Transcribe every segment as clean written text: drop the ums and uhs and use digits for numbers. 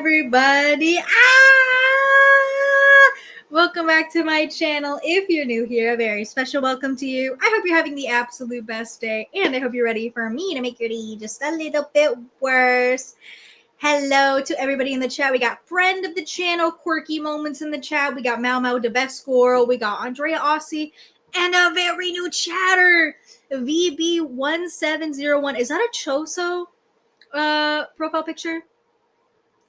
everybody. Welcome back to my channel. If you're new here, a very special welcome to you. I hope you're having the absolute best day, and I hope you're ready for me to make your day just a little bit worse. Hello to everybody in the chat. We got friend of the channel, Quirky Moments in the chat. We got Mau Mau, the best squirrel. We got Andrea Aussie, and a very new chatter, VB1701. Is that a Choso profile picture?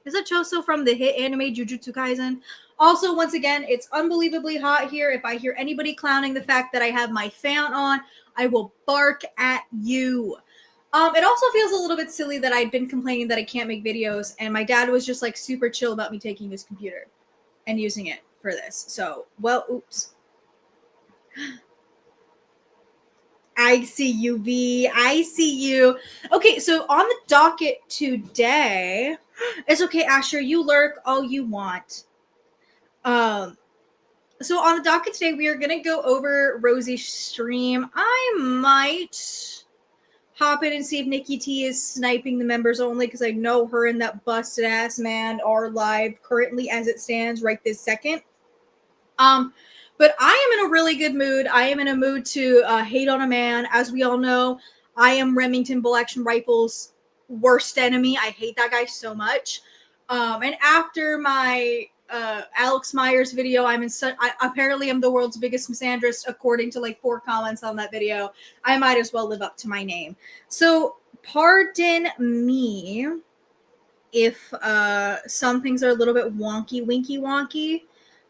Is that Choso from the hit anime Jujutsu Kaisen? Also, once again, it's unbelievably hot here. If I hear anybody clowning the fact that I have my fan on, I will bark at you. It also feels a little bit silly that I'd been complaining that I can't make videos, and my dad was just like super chill about me taking this computer and using it for this. So, well, oops. I see you, V. I see you. Okay, so on the docket today, it's okay, Asher. You lurk all you want. So on the docket today, we are gonna go over Rosie's stream. I might hop in and see if Nikki T is sniping the members only, because I know her and that busted ass man are live currently as it stands right this second. But I am in a really good mood. I am in a mood to hate on a man. As we all know, I am Remington Bull Action Rifle's worst enemy. I hate that guy so much. And after my Alex Myers video, apparently I'm the world's biggest misandrist according to like 4 comments on that video. I might as well live up to my name. So pardon me if some things are a little bit wonky.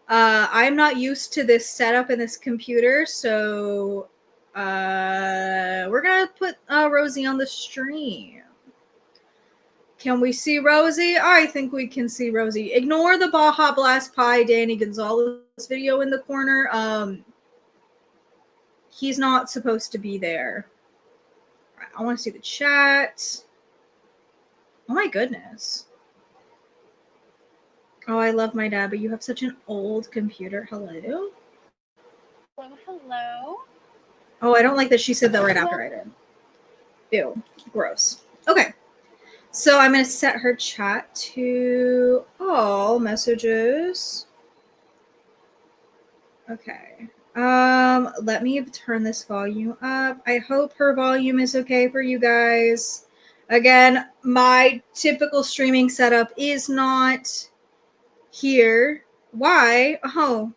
I'm not used to this setup in this computer, so we're gonna put Rosie on the stream. Can we see Rosie? I think we can see Rosie. Ignore the Baja Blast Pie Danny Gonzalez video in the corner. He's not supposed to be there. I want to see the chat. Oh my goodness. Oh, I love my dad, but you have such an old computer. Hello? Hello. Oh, I don't like that she said that right after I did. Ew. Gross. Okay. So I'm going to set her chat to all messages. Okay. Let me turn this volume up. I hope her volume is okay for you guys. Again, my typical streaming setup is not here. Why? Oh,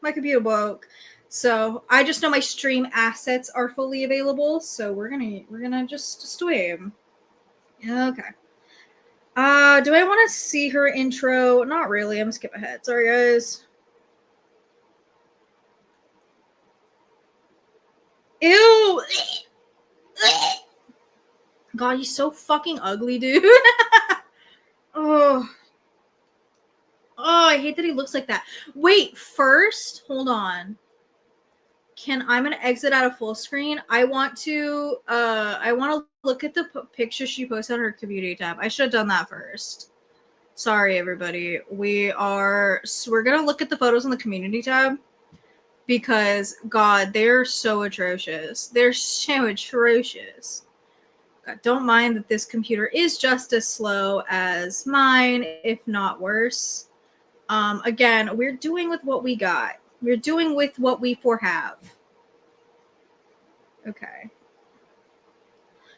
my computer broke. So I just know my stream assets are fully available. So we're gonna just stream. Okay. Do I want to see her intro? Not really. I'm gonna skip ahead. Sorry, guys. Ew. God, he's so fucking ugly, dude. Oh, I hate that he looks like that. Wait, first, hold on. I'm gonna exit out of full screen. I want to look at the picture she posted on her community tab. I should have done that first. Sorry, everybody. We're gonna look at the photos on the community tab because God, they're so atrocious. They're so atrocious. God, don't mind that this computer is just as slow as mine, if not worse. Again, we're doing with what we got. We're doing with what we have. Okay.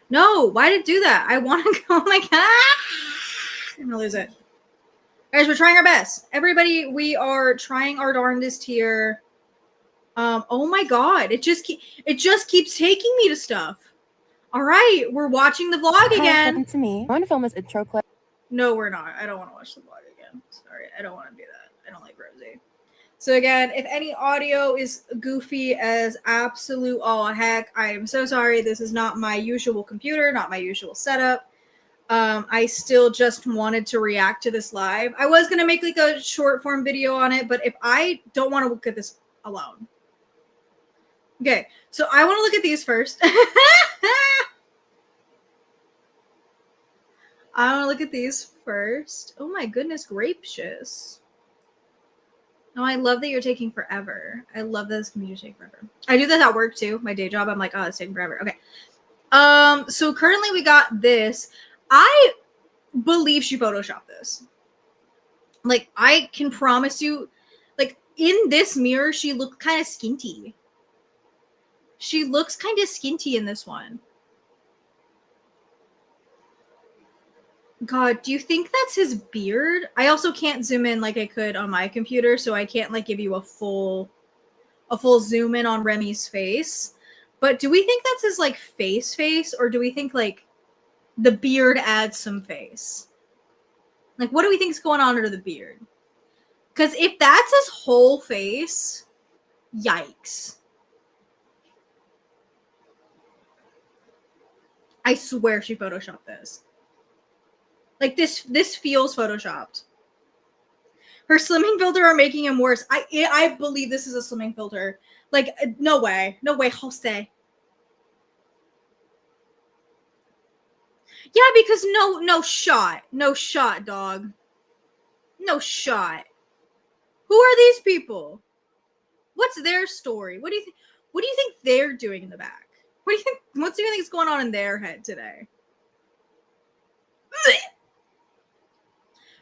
No, why did it do that? I want to go. Oh my God. I'm gonna lose it. Guys, we're trying our best. Everybody, we are trying our darndest here. Oh my God. It just keeps taking me to stuff. All right, we're watching the vlog again. Welcome to me. I want to film this intro clip. No, we're not. I don't want to watch the vlog again. Sorry, I don't want to do that. I don't like Rosie. So again, if any audio is goofy as absolute all heck, I am so sorry. This is not my usual computer, not my usual setup. I still just wanted to react to this live. I was going to make like a short form video on it, but if I don't want to look at this alone. Okay, so I want to look at these first. I want to look at these first. Oh my goodness gracious. No, I love that you're taking forever. I love that this computer taking forever. I do this at work too. My day job. I'm like, oh, it's taking forever. Okay. So currently we got this. believe she photoshopped this. Like, I can promise you, like, in this mirror, she looked kind of skinty. She looks kind of skinty in this one. God, do you think that's his beard? I also can't zoom in like I could on my computer, so I can't like give you a full zoom in on Remy's face. But do we think that's his like face, or do we think like the beard adds some face? Like, what do we think is going on under the beard? Because if that's his whole face, yikes. I swear she photoshopped this. Like, this feels photoshopped. Her slimming filter are making him worse. I believe this is a slimming filter. Like, no way, Jose. Yeah, because no shot, dog. No shot. Who are these people? What's their story? What do you think they're doing in the back? What do you think is going on in their head today?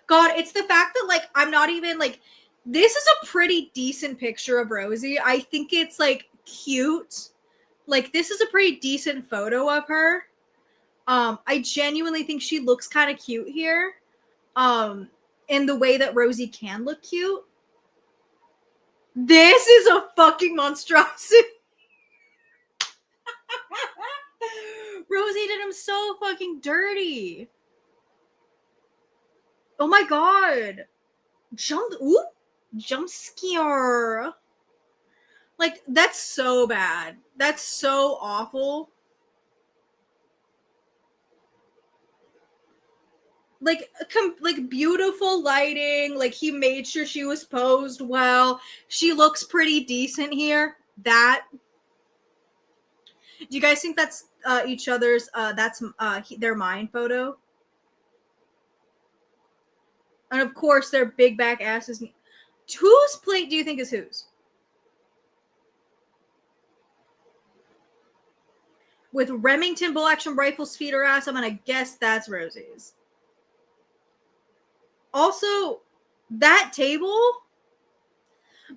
God, it's the fact that like I'm not even like, this is a pretty decent picture of Rosie. I think it's like cute. Like, this is a pretty decent photo of her. I genuinely think she looks kind of cute here. In the way that Rosie can look cute. This is a fucking monstrosity. Rosie did him so fucking dirty. Oh my god. Jump scare. Like, that's so bad. That's so awful. Like, beautiful lighting. Like, he made sure she was posed well. She looks pretty decent here. That. Do you guys think that's each other's? That's their mine photo. And of course, their big back asses. Whose plate do you think is whose? With Remington bull action rifles feed her ass, I'm gonna guess that's Rosie's. Also, that table,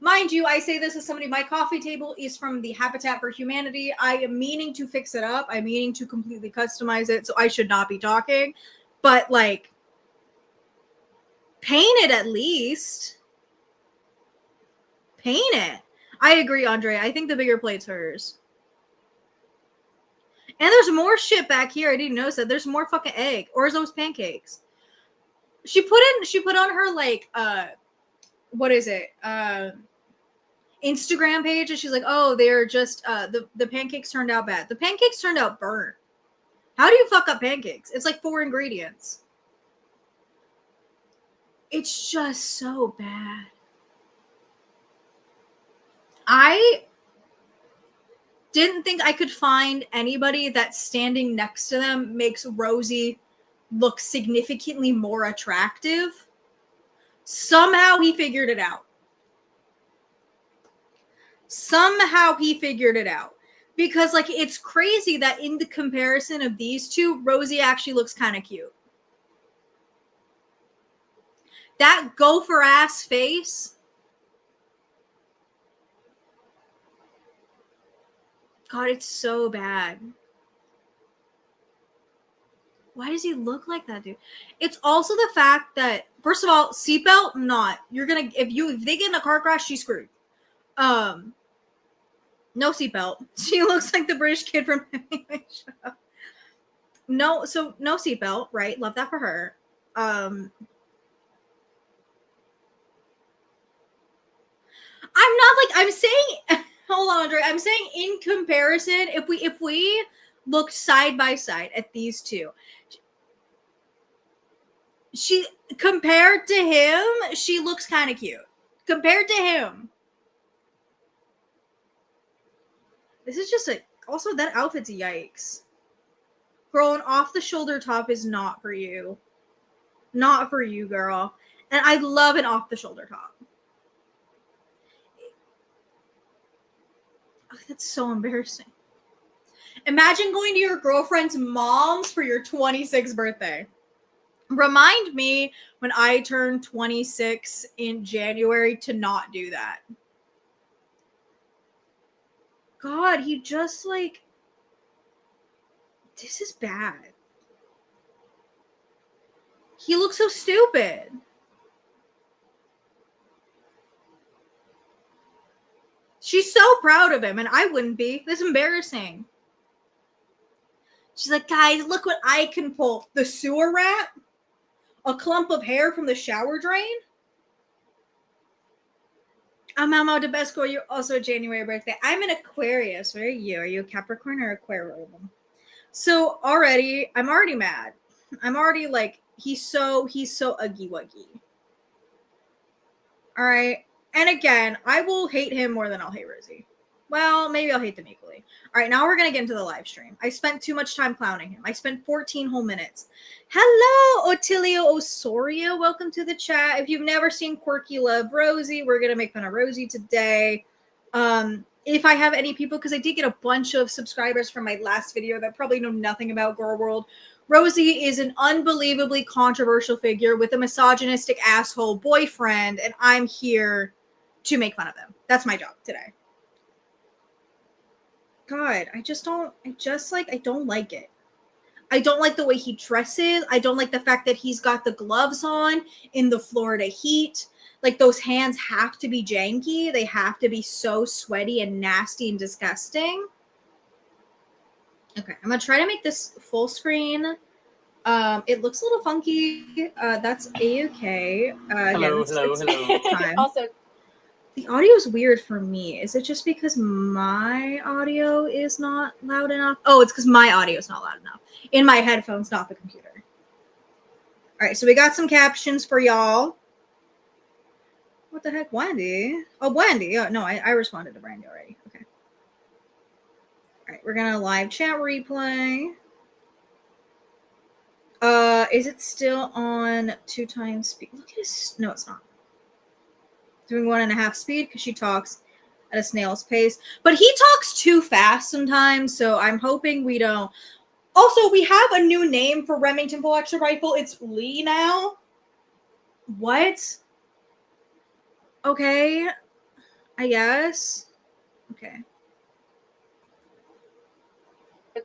mind you, I say this as somebody, my coffee table is from the Habitat for Humanity. I am meaning to fix it up. I'm meaning to completely customize it, so I should not be talking. But, like, paint it at least. Paint it. I agree, Andre. I think the bigger plate's hers. And there's more shit back here. I didn't notice that. There's more fucking egg. Or is those pancakes? She put on her, like, what is it? Instagram page, and she's like, oh, they're just, the pancakes turned out bad. The pancakes turned out burnt. How do you fuck up pancakes? It's like 4 ingredients. It's just so bad. I didn't think I could find anybody that standing next to them makes Rosie look significantly more attractive. Somehow he figured it out. Because, like, it's crazy that in the comparison of these two, Rosie actually looks kind of cute. That gopher ass face. God, it's so bad. Why does he look like that, dude? It's also the fact that, first of all, seatbelt, not. You're gonna, if they get in a car crash, she's screwed. No seatbelt. She looks like the British kid from Show. No seatbelt, right? Love that for her. I'm not like, I'm saying, hold on, Andre. I'm saying in comparison, if we look side by side at these two, she, compared to him, she looks kind of cute. Compared to him. This is just also that outfit's yikes. Girl, an off the shoulder top is not for you. Not for you, girl. And I love an off the shoulder top. Oh, that's so embarrassing. Imagine going to your girlfriend's mom's for your 26th birthday. Remind me when I turn 26 in January to not do that. God, he just like, this is bad. He looks so stupid. She's so proud of him, and I wouldn't be. That's embarrassing. She's like, guys, look what I can pull. The sewer rat? A clump of hair from the shower drain? I'm Mamo de Besco. You're also a January birthday. I'm an Aquarius. What are you? Are you a Capricorn or Aquarium? So I'm already mad. I'm already like, he's so uggy wuggy. All right. And again, I will hate him more than I'll hate Rosie. Well, maybe I'll hate them equally. All right, now we're going to get into the live stream. I spent too much time clowning him. I spent 14 whole minutes. Hello, Otilio Osorio. Welcome to the chat. If you've never seen Quirky Love Rosie, we're going to make fun of Rosie today. If I have any people, because I did get a bunch of subscribers from my last video that probably know nothing about Girl World. Rosie is an unbelievably controversial figure with a misogynistic asshole boyfriend, and I'm here to make fun of him. That's my job today. God, I don't like it. I don't like the way he dresses. I don't like the fact that he's got the gloves on in the Florida heat. Like, those hands have to be janky. They have to be so sweaty and nasty and disgusting. Okay, I'm going to try to make this full screen. It looks a little funky. That's A-okay. Hello. Also, the audio is weird for me. Is it just because my audio is not loud enough? Oh, it's because my audio is not loud enough. In my headphones, not the computer. All right, so we got some captions for y'all. What the heck, Wendy? Oh, Wendy. Oh, no, I responded to Brandy already. Okay. All right, we're going to live chat replay. Is it still on 2 times speed? Look at his... No, it's not. Doing 1.5 speed because she talks at a snail's pace. But he talks too fast sometimes, so I'm hoping we don't. Also, we have a new name for Remington Full Action Rifle. It's Lee now. What? Okay. I guess. Okay.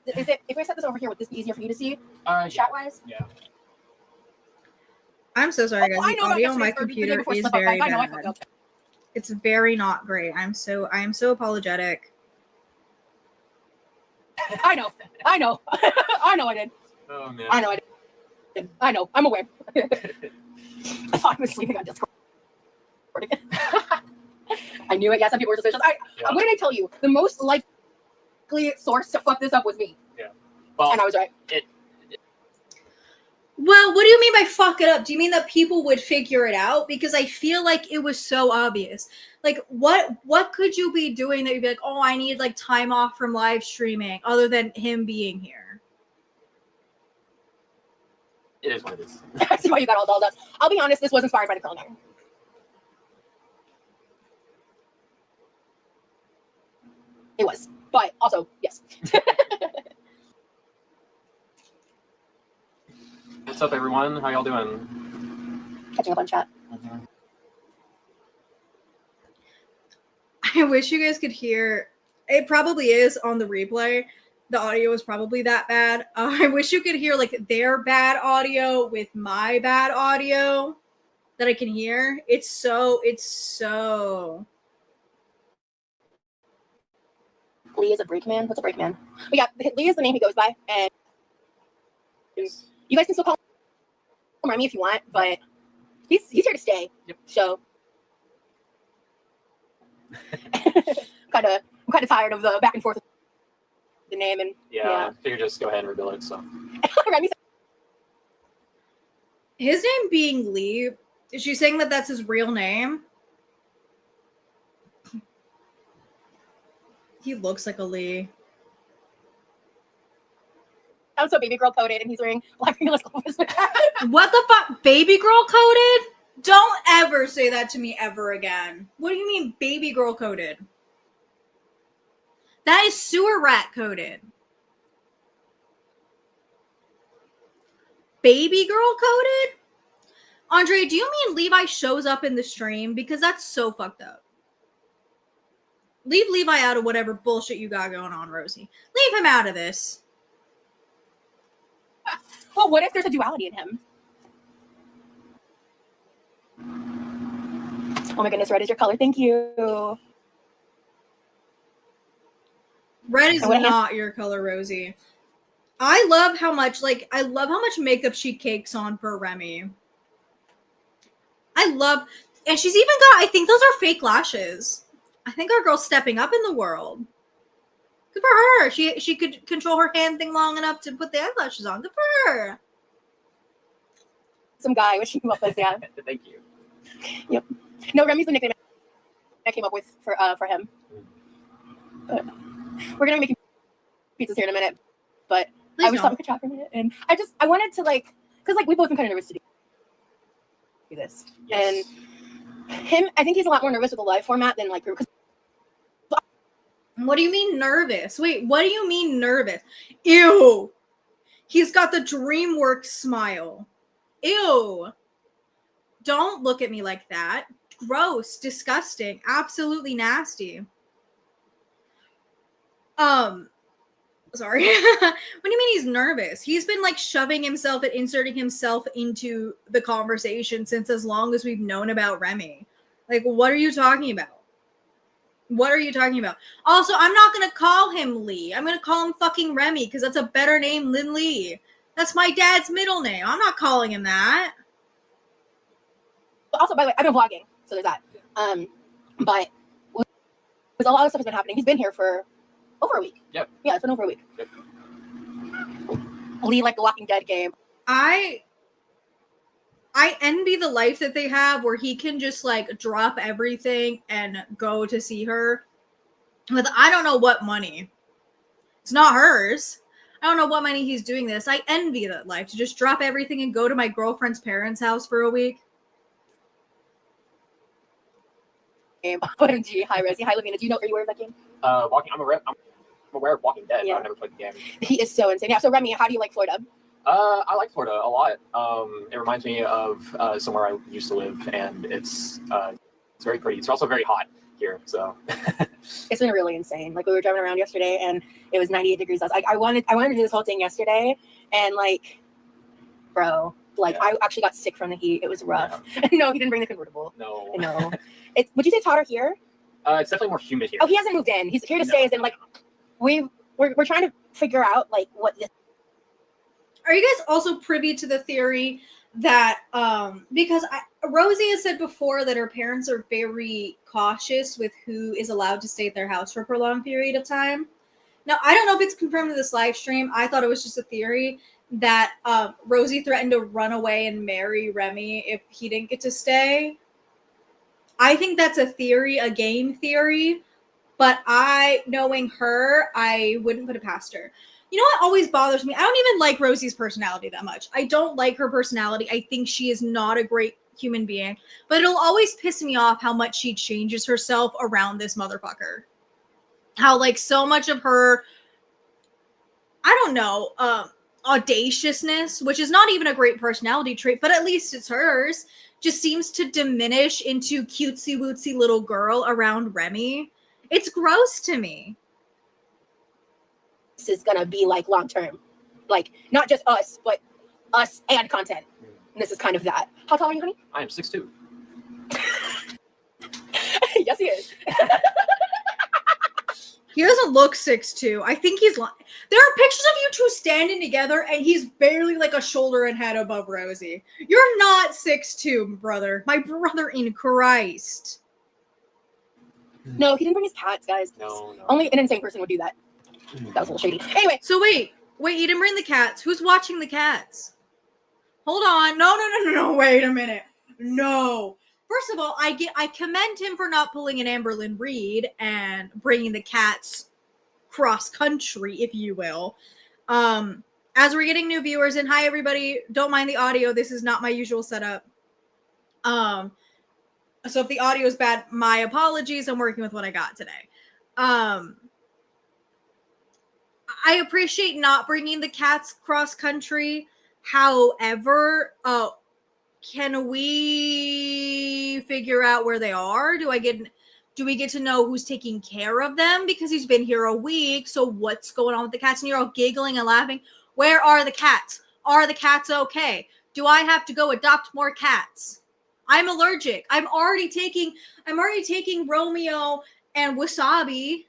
If I set this over here, would this be easier for you to see? Chat-wise? Yeah. I'm so sorry, guys. The audio on my computer is very bad. It's very not great. I'm so apologetic. I know. I know I did. Oh man. I know I did. I know. I'm aware. I thought I was sleeping on Discord. I knew it. Yeah, some people were suspicious. What did I tell you? The most likely source to fuck this up was me. Yeah. Well, and I was right. Well, what do you mean by fuck it up? Do you mean that people would figure it out? Because I feel like it was so obvious. Like, what could you be doing that you'd be like, oh, I need like time off from live streaming other than him being here? It is what it is. I see why you got all dolled up. I'll be honest, this was inspired by the curling iron. It was. But also, yes. What's up, everyone? How y'all doing? Catching up on chat. Mm-hmm. I wish you guys could hear. It probably is on the replay. The audio is probably that bad. I wish you could hear like their bad audio with my bad audio that I can hear. It's so. Lee is a breakman. What's a breakman? But yeah, Lee is the name he goes by, and you guys can still call him Remmy if you want, but he's here to stay. Yep. So I'm kind of tired of the back and forth of the name, and yeah. I figured just go ahead and reveal it. So Remy. His name being Lee. Is she saying that that's his real name? He looks like a Lee. Also, baby girl coded, and he's wearing black fingerless gloves. What the fuck? Baby girl coded? Don't ever say that to me ever again. What do you mean baby girl coded? That is sewer rat coded. baby girl coded? Andre, do you mean Levi shows up in the stream? Because that's so fucked up. Leave Levi out of whatever bullshit you got going on, Rosie. Leave him out of this. Well, what if there's a duality in him? Oh my goodness, red is your color. Thank you. Red is not your color, Rosie. I love how much makeup she cakes on for Remy. And she's even got, I think those are fake lashes. I think our girl's stepping up in the world. Good for her. She could control her hand thing long enough to put the eyelashes on. Good for her. Some guy which she came up with, yeah. Thank you. Yep. No, Remy's the nickname I came up with for him. We're gonna be making pizzas here in a minute, but Please I was thought we could chat for a minute, and I wanted to because we've both been kind of nervous to do this, Yes. and him, I think he's a lot more nervous with the live format than because. What do you mean nervous? Wait, what do you mean nervous? Ew. He's got the DreamWorks smile. Ew. Don't look at me like that. Gross, disgusting, absolutely nasty. Sorry. What do you mean he's nervous? He's been shoving himself and inserting himself into the conversation since as long as we've known about Remy. What are you talking about? What are you talking about? Also, I'm not going to call him Lee. I'm going to call him fucking Remy because that's a better name than Lee. That's my dad's middle name. I'm not calling him that. Also, by the way, I've been vlogging, so there's that. But with a lot of stuff has been happening. He's been here for over a week. Yep. Yeah, it's been over a week. Yep. Lee, the Walking Dead game. I envy the life that they have where he can just drop everything and go to see her with I don't know what money. It's not hers. I don't know what money he's doing this. I envy that life to just drop everything and go to my girlfriend's parents' house for a week. OMG. Hi, Rosie. Hi, Lavina. Do you know, are you aware of that game? I'm aware of Walking Dead, Yeah. but I've never played the game. He is so insane. Yeah, so Remy, how do you like Florida? I like Florida a lot. It reminds me of somewhere I used to live, and it's very pretty. It's also very hot here, so. It's been really insane. We were driving around yesterday, and it was 98 degrees. I wanted to do this whole thing yesterday, and bro, Yeah. I actually got sick from the heat. It was rough. Yeah. No, he didn't bring the convertible. No. No. Would you say it's hotter here? It's definitely more humid here. Oh, he hasn't moved in. He's here to stay. As in, we're trying to figure out what this. Are you guys also privy to the theory that because Rosie has said before that her parents are very cautious with who is allowed to stay at their house for a prolonged period of time? Now, I don't know if it's confirmed in this live stream. I thought it was just a theory that Rosie threatened to run away and marry Remy if he didn't get to stay. I think that's a theory, a game theory, but knowing her, I wouldn't put it past her. You know what always bothers me? I don't even like Rosie's personality that much. I don't like her personality. I think she is not a great human being, but it'll always piss me off how much she changes herself around this motherfucker. How so much of her, I don't know, audaciousness, which is not even a great personality trait, but at least it's hers, just seems to diminish into cutesy wootsy little girl around Remy. It's gross to me. Is gonna be long term, not just us, but us and content. And this is kind of that. How tall are you, honey? I am 6'2". Yes, he is. He doesn't look 6'2". I think he's lying. There are pictures of you two standing together, and he's barely a shoulder and head above Rosie. You're not 6'2", brother. My brother in Christ. No, he didn't bring his cats, guys. No. Only an insane person would do that. That was a little shady. Anyway. So wait, you didn't bring the cats. Who's watching the cats? Hold on. No. Wait a minute. No. First of all, I commend him for not pulling an Amberlynn Reed and bringing the cats cross country, if you will. As we're getting new viewers, and hi everybody, don't mind the audio. This is not my usual setup. So if the audio is bad, my apologies. I'm working with what I got today. I appreciate not bringing the cats cross country, However, can we figure out where they are? Do we get to know who's taking care of them? Because he's been here a week. So what's going on with the cats? And you're all giggling and laughing. Where are the cats? Are the cats okay? Do I have to go adopt more cats? I'm allergic. I'm already taking Romeo and Wasabi.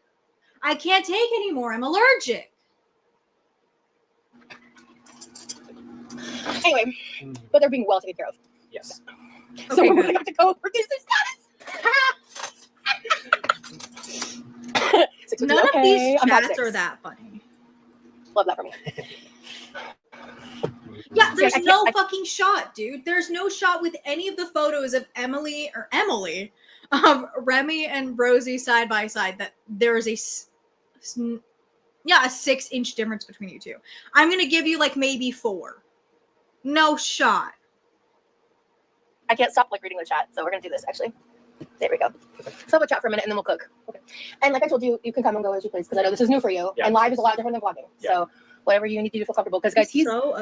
I can't take anymore. I'm allergic. Anyway, but they're being well taken care of. Yes. So Okay, we're good. going to have to go produce their status. None of these chats are that funny. Love that for me. Yeah, there's See, no fucking shot, dude. There's no shot with any of the photos of Emily, Remy and Rosie side by side that there is a 6-inch difference between you two. I'm gonna give you like maybe 4. No shot. I can't stop like reading the chat, so we're gonna do this actually. There we go. So we'll chat for a minute and then we'll cook. Okay. And like I told you, you can come and go as you please because I know this is new for you, and live is a lot different than vlogging. Yeah. So whatever you need to do to feel comfortable, because guys,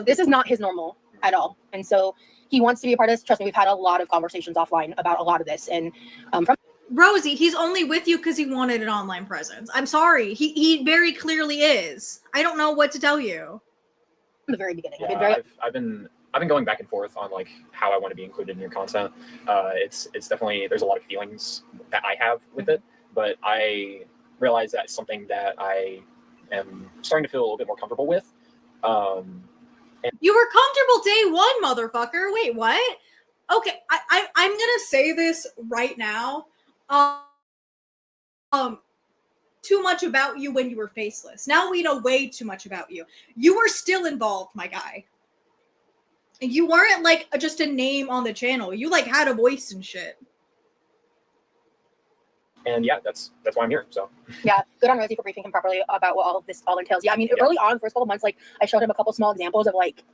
this is not his normal at all, and so he wants to be a part of this. Trust me, we've had a lot of conversations offline about a lot of this, and from Rosie, he's only with you because he wanted an online presence. I'm sorry, he very clearly is. I don't know what to tell you. From the very beginning, Yeah, I've been going back and forth on like how I want to be included in your content. It's definitely, there's a lot of feelings that I have with it, but I realize that's something that I am starting to feel a little bit more comfortable with. You were comfortable day one, motherfucker. Wait, what? Okay, I'm gonna say this right now. Too much about you when you were faceless. Now we know way too much about you. You were still involved, my guy. You weren't like just a name on the channel. You like had a voice and shit. And yeah, that's why I'm here. So yeah, good on Rosie for briefing him properly about what all of this all entails. Yeah, I mean, early on, first couple months, like I showed him a couple small examples of like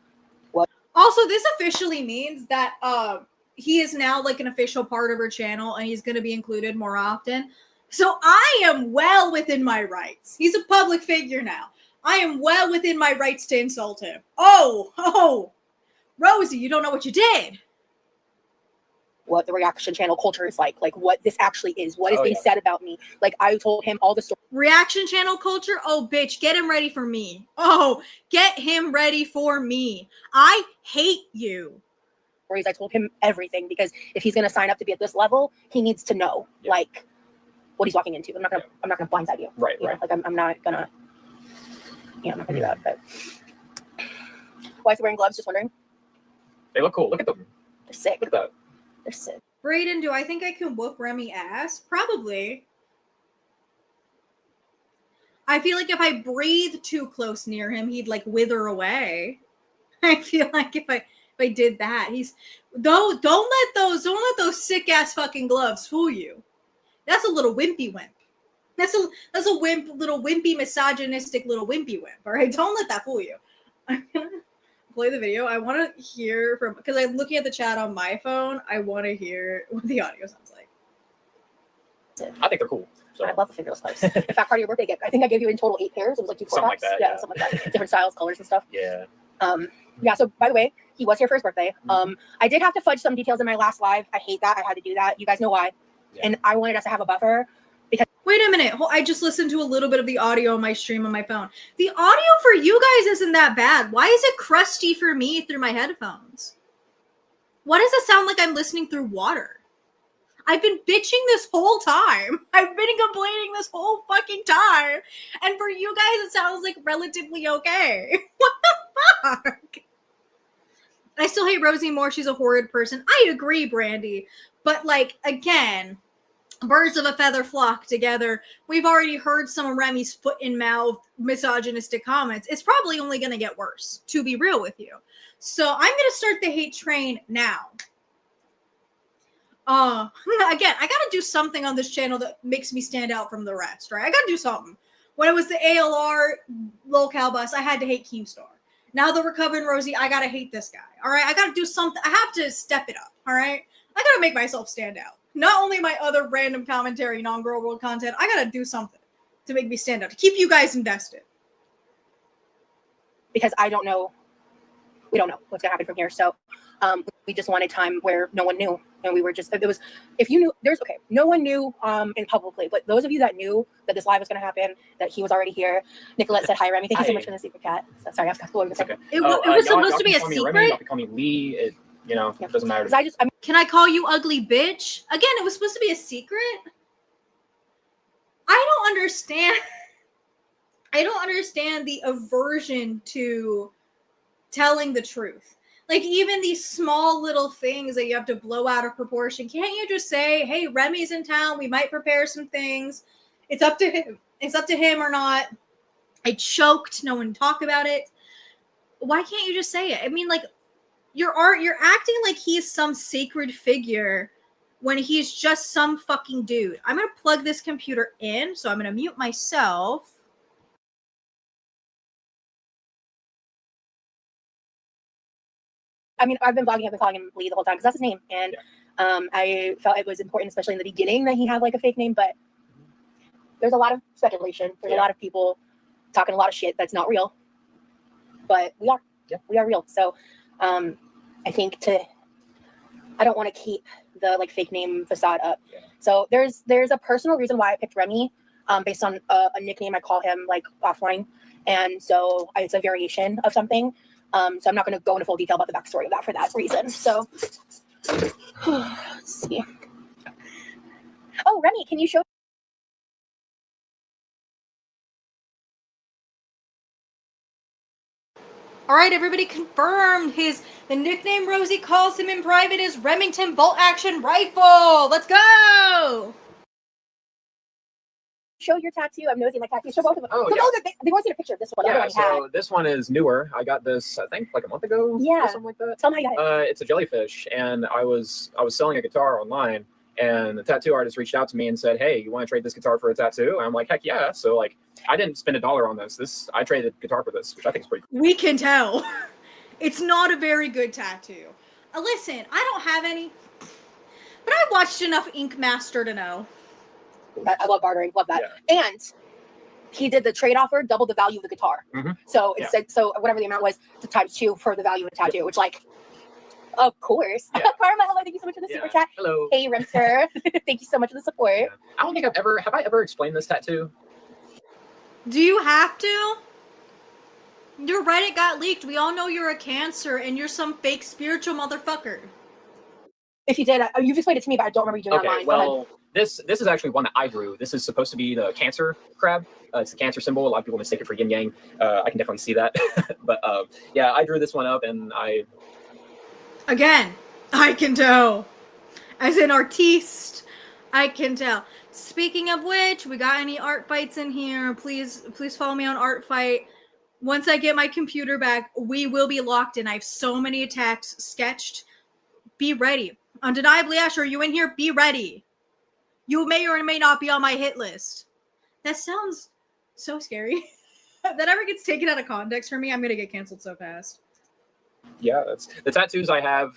what. Also, this officially means that he is now like an official part of her channel, and he's going to be included more often. So I am well within my rights. He's a public figure now. I am well within my rights to insult him. Oh, Rosie, you don't know what you did. What the reaction channel culture is like what this actually is, what is being said about me. Like I told him all the stories. Reaction channel culture? Oh, bitch, get him ready for me. Oh, get him ready for me. I hate you. I told him everything because if he's gonna sign up to be at this level, he needs to know like what he's walking into. I'm not gonna blindside you. Right. Like I'm not gonna. Yeah, I'm not gonna do that. But why is he wearing gloves? Just wondering. They look cool. Look at them. They're sick. Look at that. They're sick. Brayden, do I think I can whoop Remy ass? Probably. I feel like if I breathe too close near him, he'd like wither away. I feel like if I did that, don't let those sick ass fucking gloves fool you. That's a little wimpy wimp. That's a little wimpy, misogynistic little wimpy wimp. All right, don't let that fool you. I'm gonna play the video. I want to hear from, because I'm looking at the chat on my phone. I want to hear what the audio sounds like. I think they're cool. So. I love the fingerless gloves. In fact, part of your birthday gift, I think I gave you in total 8 pairs. It was like 2 4 something packs. Like that. Yeah, something like that. Different styles, colors, and stuff. Yeah. Yeah. So by the way, he was here for his birthday. I did have to fudge some details in my last live. I hate that. I had to do that. You guys know why. Yeah. And I wanted us to have a buffer. Wait a minute. I just listened to a little bit of the audio on my stream on my phone. The audio for you guys isn't that bad. Why is it crusty for me through my headphones? Why does it sound like I'm listening through water? I've been bitching this whole time. I've been complaining this whole fucking time. And for you guys, it sounds like relatively okay. What the fuck? I still hate Rosie more. She's a horrid person. I agree, Brandy. But like, again, birds of a feather flock together. We've already heard some of Remy's foot in mouth misogynistic comments. It's probably only going to get worse, to be real with you. So I'm going to start the hate train now. Again, I got to do something on this channel that makes me stand out from the rest, right? I got to do something. When it was the ALR locale bus, I had to hate Keemstar. Now that we're covering Rosie, I got to hate this guy. All right. I got to do something. I have to step it up. All right. I got to make myself stand out. Not only my other random commentary, non-girl world content, I gotta do something to make me stand out, to keep you guys invested. Because I don't know we don't know what's gonna happen from here. So we just wanted time where no one knew, and we were just, it was, if you knew, no one knew in publicly, but those of you that knew that this live was gonna happen, that he was already here. Nicolette said hi, Remy. Thank you so much for the secret cat. So sorry, I was going to say. Okay. It was supposed to be a Y'all secret. can call me Lee. It Yeah. doesn't matter. Can I call you ugly bitch? Again, it was supposed to be a secret. I don't understand. I don't understand the aversion to telling the truth. Like, even these small little things that you have to blow out of proportion. Can't you just say, hey, Remy's in town. We might prepare some things. It's up to him. It's up to him or not. I choked. No one talk about it. Why can't you just say it? I mean, like, you're acting like he's some sacred figure when he's just some fucking dude. I'm going to plug this computer in, so I'm going to mute myself. I mean, I've been vlogging, I've been calling him Lee the whole time because that's his name. And I felt it was important, especially in the beginning, that he had like a fake name. But there's a lot of speculation. There's a lot of people talking a lot of shit that's not real. But we are real. So I think I don't want to keep the like fake name facade up. Yeah. So there's a personal reason why I picked Remy based on a nickname I call him like offline. And so it's a variation of something. So I'm not going to go into full detail about the backstory of that for that reason. So let's see. Oh, Remy, can you show? All right, everybody confirmed the nickname Rosie calls him in private is Remington Bolt Action Rifle. Let's go. Show your tattoo. I'm nosing my tattoo. Show both of them. Oh, so they've always seen a picture of this one. Yeah, so this one is newer. I got this, I think, like a month ago. Yeah, or something like that. Tell me how you got it. It's a jellyfish, and I was selling a guitar online, and the tattoo artist reached out to me and said, "Hey, you want to trade this guitar for a tattoo?" And I'm like, "Heck yeah!" So like, I didn't spend $1 on this. I traded the guitar for this, which I think is pretty cool. We can tell. It's not a very good tattoo. Listen, I don't have any, but I watched enough Ink Master to know. I love bartering. Love that. Yeah. And he did the trade offer, double the value of the guitar. Mm-hmm. So it said, so whatever the amount was, to ×2 for the value of the tattoo, which like, of course. Yeah. Karma, hello, thank you so much for the super chat. Hello. Hey, Remster. Thank you so much for the support. Yeah. I don't think have I ever explained this tattoo? Do you have to? Your Reddit got leaked. We all know you're a Cancer and you're some fake spiritual motherfucker. If you did, you've explained it to me, but I don't remember you doing that online. Well, this is actually one that I drew. This is supposed to be the Cancer crab. It's the Cancer symbol. A lot of people mistake it for yin yang. I can definitely see that. But yeah, I drew this one up, and Again, I can tell. As an artiste, I can tell. Speaking of which, we got any art fights in here? Please follow me on Art Fight. Once I get my computer back, we will be locked in. I have so many attacks sketched. Be ready. Undeniably, Ash, are you in here? Be ready. You may or may not be on my hit list. That sounds so scary. If that ever gets taken out of context for me, I'm going to get canceled so fast. Yeah, that's the tattoos I have.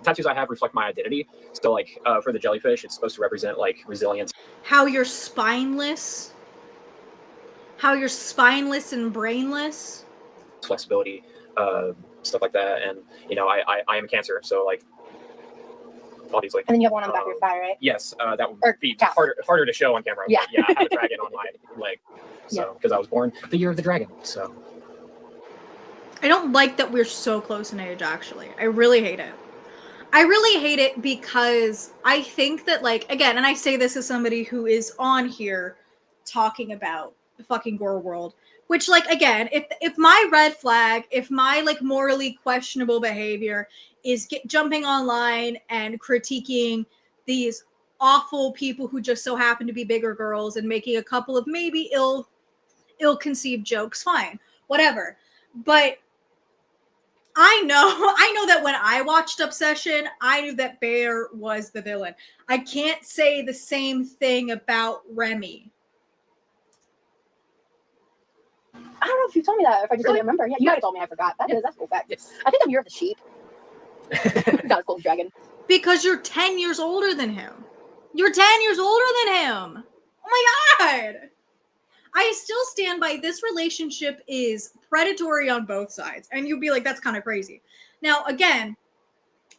Tattoos I have reflect my identity. So, like, for the jellyfish, it's supposed to represent, like, resilience. How you're spineless. How you're spineless and brainless. Flexibility, stuff like that. And, you know, I am Cancer, so, like, obviously. And then you have one on the back of your thigh, right? Yes, that would be harder to show on camera. Yeah. But yeah, I have a dragon on my leg. So, because I was born the year of the dragon, so. I don't like that we're so close in age, actually. I really hate it. I really hate it because I think that, like, again, and I say this as somebody who is on here talking about the fucking gore world, which, like, again, if my red flag, if my, like, morally questionable behavior is jumping online and critiquing these awful people who just so happen to be bigger girls and making a couple of maybe ill-conceived jokes, fine, whatever. But I know that when I watched Obsession, I knew that Bear was the villain. I can't say the same thing about Remy. I don't know if you told me that, or if I just didn't remember. Yeah, you might have told me. I forgot. That's a cool fact. Yes. I think I'm Year of the Sheep. Not a gold dragon. Because you're 10 years older than him. You're 10 years older than him. Oh my god. I still stand by this relationship is predatory on both sides. And you'd be like, that's kind of crazy. Now, again,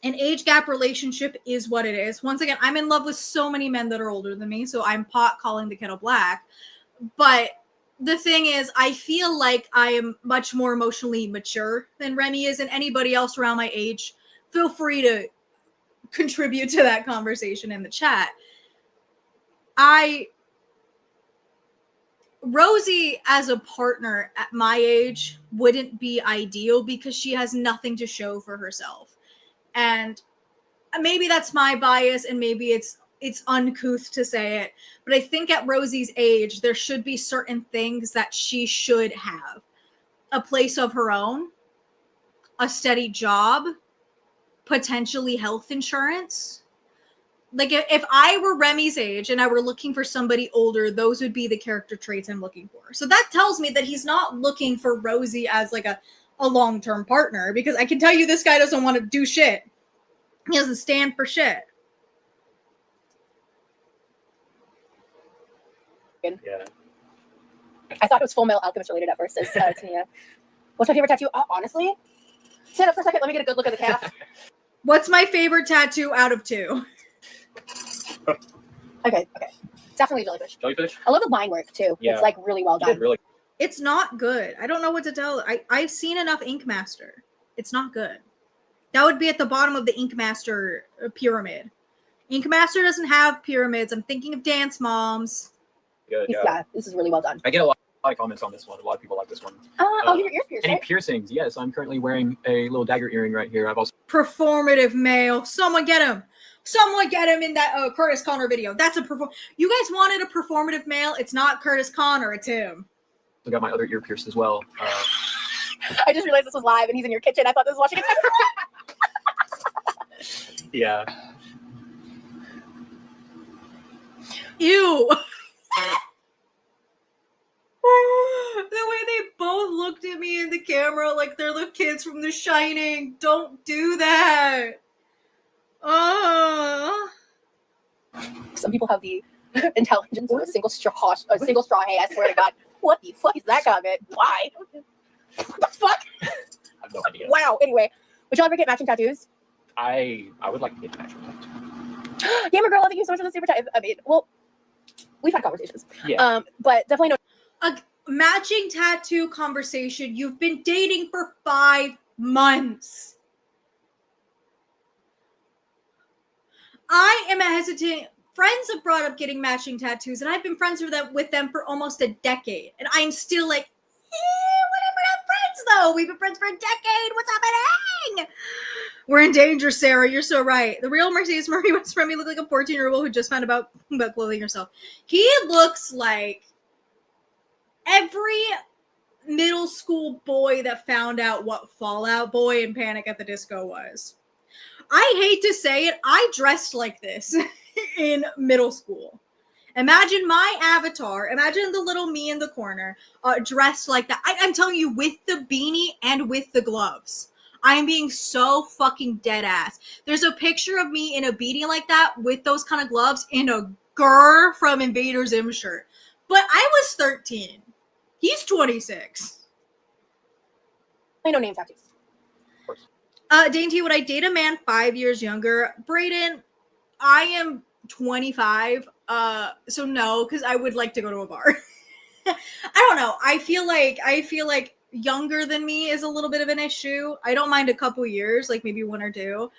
an age gap relationship is what it is. Once again, I'm in love with so many men that are older than me, so I'm pot calling the kettle black. But the thing is, I feel like I am much more emotionally mature than Remy is, and anybody else around my age, feel free to contribute to that conversation in the chat. Rosie as a partner at my age wouldn't be ideal because she has nothing to show for herself. And maybe that's my bias and maybe it's uncouth to say it, but I think at Rosie's age, there should be certain things that she should have. A place of her own, a steady job, potentially health insurance. Like if I were Remy's age and I were looking for somebody older, those would be the character traits I'm looking for. So that tells me that he's not looking for Rosie as like a long-term partner, because I can tell you this guy doesn't want to do shit. He doesn't stand for shit. Yeah. I thought it was Full Metal Alchemist related at first, says Tania. What's my favorite tattoo? Honestly, stand up for a second. Let me get a good look at the calf. What's my favorite tattoo out of 2? Okay. Definitely jellyfish. Jellyfish? I love the line work too. Yeah. It's like really well done. Really. It's not good. I don't know what to tell. I've seen enough Ink Master. It's not good. That would be at the bottom of the Ink Master pyramid. Ink Master doesn't have pyramids. I'm thinking of Dance Moms. Good, Yeah, this is really well done. I get a lot of comments on this one. A lot of people like this one. Oh, your ears pierced, Any right? piercings? Yes, I'm currently wearing a little dagger earring right here. I've also Performative male. Someone get him. Someone get him in that Curtis Connor video. That's a You guys wanted a performative male. It's not Curtis Connor. It's him. got my other ear pierced as well. I just realized this was live and he's in your kitchen. I thought this was watching it. Yeah. Ew. The way they both looked at me in the camera like they're the kids from The Shining. Don't do that. Some people have the intelligence of a single straw. Hey, I swear to God. What the fuck is that comment? Why? What the fuck? I have no idea. Wow. Anyway, would y'all ever get matching tattoos? I would like to get an actual tattoo. Gamer girl, thank you so much for the super chat. I mean, well, we've had conversations. Yeah. But definitely no. A matching tattoo conversation. You've been dating for 5 months. I am hesitant. Friends have brought up getting matching tattoos, and I've been friends with them for almost a decade. And I'm still like, whatever, we're not friends though. We've been friends for a decade. What's happening? We're in danger, Sarah. You're so right. The real Mercedes Murray West Remy look like a 14-year-old who just found about clothing herself. He looks like every middle school boy that found out what Fall Out Boy and Panic at the Disco was. I hate to say it, I dressed like this in middle school. Imagine my avatar. Imagine the little me in the corner dressed like that. I'm telling you, with the beanie and with the gloves. I'm being so fucking dead ass. There's a picture of me in a beanie like that with those kind of gloves in a Grr from Invader Zim shirt. But I was 13. He's 26. I know name tattoos. Dainty, would I date a man 5 years younger? Brayden, I am 25. So no, because I would like to go to a bar. I don't know. I feel like younger than me is a little bit of an issue. I don't mind a couple years, like maybe 1 or 2.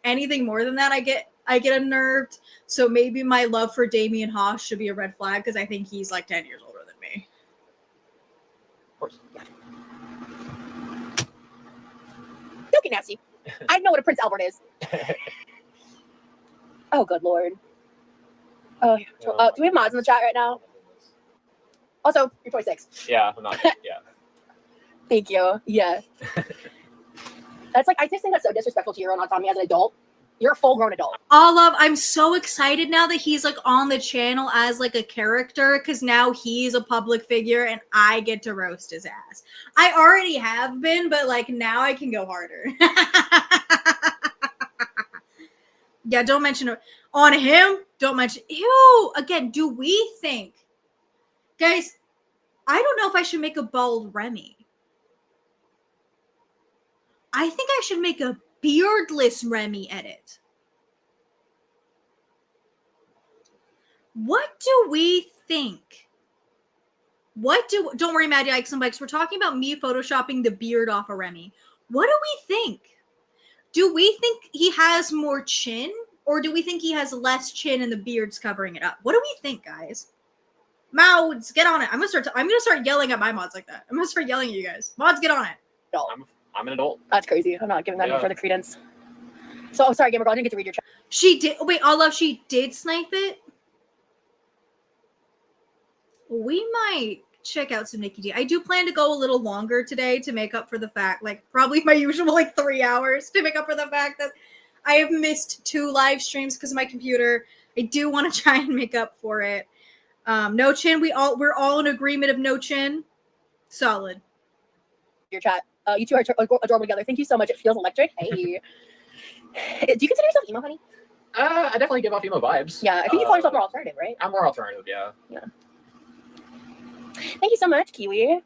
Anything more than that, I get unnerved. So maybe my love for Damien Haas should be a red flag because I think he's like 10 years older than me. Of course. Okay, nasty. I know what a Prince Albert is. Oh, good lord. Oh, yeah. Do we have mods in the chat right now? Also, you're 26. Yeah, I'm not. Yeah. Thank you. Yeah. That's like, I just think that's so disrespectful to your own autonomy as an adult. You're a full-grown adult. Olive, I'm so excited now that he's like on the channel as like a character because now he's a public figure and I get to roast his ass. I already have been, but like now I can go harder. Yeah, don't mention it. On him, don't mention. Ew, again, do we think, guys, I don't know if I should make a bald Remy. I think I should make a beardless Remy edit. What do we think? Don't worry, Maddie Ikes and Bikes. We're talking about me photoshopping the beard off of Remy. What do we think? Do we think he has more chin, or do we think he has less chin and the beard's covering it up? What do we think, guys? Mods, get on it. I'm gonna start yelling at my mods like that. I'm gonna start yelling at you guys. Mods, get on it. No, I'm an adult. that's crazy. I'm not giving that any further credence. So, sorry, Gamer Girl, I didn't get to read your chat. She did. Wait, Olaf, she did snipe it. We might check out some Nikki D. I do plan to go a little longer today to make up for the fact, like probably my usual 3 hours to make up for the fact that I have missed 2 live streams because of my computer. I do want to try and make up for it. No chin. We're all in agreement of no chin. Solid. Your chat. You two are adorable together. Thank you so much. It feels electric. Hey. Do you consider yourself emo, honey? I definitely give off emo vibes. Yeah, I think you call yourself more alternative, right? I'm more alternative, yeah. Thank you so much, Kiwi.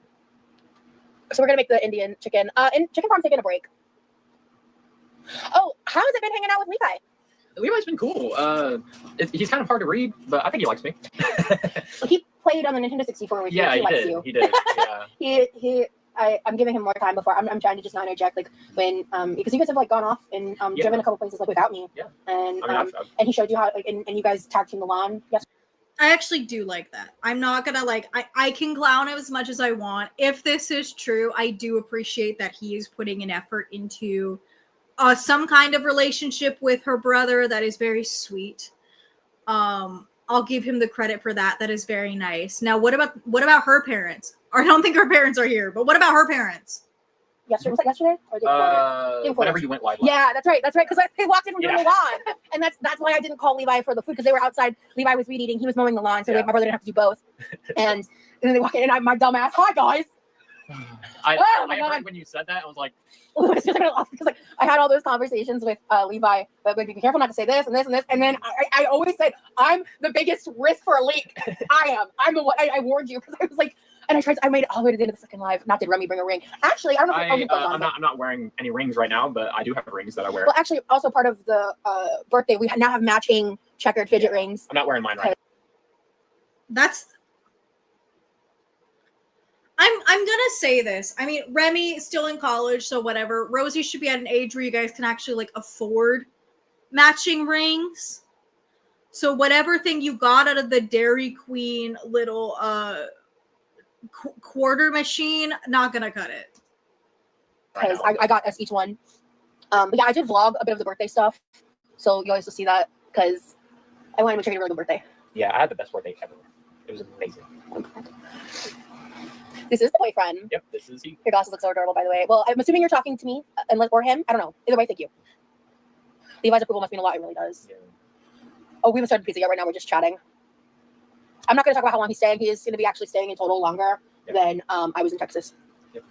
So we're gonna make the Indian chicken. And Chicken Farm's taking a break. Oh, how has it been hanging out with Levi? Levi's been cool. He's kind of hard to read, but I think he likes me. He played on the Nintendo 64 with you. Yeah, He he likes did. you. He did. Yeah. I'm giving him more time before I'm trying to just not interject, like when because you guys have gone off and driven a couple places without me. Yeah. And I mean, and he showed you how and you guys tagged team the lawn. Yes. I actually do like that. I'm not gonna I can clown him as much as I want. If this is true, I do appreciate that he is putting an effort into some kind of relationship with her brother. That is very sweet. I'll give him the credit for that. That is very nice. Now, what about her parents? Or I don't think her parents are here, but what about her parents? Yesterday, was that yesterday? Or whenever you went live. Yeah, that's right. Because they walked in from doing the lawn, and that's why I didn't call Levi for the food because they were outside. Levi was weed eating. He was mowing the lawn, so my brother didn't have to do both. And then they walk in, and my dumb ass, hi guys. I heard when you said that, I was like, because I had all those conversations with Levi, but be careful not to say this and this and this. And then I always said, I'm the biggest risk for a leak. I'm the one. I warned you because I was like, and I made it all the way to the end of the second live. Not did Remmy bring a ring? Actually, I don't know. If I'm not wearing any rings right now, but I do have rings that I wear. Well, actually, also part of the birthday, we now have matching checkered fidget rings. I'm not wearing mine right now. I'm gonna say this. I mean, Remy is still in college, so whatever. Rosie should be at an age where you guys can actually afford matching rings. So whatever thing you got out of the Dairy Queen little quarter machine, not gonna cut it. Because I got us each one. But yeah, I did vlog a bit of the birthday stuff, so you always will see that because I wanted to make sure you had a really good birthday. Yeah, I had the best birthday ever. It was amazing. This is the boyfriend. Yep, this is he. Your glasses look so adorable, by the way. Well, I'm assuming you're talking to me, or him. I don't know. Either way, thank you. Levi's approval must mean a lot. It really does. Yeah. Oh, we haven't started pizza yet. Right now, we're just chatting. I'm not going to talk about how long he's staying. He is going to be actually staying in total longer than I was in Texas. Yep.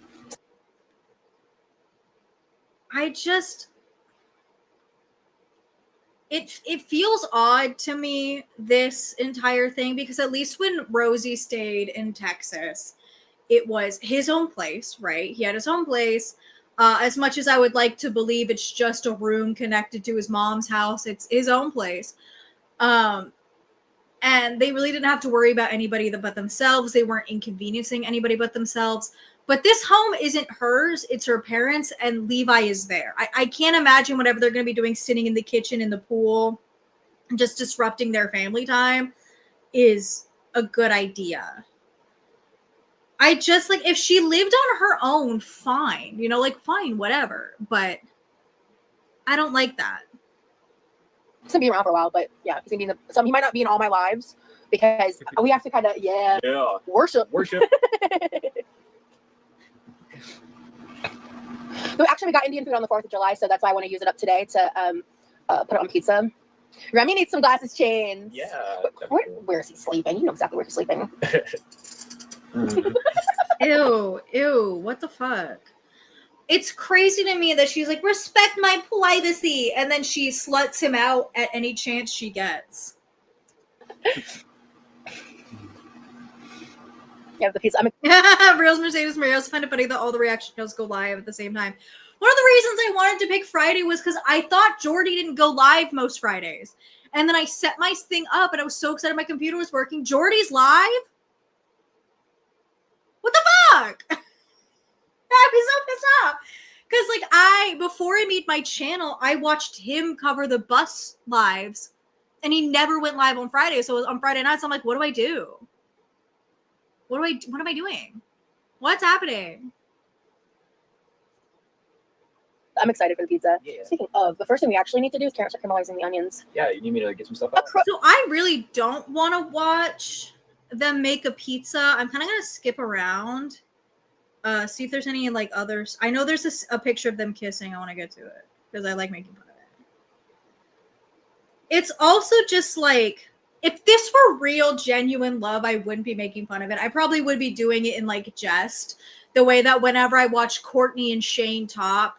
It feels odd to me, this entire thing, because at least when Rosie stayed in Texas, it was his own place, right? He had his own place. As much as I would like to believe it's just a room connected to his mom's house, it's his own place. And they really didn't have to worry about anybody but themselves. They weren't inconveniencing anybody but themselves. But this home isn't hers. It's her parents, and Levi is there. I can't imagine whatever they're going to be doing sitting in the kitchen, in the pool, just disrupting their family time is a good idea. I just, if she lived on her own, fine. Fine, whatever. But I don't like that. He's going to be around for a while, but yeah, he's going to be he might not be in all my lives because we have to kind of, worship. So actually, we got Indian food on the 4th of July, so that's why I want to use it up today to put it on pizza. Remy needs some glasses changed. Yeah. Where is he sleeping? You know exactly where he's sleeping. Ew, what the fuck? It's crazy to me that she's like, respect my privacy, and then she sluts him out at any chance she gets. Yeah, the pizza. Reels Mercedes Maria also find it funny that all the reaction shows go live at the same time. One of the reasons I wanted to pick Friday was because I thought Jordy didn't go live most Fridays. And then I set my thing up and I was so excited my computer was working. Jordy's live? What the fuck? I was so pissed off. Because, like, before I made my channel, I watched him cover the bus lives. And he never went live on Friday. So on Friday nights, I'm like, what do I do? What am I doing? What's happening? I'm excited for the pizza. Yeah. Speaking of, the first thing we actually need to do is start caramelizing the onions. Yeah, you need me to get some stuff out? So I really don't want to watch them make a pizza. I'm kind of going to skip around. See if there's any, like, others. I know there's a picture of them kissing. I want to get to it because I like making fun of it. It's also just, like, if this were real, genuine love, I wouldn't be making fun of it. I probably would be doing it in, like, jest. The way that whenever I watch Courtney and Shane Top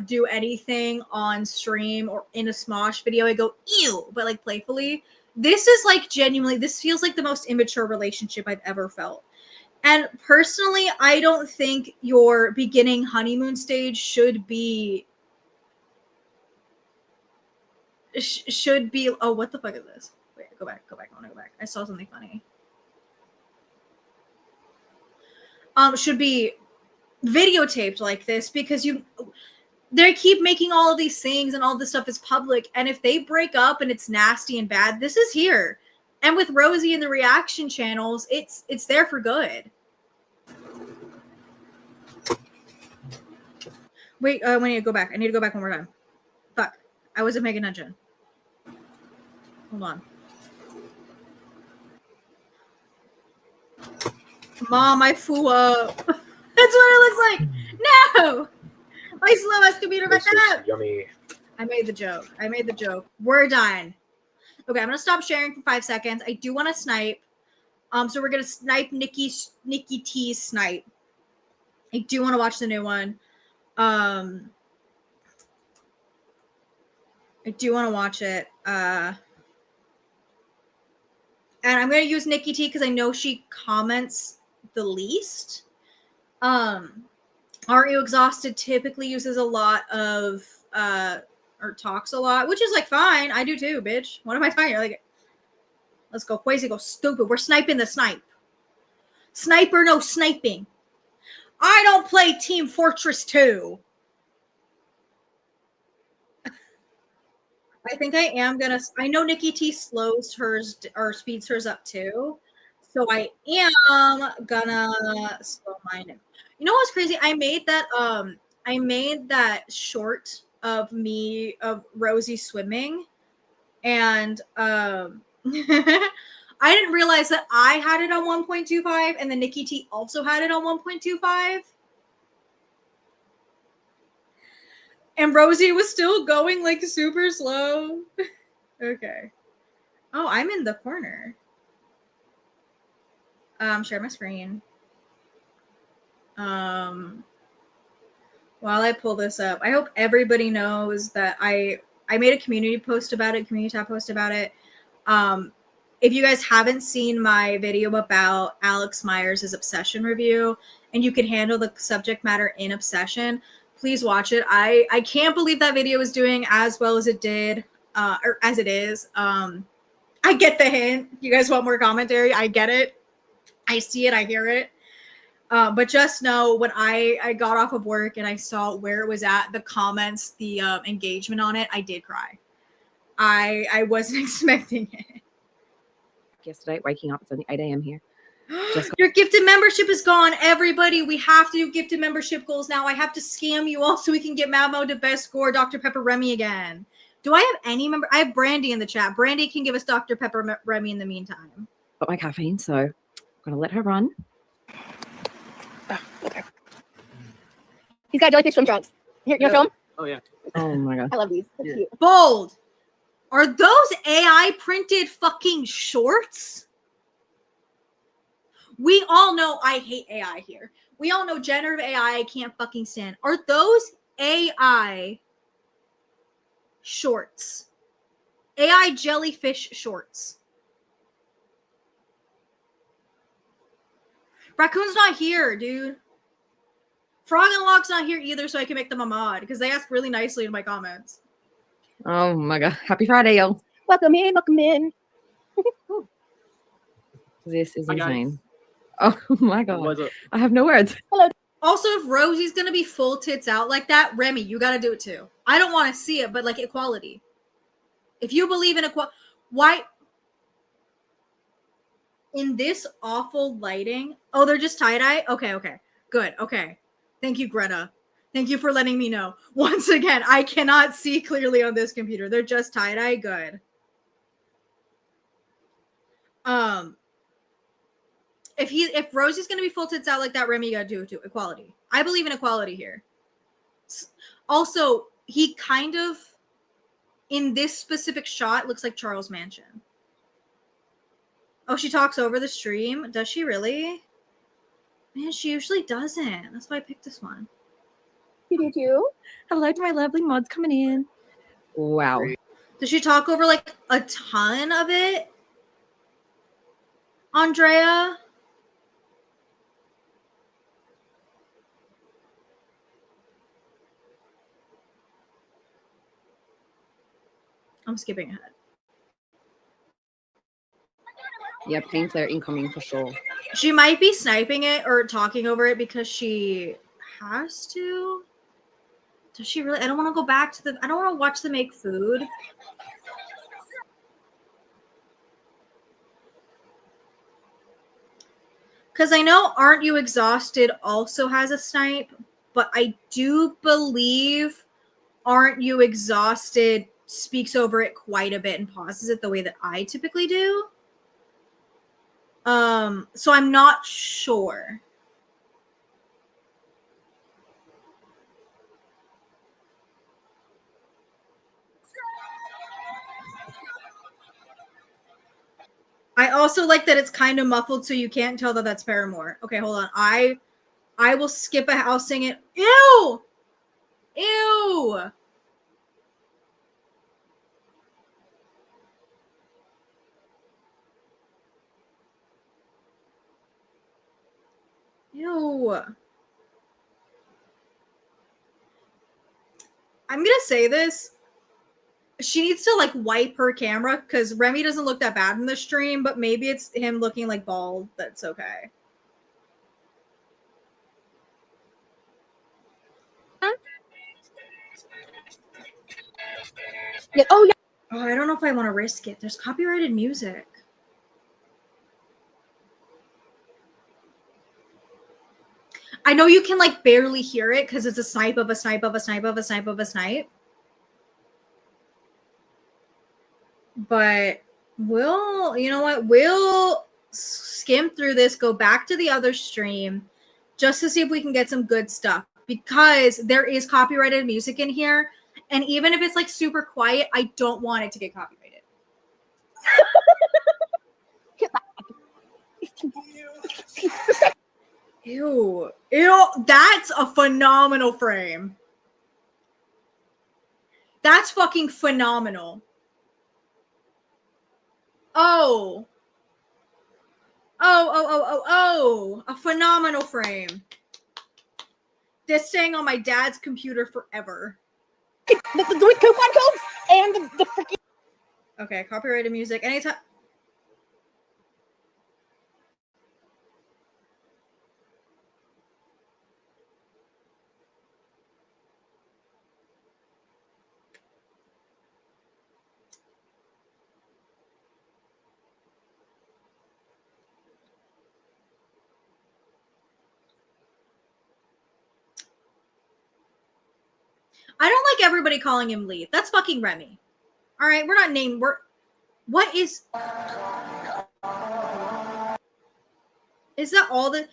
do anything on stream or in a Smosh video, I go, ew, but, like, playfully. This is, like, genuinely, this feels like the most immature relationship I've ever felt. And personally, I don't think your beginning honeymoon stage should be... Oh, what the fuck is this? Wait, go back. I want to go back. I saw something funny. Should be videotaped like this because they keep making all of these things and all this stuff is public. And if they break up and it's nasty and bad, this is here. And with Rosie and the reaction channels, it's there for good. Wait, I need to go back. I need to go back one more time. Fuck. I wasn't paying attention. Hold on. Mom, I flew up. That's what it looks like. No! My slow-ass computer back up. Yummy. I made the joke. We're done. Okay, I'm gonna stop sharing for 5 seconds. I do want to snipe. So we're gonna snipe Nikki T's snipe. I do want to watch the new one. I do want to watch it. And I'm gonna use Nikki T because I know she comments the least. Aren't You Exhausted typically uses a lot of or talks a lot, which is like fine. I do too, bitch. What am I talking about? Like, let's go crazy, go stupid. We're sniping the snipe. Sniper, no sniping. I don't play Team Fortress 2. I think I am gonna. I know Nikki T slows hers or speeds hers up too, so I am gonna slow mine. You know what's crazy? I made that short of Rosie swimming, and I didn't realize that I had it on 1.25, and then Nikki T also had it on 1.25. And Rosie was still going like super slow. Okay. Oh, I'm in the corner. Share my screen. While I pull this up, I hope everybody knows that I made a community post about it, community tab post about it. If you guys haven't seen my video about Alex Myers' Obsession review, and you can handle the subject matter in Obsession, please watch it. I can't believe that video is doing as well as it did, or as it is. I get the hint. You guys want more commentary? I get it. I see it. I hear it. But just know when I got off of work and I saw where it was at, the comments, the engagement on it, I did cry. I wasn't expecting it. Yesterday, waking up, it's only 8 a.m. here. Your gifted membership is gone, everybody. We have to do gifted membership goals now. I have to scam you all so we can get Malmo to best score Dr. Pepper Remy again. Do I have any member? I have Brandy in the chat. Brandy can give us Dr. Pepper Remy in the meantime. Got my caffeine, so I'm gonna let her run. Okay. He's got jellyfish swim trunks. Here, you want to film? Oh yeah. Oh my god. I love these. They're cute. Bold. Are those AI printed fucking shorts? We all know I hate AI here. We all know generative AI I can't fucking stand. Are those AI shorts? AI jellyfish shorts. Raccoon's not here, dude. Frog and Locke's not here either, so I can make them a mod because they asked really nicely in my comments. Oh my god. Happy Friday, y'all. Welcome in, welcome in. This is Hi, guys. insane. Oh my god. What's up? I have no words. Also, if Rosie's gonna be full tits out like that, Remy, you gotta do it too. I don't want to see it, but like equality. If you believe in equality, why? In this awful lighting, oh, they're just tie-dye? Okay, good, okay. Thank you, Greta. Thank you for letting me know. Once again, I cannot see clearly on this computer. They're just tie-dye, good. If Rosie's gonna be full tits out like that, Remy, you gotta do it too. Equality. I believe in equality here. Also, he kind of, in this specific shot, looks like Charles Manson. Oh, she talks over the stream? Does she really? Man, she usually doesn't. That's why I picked this one. You do too? Hello to my lovely mods coming in. Wow. Does she talk over like a ton of it? Andrea? I'm skipping ahead. Yeah, pain flare incoming for sure. She might be sniping it or talking over it because she has to. Does she really? I don't want to go back to I don't want to watch them make food. Because I know Aren't You Exhausted also has a snipe, but I do believe Aren't You Exhausted speaks over it quite a bit and pauses it the way that I typically do. So I'm not sure. I also like that it's kind of muffled so you can't tell that that's Paramore. Okay, hold on. I will skip I'll sing it. Ew! Ew! Ew. I'm gonna say this. She needs to like wipe her camera because Remy doesn't look that bad in the stream, but maybe it's him looking like bald. That's okay. Yeah. Oh yeah. Oh, I don't know if I want to risk it. There's copyrighted music. I know you can like barely hear it because it's a snipe of a snipe of a snipe of a snipe of a snipe. But you know what? We'll skim through this, go back to the other stream just to see if we can get some good stuff because there is copyrighted music in here. And even if it's like super quiet, I don't want it to get copyrighted. Ew. Ew. That's a phenomenal frame. That's fucking phenomenal. Oh. Oh. A phenomenal frame. This staying on my dad's computer forever. The coupon codes and the freaking. Okay, copyrighted music. Anytime. I don't like everybody calling him Lee. That's fucking Remy. All right, we're not named. What is? Is that all the?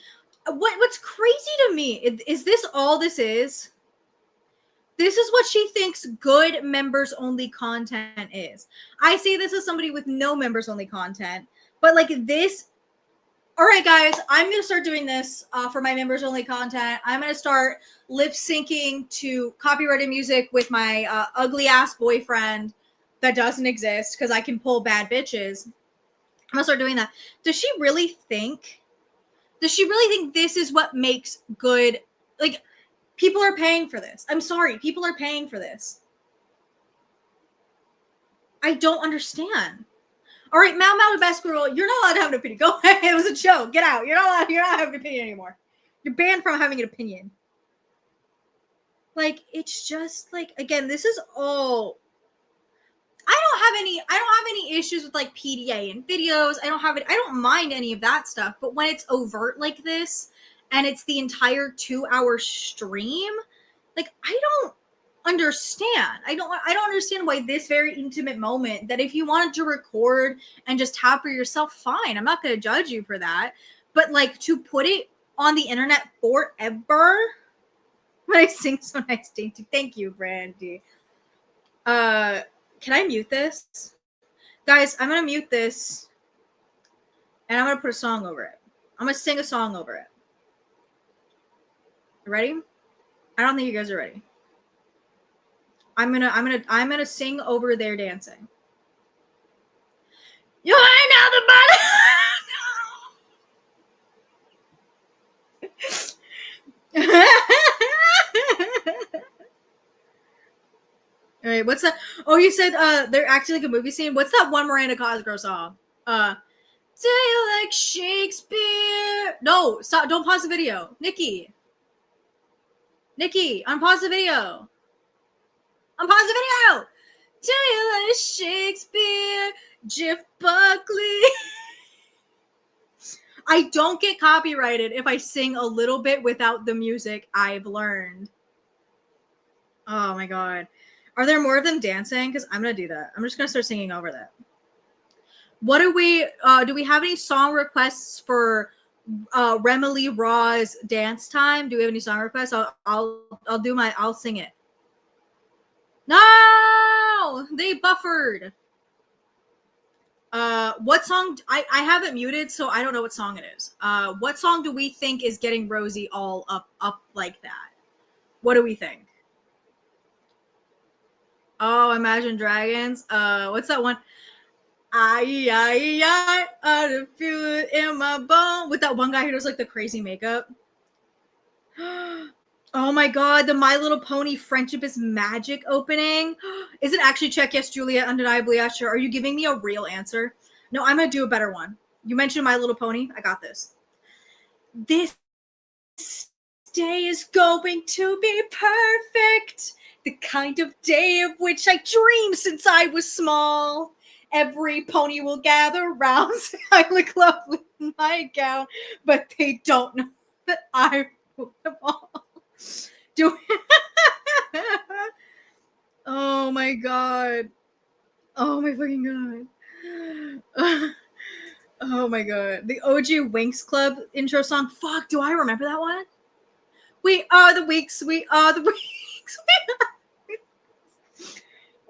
What's crazy to me is this all this is? This is what she thinks good members only content is. I say this as somebody with no members only content, but like this. All right, guys, I'm going to start doing this for my members only content. I'm going to start lip syncing to copyrighted music with my ugly ass boyfriend that doesn't exist because I can pull bad bitches. I'm going to start doing that. Does she really think Does she really think this is what makes good? Like, people are paying for this. I'm sorry. People are paying for this. I don't understand. All right, Mao Mao the best girl, you're not allowed to have an opinion. Go ahead. It was a joke. Get out. You're not having an opinion anymore. You're banned from having an opinion. Like, it's just like, again, this is all. I don't have any issues with like PDA and videos. I don't mind any of that stuff. But when it's overt like this and it's the entire 2-hour stream, like, I don't understand. I don't understand why this very intimate moment that if you wanted to record and just have for yourself, fine. I'm not going to judge you for that. But like, to put it on the internet forever when I sing so nice, dainty. Thank you, Brandy. Can I mute this? Guys, I'm going to mute this and I'm going to put a song over it. I'm going to sing a song over it. Ready? I don't think you guys are ready. I'm gonna sing over their dancing. You ain't now the body. All right, what's that? Oh, you said they're acting like a movie scene. What's that one Miranda Cosgrove song? Do you like Shakespeare? No, stop! Don't pause the video, Nikki, unpause the video. Unpause the video. Do you like Shakespeare? Jeff Buckley. I don't get copyrighted if I sing a little bit without the music, I've learned. Oh my god. Are there more of them dancing? Because I'm going to do that. I'm just going to start singing over that. What do we have any song requests for Remily Raw's dance time? Do we have any song requests? I'll sing it. No, they buffered. What song? I have it muted, so I don't know what song it is. What song do we think is getting Rosie all up like that? What do we think? Oh, Imagine Dragons. What's that one? I feel it in my bone. With that one guy who does like the crazy makeup. Oh my god, the My Little Pony Friendship is Magic opening. Is it actually Check Yes, Julia? Undeniably, yeah, sure. Are you giving me a real answer? No, I'm going to do a better one. You mentioned My Little Pony. I got this. This day is going to be perfect. The kind of day of which I dreamed since I was small. Every pony will gather round. I look lovely in my gown, but they don't know that I rule them all. Oh my god. Oh my fucking god. Oh my god. The OG Winx Club intro song. Fuck, do I remember that one? We are the Weeks. We are the Weeks.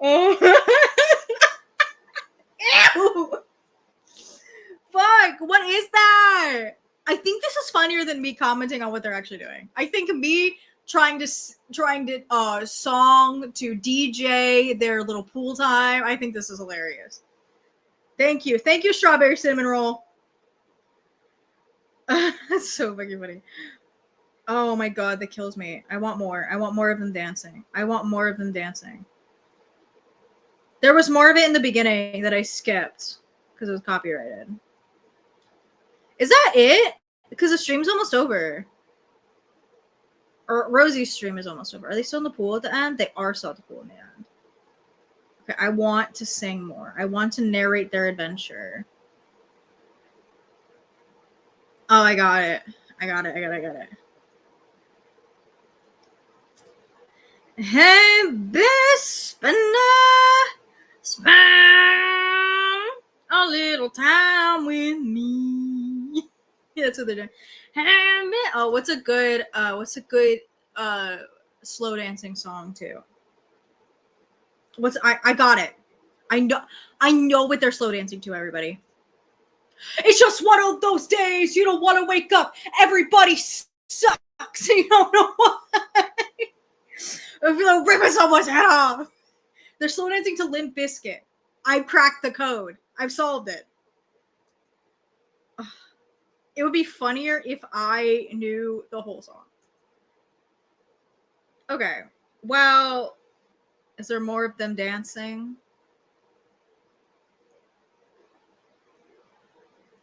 Oh. Ew. Fuck, what is that? I think this is funnier than me commenting on what they're actually doing. I think me trying to song to DJ their little pool time. I think this is hilarious. Thank you, Strawberry Cinnamon Roll. That's so fucking funny. Oh my god, that kills me. I want more. I want more of them dancing. There was more of it in the beginning that I skipped because it was copyrighted. Is that it? Because the stream's almost over. Or Rosie's stream is almost over. Are they still in the pool at the end? They are still at the pool in the end. Okay, I want to sing more. I want to narrate their adventure. Oh, I got it. Hey, Bispina, spend a little time with me. Yeah, that's what they're doing. Oh, what's a good slow dancing song too? I got it. I know what they're slow dancing to, everybody. It's just one of those days you don't want to wake up. Everybody sucks. You don't know why. I feel like ripping someone's head off. They're slow dancing to Limp Bizkit. I've cracked the code. I've solved it. It would be funnier if I knew the whole song. Okay. Well, is there more of them dancing?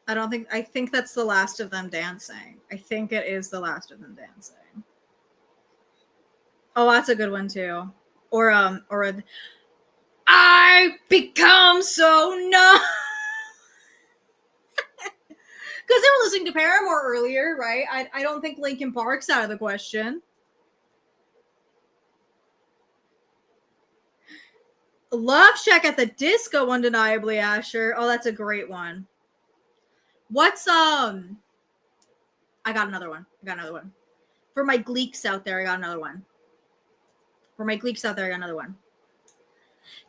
I think that's the last of them dancing. I think it is the last of them dancing. Oh, that's a good one too. Or I become so numb. Because they were listening to Paramore earlier, right? I don't think Linkin Park's out of the question. Love Shack at the Disco, undeniably, Asher. Oh, that's a great one. What's I got another one. For my Gleeks out there, I got another one.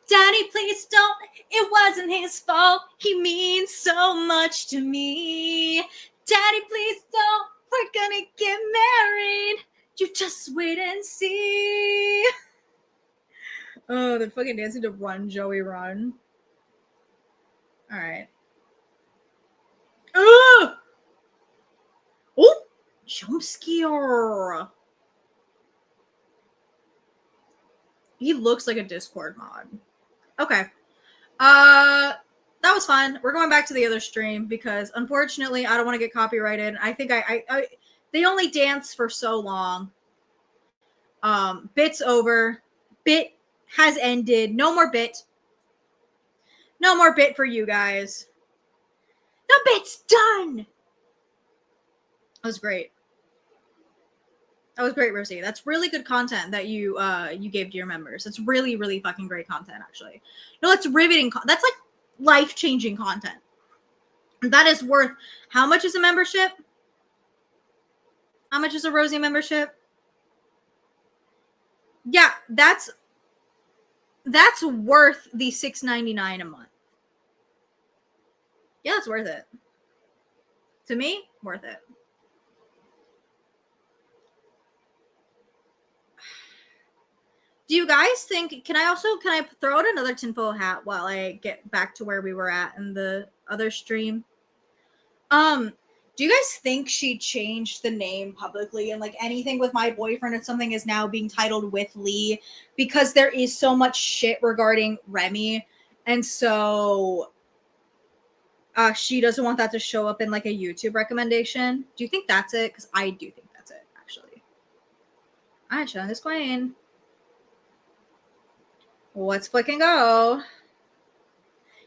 Daddy, please don't. It wasn't his fault. He means so much to me. Daddy, please don't. We're gonna get married. You just wait and see. Oh, they're fucking dancing to Run, Joey, Run. All right. Oh, jump scare. He looks like a Discord mod. Okay. That was fun. We're going back to the other stream because unfortunately I don't want to get copyrighted. I think they only dance for so long. Bit's over. Bit has ended. No more bit. No more bit for you guys. The bit's done. That was great. That was great, Rosie. That's really good content that you gave to your members. It's really, really fucking great content, actually. No, it's riveting. That's like life-changing content. That is worth. How much is a membership? How much is a Rosie membership? Yeah, that's worth the $6.99 a month. Yeah, it's worth it. To me, worth it. Do you guys think, can I throw out another tinfoil hat while I get back to where we were at in the other stream? Do you guys think she changed the name publicly and like anything with my boyfriend or something is now being titled with Lee because there is so much shit regarding Remy, and so she doesn't want that to show up in like a YouTube recommendation? Do you think that's it? Because I do think that's it, actually. All right, showing this queen. Let's fucking go.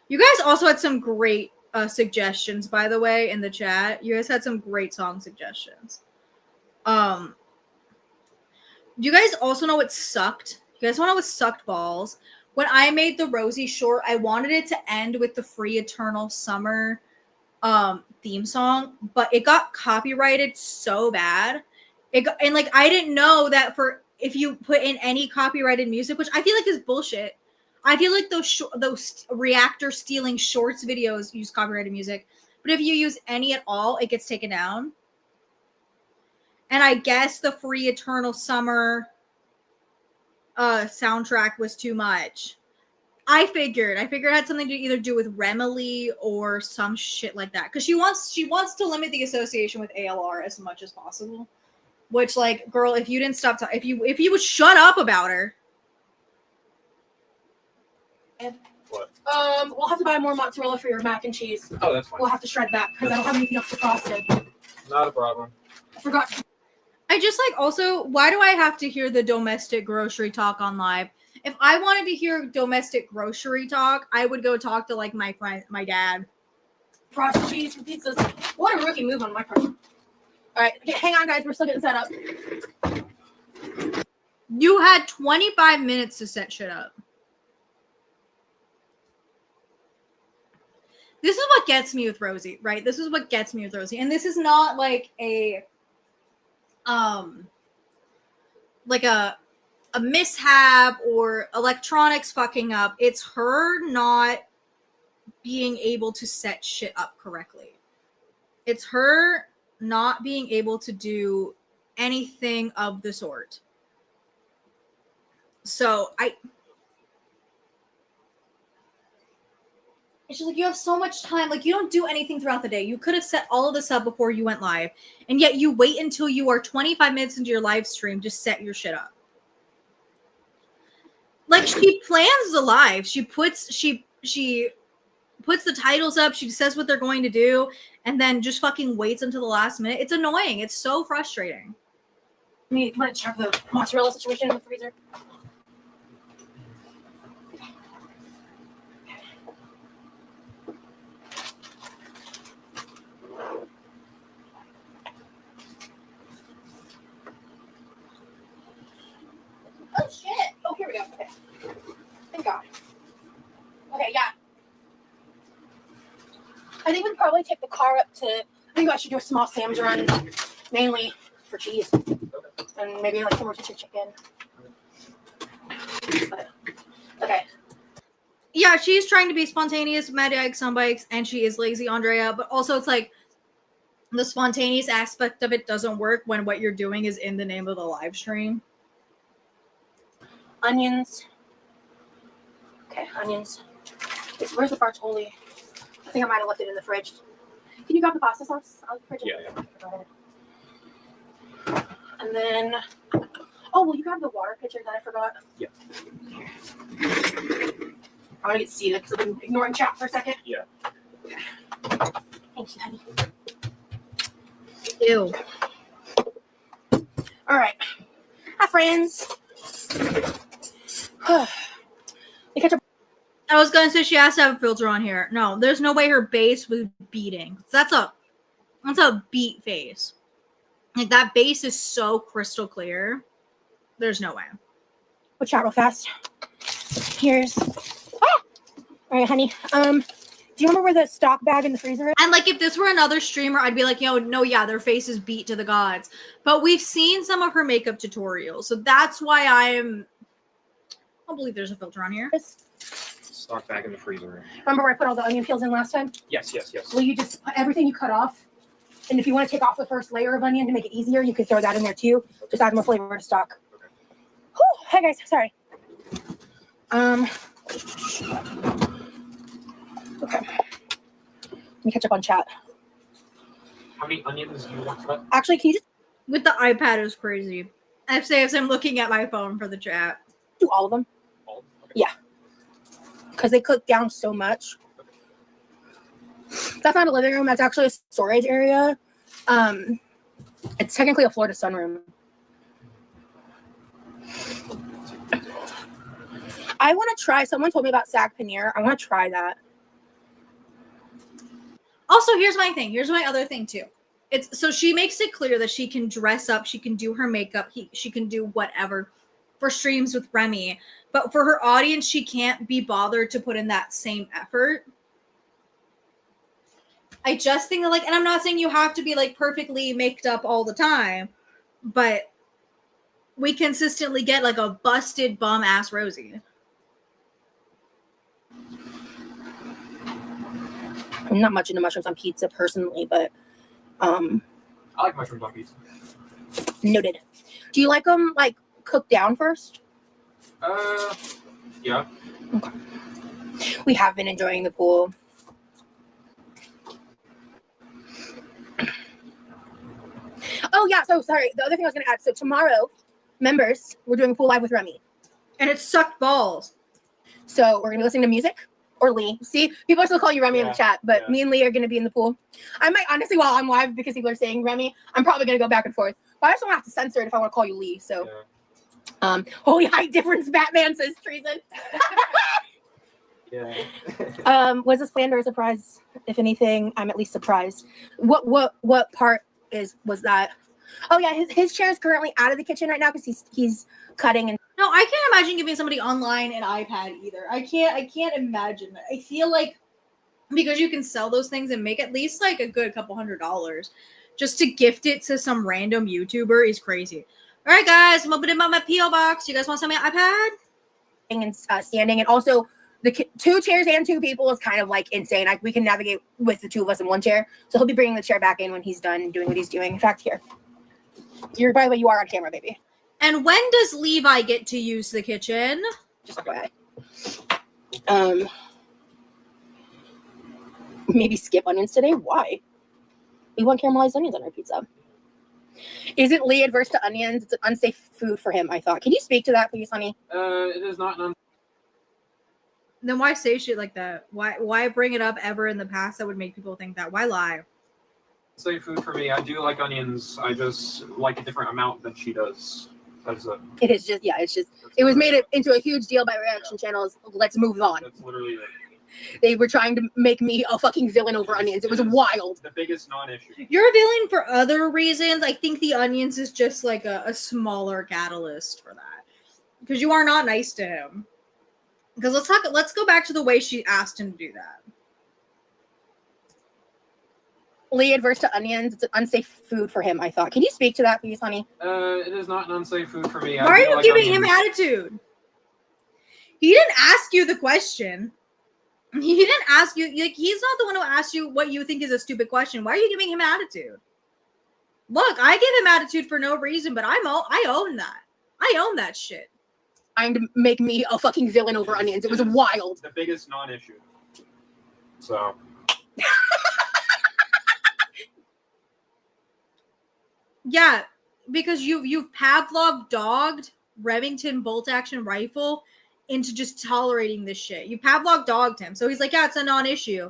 You guys also had some great suggestions, by the way, in the chat. You guys had some great song suggestions. Do you guys also know what sucked? You guys want to know what sucked balls? When I made the Rosie short, I wanted it to end with the Free Eternal Summer theme song, but it got copyrighted so bad. And like I didn't know that if you put in any copyrighted music, which I feel like is bullshit. I feel like those reactor stealing shorts videos use copyrighted music, but if you use any at all, it gets taken down. And I guess the Free Eternal Summer soundtrack was too much. I figured it had something to either do with Remily or some shit like that, because she wants to limit the association with ALR as much as possible. Which, like, girl, if you didn't stop if you would shut up about her. What? We'll have to buy more mozzarella for your mac and cheese. Oh, that's fine. We'll have to shred that because I don't have anything else to frosted. Not a problem. I forgot. I just like also, why do I have to hear the domestic grocery talk on live? If I wanted to hear domestic grocery talk, I would go talk to like my friend, my dad. Frosted cheese for pizzas. What a rookie move on my part. All right, okay, hang on, guys. We're still getting set up. You had 25 minutes to set shit up. This is what gets me with Rosie, right? This is what gets me with Rosie. And this is not like a mishap or electronics fucking up. It's her not being able to set shit up correctly. It's her not being able to do anything of the sort. So It's just like you have so much time. Like you don't do anything throughout the day. You could have set all of this up before you went live, and yet you wait until you are 25 minutes into your live stream to set your shit up. Like she plans the live. She puts the titles up. She says what they're going to do, and then just fucking waits until the last minute. It's annoying. It's so frustrating. I'm gonna check the mozzarella situation in the freezer. Oh shit! Oh, here we go. Okay. Thank God. Okay, yeah. I think we'd probably take the car up to. I think I should do a small Sam's run, mainly for cheese, and maybe like some rotisserie chicken. But, okay. Yeah, she's trying to be spontaneous, mad egg sunbikes, and she is lazy, Andrea. But also, it's like the spontaneous aspect of it doesn't work when what you're doing is in the name of the live stream. Onions. Okay, onions. Where's the Bartoli? I think I might have left it in the fridge. Can you grab the pasta sauce out of the fridge? Yeah. And then, oh, will you grab the water pitcher that I forgot? Yeah. I want to get seated because I've been ignoring chat for a second. Yeah. Thank you, honey. Ew. All right. Hi, friends. The ketchup. I was gonna say she has to have a filter on here. No, there's no way her base was beating. That's a beat face. Like that base is so crystal clear. There's no way. We'll chat real fast. Here's. All right, honey. Do you remember where the stock bag in the freezer is? And like if this were another streamer, I'd be like, yo, no, yeah, their face is beat to the gods. But we've seen some of her makeup tutorials, so that's why I don't believe there's a filter on here. Stock back in the freezer. Remember where I put all the onion peels in last time? Yes. Will you just put everything you cut off? And if you want to take off the first layer of onion to make it easier, you could throw that in there too. Just add more flavor to stock. Okay. Whew, hey guys, sorry. Okay. Let me catch up on chat. How many onions do you want for that? Actually, can you just With the iPad is crazy. I have to say, as I'm looking at my phone for the chat. do all of them? All? Okay. Yeah. Because they cook down so much. That's not a living room. That's actually a storage area. It's technically a floor to sunroom. I want to try. Someone told me about sag paneer. I want to try that. Also, here's my thing. Here's my other thing too. It's so she makes it clear that she can dress up, she can do her makeup, she can do whatever for streams with Remy. But for her audience, she can't be bothered to put in that same effort. I just think that, like, and I'm not saying you have to be like perfectly maked up all the time, but we consistently get like a busted bum ass Rosie. I'm not much into mushrooms on pizza personally, but I like mushrooms on pizza. noted. Do you like them like cooked down first? Yeah. Okay. We have been enjoying the pool. Oh yeah, so sorry. The other thing I was gonna add. So tomorrow, members, we're doing a pool live with Remy. And it sucked balls. So we're gonna be listening to music. Or Lee. See, people are still calling you Remy in the chat, but me and Lee are going to be in the pool. I might honestly, while I'm live, because people are saying Remy, I'm probably going to go back and forth. But I just don't have to censor it if I want to call you Lee. So, holy height difference, Batman says treason. Yeah. Was this planned or a surprise? If anything, I'm at least surprised. What part was that? Oh yeah, his chair is currently out of the kitchen right now because he's cutting and. No, I can't imagine giving somebody online an iPad either. I can't imagine that. I feel like because you can sell those things and make at least like a good couple $100, just to gift it to some random YouTuber is crazy. All right, guys, I'm opening up my PO box. You guys want to send me an iPad? And standing, and also the 2 chairs and 2 people is kind of like insane. Like we can navigate with the 2 of us in 1 chair. So he'll be bringing the chair back in when he's done doing what he's doing. In fact, here. By the way, you are on camera, baby. And when does Levi get to use the kitchen? Just FYI. Maybe skip onions today. Why? We want caramelized onions on our pizza. Isn't Lee adverse to onions? It's an unsafe food for him, I thought. Can you speak to that, please, honey? It is not an Then why say shit like that? Why bring it up ever in the past that would make people think that? Why lie? unsafe food for me. I do like onions. I just like a different amount than she does. That's it. It is just, yeah, it's just, it was made into a huge deal by reaction channels. Let's move on. That's literally it. They were trying to make me a fucking villain over onions. It was wild. The biggest non-issue. You're a villain for other reasons. I think the onions is just like a smaller catalyst for that. Because you are not nice to him. Because let's go back to the way she asked him to do that. Lee adverse to onions. It's an unsafe food for him, I thought. Can you speak to that, please, honey? It is not an unsafe food for me. Why are you giving him attitude? He didn't ask you the question. He didn't ask you, like, he's not the one who asked you what you think is a stupid question. Why are you giving him attitude? Look, I give him attitude for no reason, but I own that. I own that shit. Trying to make me a fucking villain over onions. It was wild. The biggest non-issue. So. Yeah, because you've Pavlov dogged Remington bolt action rifle into just tolerating this shit. You Pavlov dogged him. So he's like, yeah, it's a non-issue.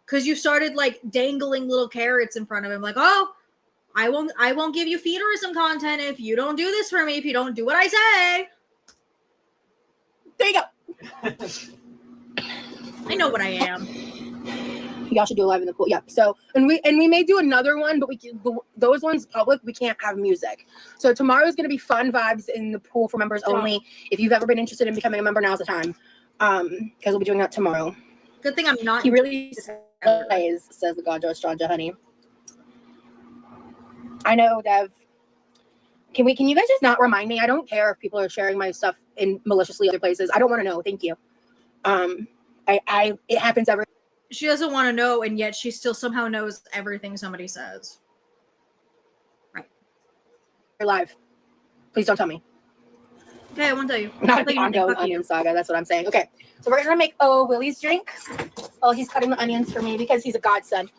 Because you started like dangling little carrots in front of him, like, oh, I won't give you feederism content if you don't do this for me, if you don't do what I say. There you go. I know what I am. Y'all should do a live in the pool. Yeah. So, and we may do another one, but those ones public, we can't have music. So tomorrow is going to be fun vibes in the pool for members only. If you've ever been interested in becoming a member, now's the time. Because we'll be doing that tomorrow. Good thing I'm not. He really says the God Stranja, honey. I know, Dev. Can you guys just not remind me? I don't care if people are sharing my stuff in maliciously other places. I don't want to know. Thank you. It happens every. She doesn't want to know, and yet she still somehow knows everything somebody says. Right. You're live. Please don't tell me. Okay, I won't tell you. Not the ongoing onion saga. That's what I'm saying. Okay, so we're gonna make Willie's drink. Oh, he's cutting the onions for me because he's a godson.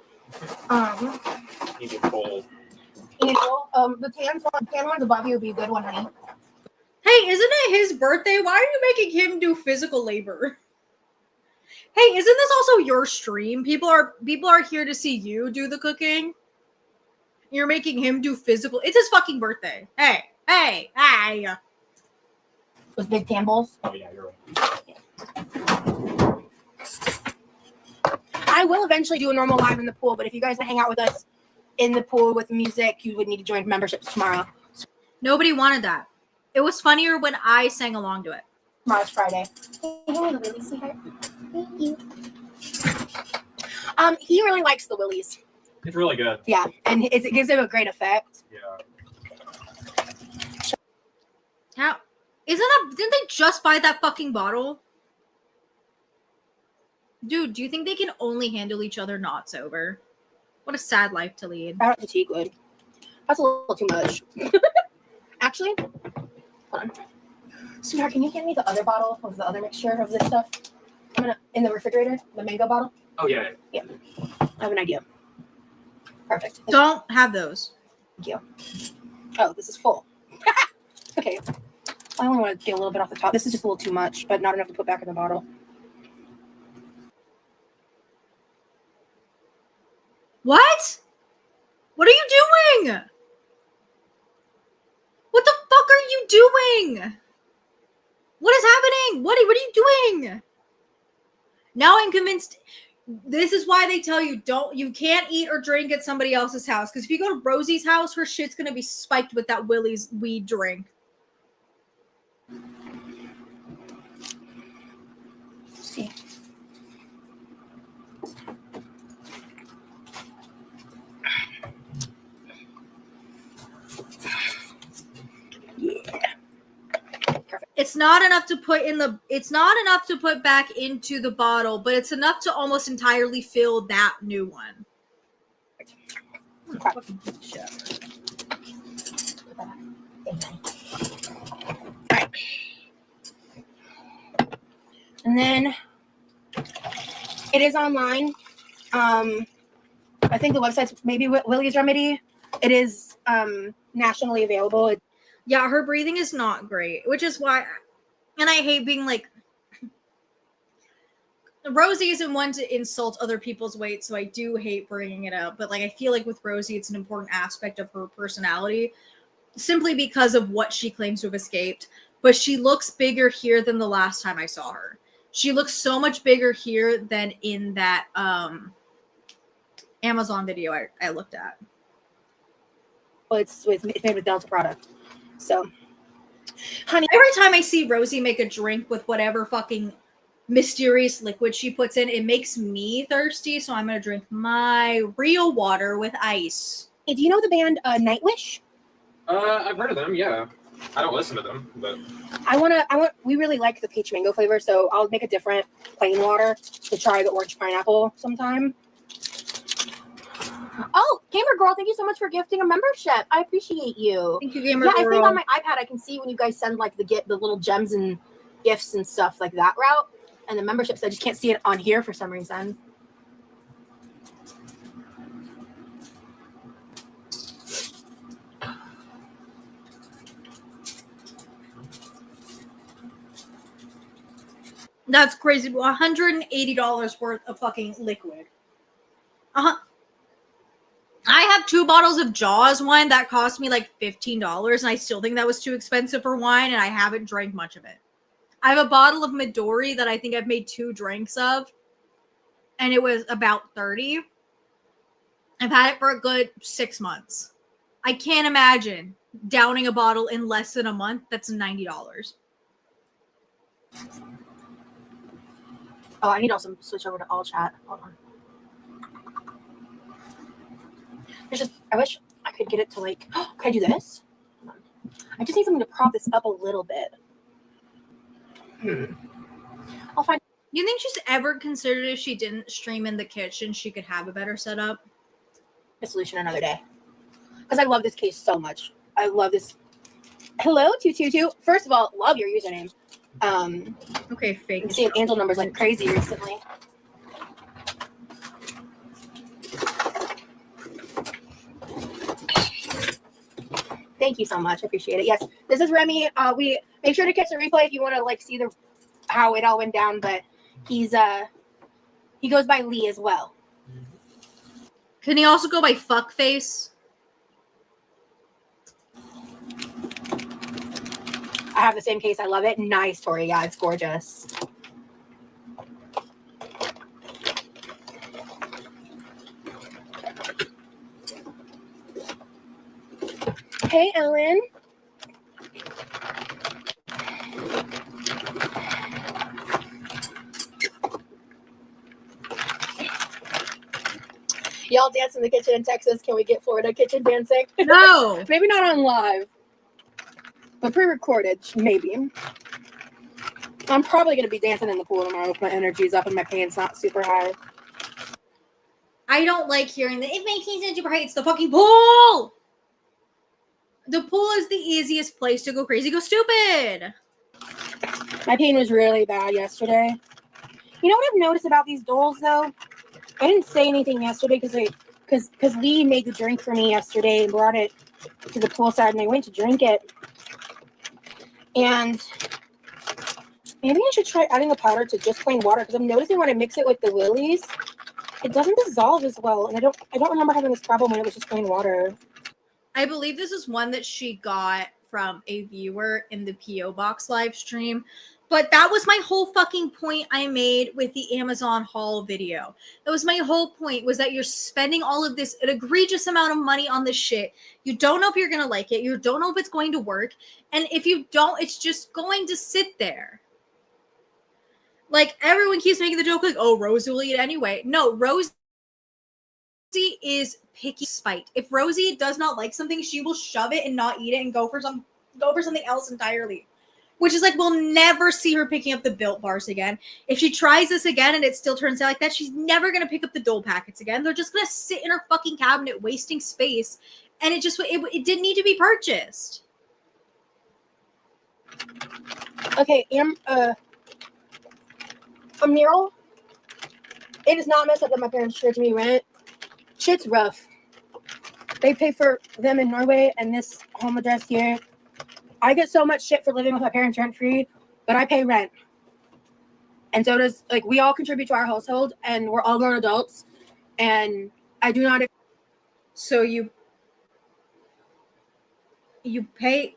Need a bowl. The tan one's above you would be a good one, honey. Hey, isn't it his birthday? Why are you making him do physical labor? Hey, isn't this also your stream? People are here to see you do the cooking. You're making him do physical. It's his fucking birthday. Hey. Those big tan bowls. Oh yeah, you're right. I will eventually do a normal live in the pool, but if you guys want to hang out with us in the pool with music, you would need to join memberships tomorrow. Nobody wanted that. It was funnier when I sang along to it. Tomorrow's Friday. Thank you. He really likes the Willies. It's really good. Yeah, and it gives him a great effect. Yeah. How? Didn't they just buy that fucking bottle? Dude, do you think they can only handle each other not sober? What a sad life to lead. I don't fatigue would. That's a little too much. Actually, hold on. Sweetheart, can you hand me the other bottle of the other mixture of this stuff? In the refrigerator, the mango bottle. Oh yeah. Yeah. I have an idea. Perfect. Don't have those. Thank you. Oh, this is full. Okay. I only want to get a little bit off the top. This is just a little too much, but not enough to put back in the bottle. What? What are you doing? What the fuck are you doing? What is happening? What are you doing? Now I'm convinced. This is why they tell you you can't eat or drink at somebody else's house. Because if you go to Rosie's house, her shit's gonna be spiked with that Willie's weed drink. See. It's not enough to put back into the bottle, but it's enough to almost entirely fill that new one. Alright. And then it is online. I think the website's maybe Willie's Remedy. It is nationally available. Yeah, her breathing is not great, which is why, and I hate being like, Rosie isn't one to insult other people's weight, so I do hate bringing it up. But like, I feel like with Rosie, it's an important aspect of her personality, simply because of what she claims to have escaped. But she looks bigger here than the last time I saw her. She looks so much bigger here than in that Amazon video I looked at. Well, it's made with Delta product. So, honey, every time I see Rosie make a drink with whatever fucking mysterious liquid she puts in, it makes me thirsty. So I'm gonna drink my real water with ice. Hey, do you know the band Nightwish? I've heard of them. Yeah, I don't listen to them, but we really like the peach mango flavor, so I'll make a different plain water to try the orange pineapple sometime. Oh, Gamer Girl, thank you so much for gifting a membership. I appreciate you. Thank you, Gamer Girl. I think on my iPad I can see when you guys send like the little gems and gifts and stuff like that route, and the memberships. I just can't see it on here for some reason. That's crazy. $180 worth of fucking liquid. I have 2 bottles of Jaws wine that cost me like $15, and I still think that was too expensive for wine, and I haven't drank much of it. I have a bottle of Midori that I think I've made 2 drinks of, and it was about $30. I've had it for a good 6 months. I can't imagine downing a bottle in less than a month. That's $90. Oh, I need to also switch over to all chat. Hold on. I wish I could get it to like, can I do this? I just need something to prop this up a little bit. I'll find. You think she's ever considered if she didn't stream in the kitchen, she could have a better setup? A solution another day. Because I love this case so much. I love this. Hello, 222. First of all, love your username. Okay, fake. I'm seeing angel numbers like crazy recently. Thank you so much. I appreciate it. Yes, this is Remy. We make sure to catch the replay if you want to like see how it all went down. But he goes by Lee as well. Can he also go by Fuckface? I have the same case. I love it. Nice, Tori. Yeah, it's gorgeous. Hey, Ellen. Y'all dance in the kitchen in Texas. Can we get Florida kitchen dancing? No. Maybe not on live, but pre-recorded, maybe. I'm probably going to be dancing in the pool tomorrow if my energy's up and my pain's not super high. I don't like hearing that. It makes me super high. It's the fucking pool. The pool is the easiest place to go crazy, go stupid. My pain was really bad yesterday. You know what I've noticed about these dolls, though? I didn't say anything yesterday because Lee made the drink for me yesterday and brought it to the poolside, and I went to drink it. And maybe I should try adding a powder to just plain water, because I'm noticing when I mix it with the Willies, it doesn't dissolve as well. And I don't remember having this problem when it was just plain water. I believe this is one that she got from a viewer in the P.O. Box live stream. But that was my whole fucking point I made with the Amazon haul video. That was my whole point, was that you're spending all of this, an egregious amount of money on this shit. You don't know if you're going to like it. You don't know if it's going to work. And if you don't, it's just going to sit there. Like, everyone keeps making the joke like, oh, Rosie will eat it anyway. No, Rosie is picky spite. If Rosie does not like something, she will shove it and not eat it and go for something else entirely. Which is like, we'll never see her picking up the Built Bars again. If she tries this again and it still turns out like that, she's never going to pick up the Dole packets again. They're just going to sit in her fucking cabinet, wasting space. And it didn't need to be purchased. Okay, Amiral, It is not messed up that my parents charge me rent. Shit's rough. They pay for them in Norway and this home address here. I get so much shit for living with my parents rent free, but I pay rent. And so does, like, we all contribute to our household and we're all grown adults. And I do not. So you pay.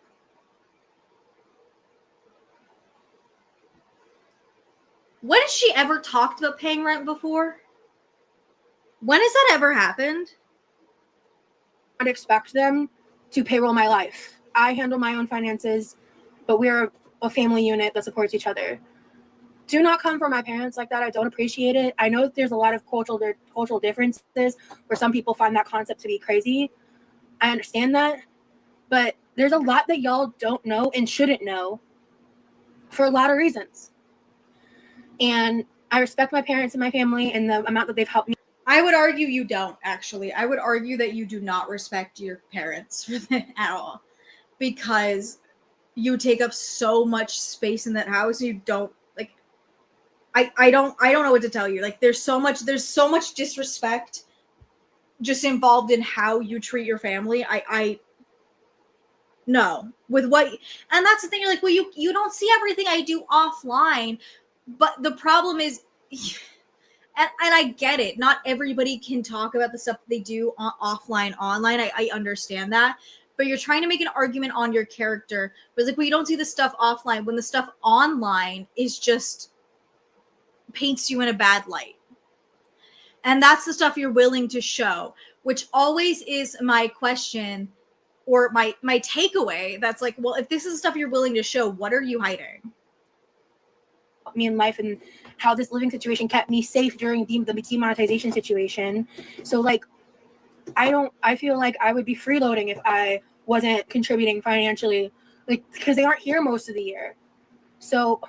When has she ever talked about paying rent before? When has that ever happened? I'd expect them to payroll my life. I handle my own finances, but we're a family unit that supports each other. Do not come from my parents like that. I don't appreciate it. I know that there's a lot of cultural differences where some people find that concept to be crazy. I understand that, but there's a lot that y'all don't know and shouldn't know for a lot of reasons. And I respect my parents and my family and the amount that they've helped me. I would argue you don't, actually. I would argue that you do not respect your parents at all, because you take up so much space in that house. You don't, like, I don't know what to tell you. Like, there's so much disrespect just involved in how you treat your family. I no, with what, and that's the thing. You're like, well, you don't see everything I do offline, but the problem is, and I get it. Not everybody can talk about the stuff that they do offline, online. I understand that. But you're trying to make an argument on your character. But it's like, well, you don't see the stuff offline when the stuff online is just paints you in a bad light. And that's the stuff you're willing to show, which always is my question or my takeaway. That's like, well, if this is stuff you're willing to show, what are you hiding? Me in life and how this living situation kept me safe during the demonetization situation. So, like, I feel like I would be freeloading if I wasn't contributing financially, like, because they aren't here most of the year. So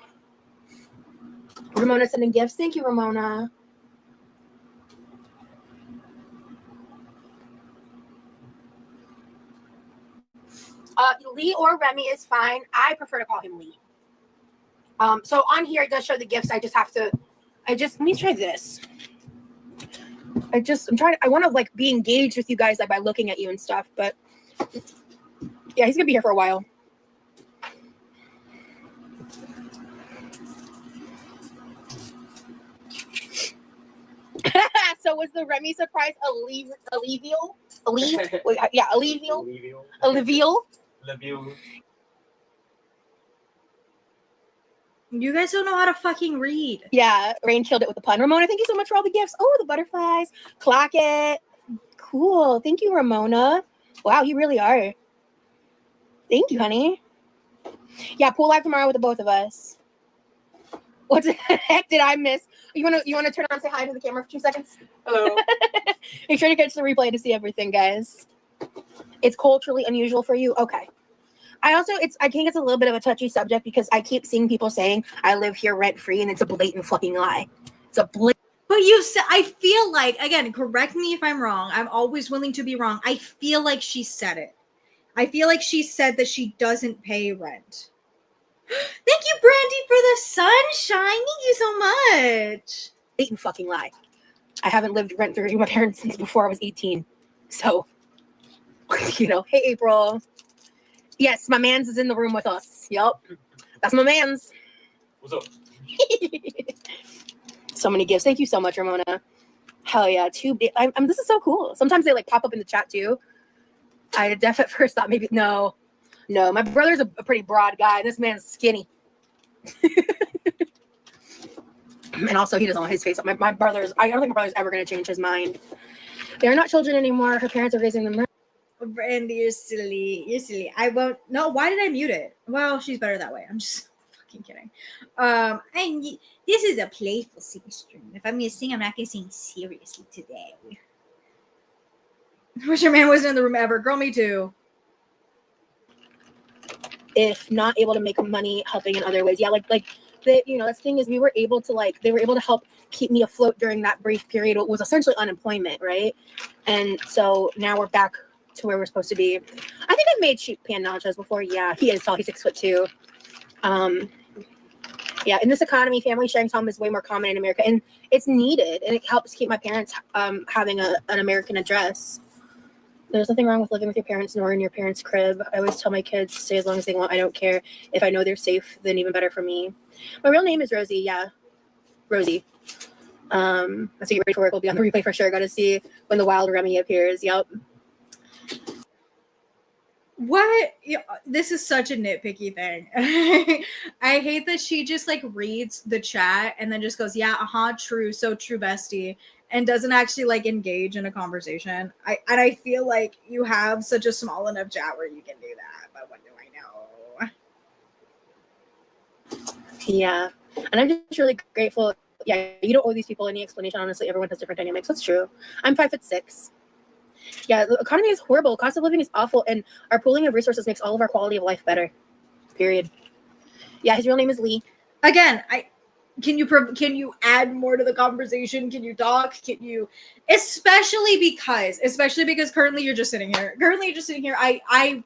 Ramona sending gifts. Thank you, Ramona. Lee or Remy is fine. I prefer to call him Lee. So on here it does show the gifts. Let me try this. I want to, like, be engaged with you guys, like, by looking at you and stuff, but yeah, he's gonna be here for a while. So was the Remy surprise alluvial? Yeah, alluvial. You guys don't know how to fucking read. Yeah, Rain killed it with the pun. Ramona, thank you so much for all the gifts. Oh, the butterflies. Clock it. Cool. Thank you, Ramona. Wow, you really are. Thank you, honey. Yeah, pool live tomorrow with the both of us. What the heck did I miss? You wanna turn on and say hi to the camera for 2 seconds? Hello. Make sure to catch the replay to see everything, guys. It's culturally unusual for you? Okay. I think it's a little bit of a touchy subject because I keep seeing people saying I live here rent free, and it's a blatant fucking lie. It's a blatant. But you said, I feel like, again, correct me if I'm wrong. I'm always willing to be wrong. I feel like she said it. I feel like she said that she doesn't pay rent. Thank you, Brandy, for the sunshine. Thank you so much. Blatant fucking lie. I haven't lived rent free with my parents since before I was 18. So, hey, April. Yes, my man's is in the room with us. Yup. That's my man's. What's up? So many gifts. Thank you so much, Ramona. Hell yeah. This is so cool. Sometimes they, like, pop up in the chat too. I at first thought maybe, no. My brother's a pretty broad guy. This man's skinny. And also he doesn't want his face up. My brother's, I don't think my brother's ever going to change his mind. They're not children anymore. Her parents are raising them. Brandy, you're silly. You're silly. I won't. No, why did I mute it? Well, she's better that way. I'm just fucking kidding. This is a playful sing stream. If I'm gonna sing, I'm not gonna sing seriously today. Wish your man wasn't in the room ever. Girl, me too. If not able to make money helping in other ways. Yeah, like the the thing is they were able to help keep me afloat during that brief period. It was essentially unemployment, right? And so now we're back to where we're supposed to be. I think I've made sheep pan nachos before. Yeah, he is tall. He's 6'2". Yeah, in this economy, family sharing home is way more common in America, and it's needed, and it helps keep my parents having an American address. There's nothing wrong with living with your parents nor in your parents' crib. I always tell my kids to stay as long as they want. I don't care. If I know they're safe, then even better for me. My real name is Rosie. Yeah, Rosie. Let's get ready for work. We'll be on the replay for sure. Got to see when the wild Remy appears. Yep. What? Yeah, this is such a nitpicky thing. I hate that she just like reads the chat and then just goes, yeah, true, so true, bestie, and doesn't actually like engage in a conversation. I feel like you have such a small enough chat where you can do that, but what do I know? Yeah, and I'm just really grateful. Yeah, you don't owe these people any explanation. Honestly, everyone has different dynamics. That's true. I'm 5'6". Yeah, the economy is horrible. Cost of living is awful, and our pooling of resources makes all of our quality of life better. Period. Yeah, his real name is Lee. Again, can you add more to the conversation? Can you talk? Can you, especially because currently you're just sitting here. I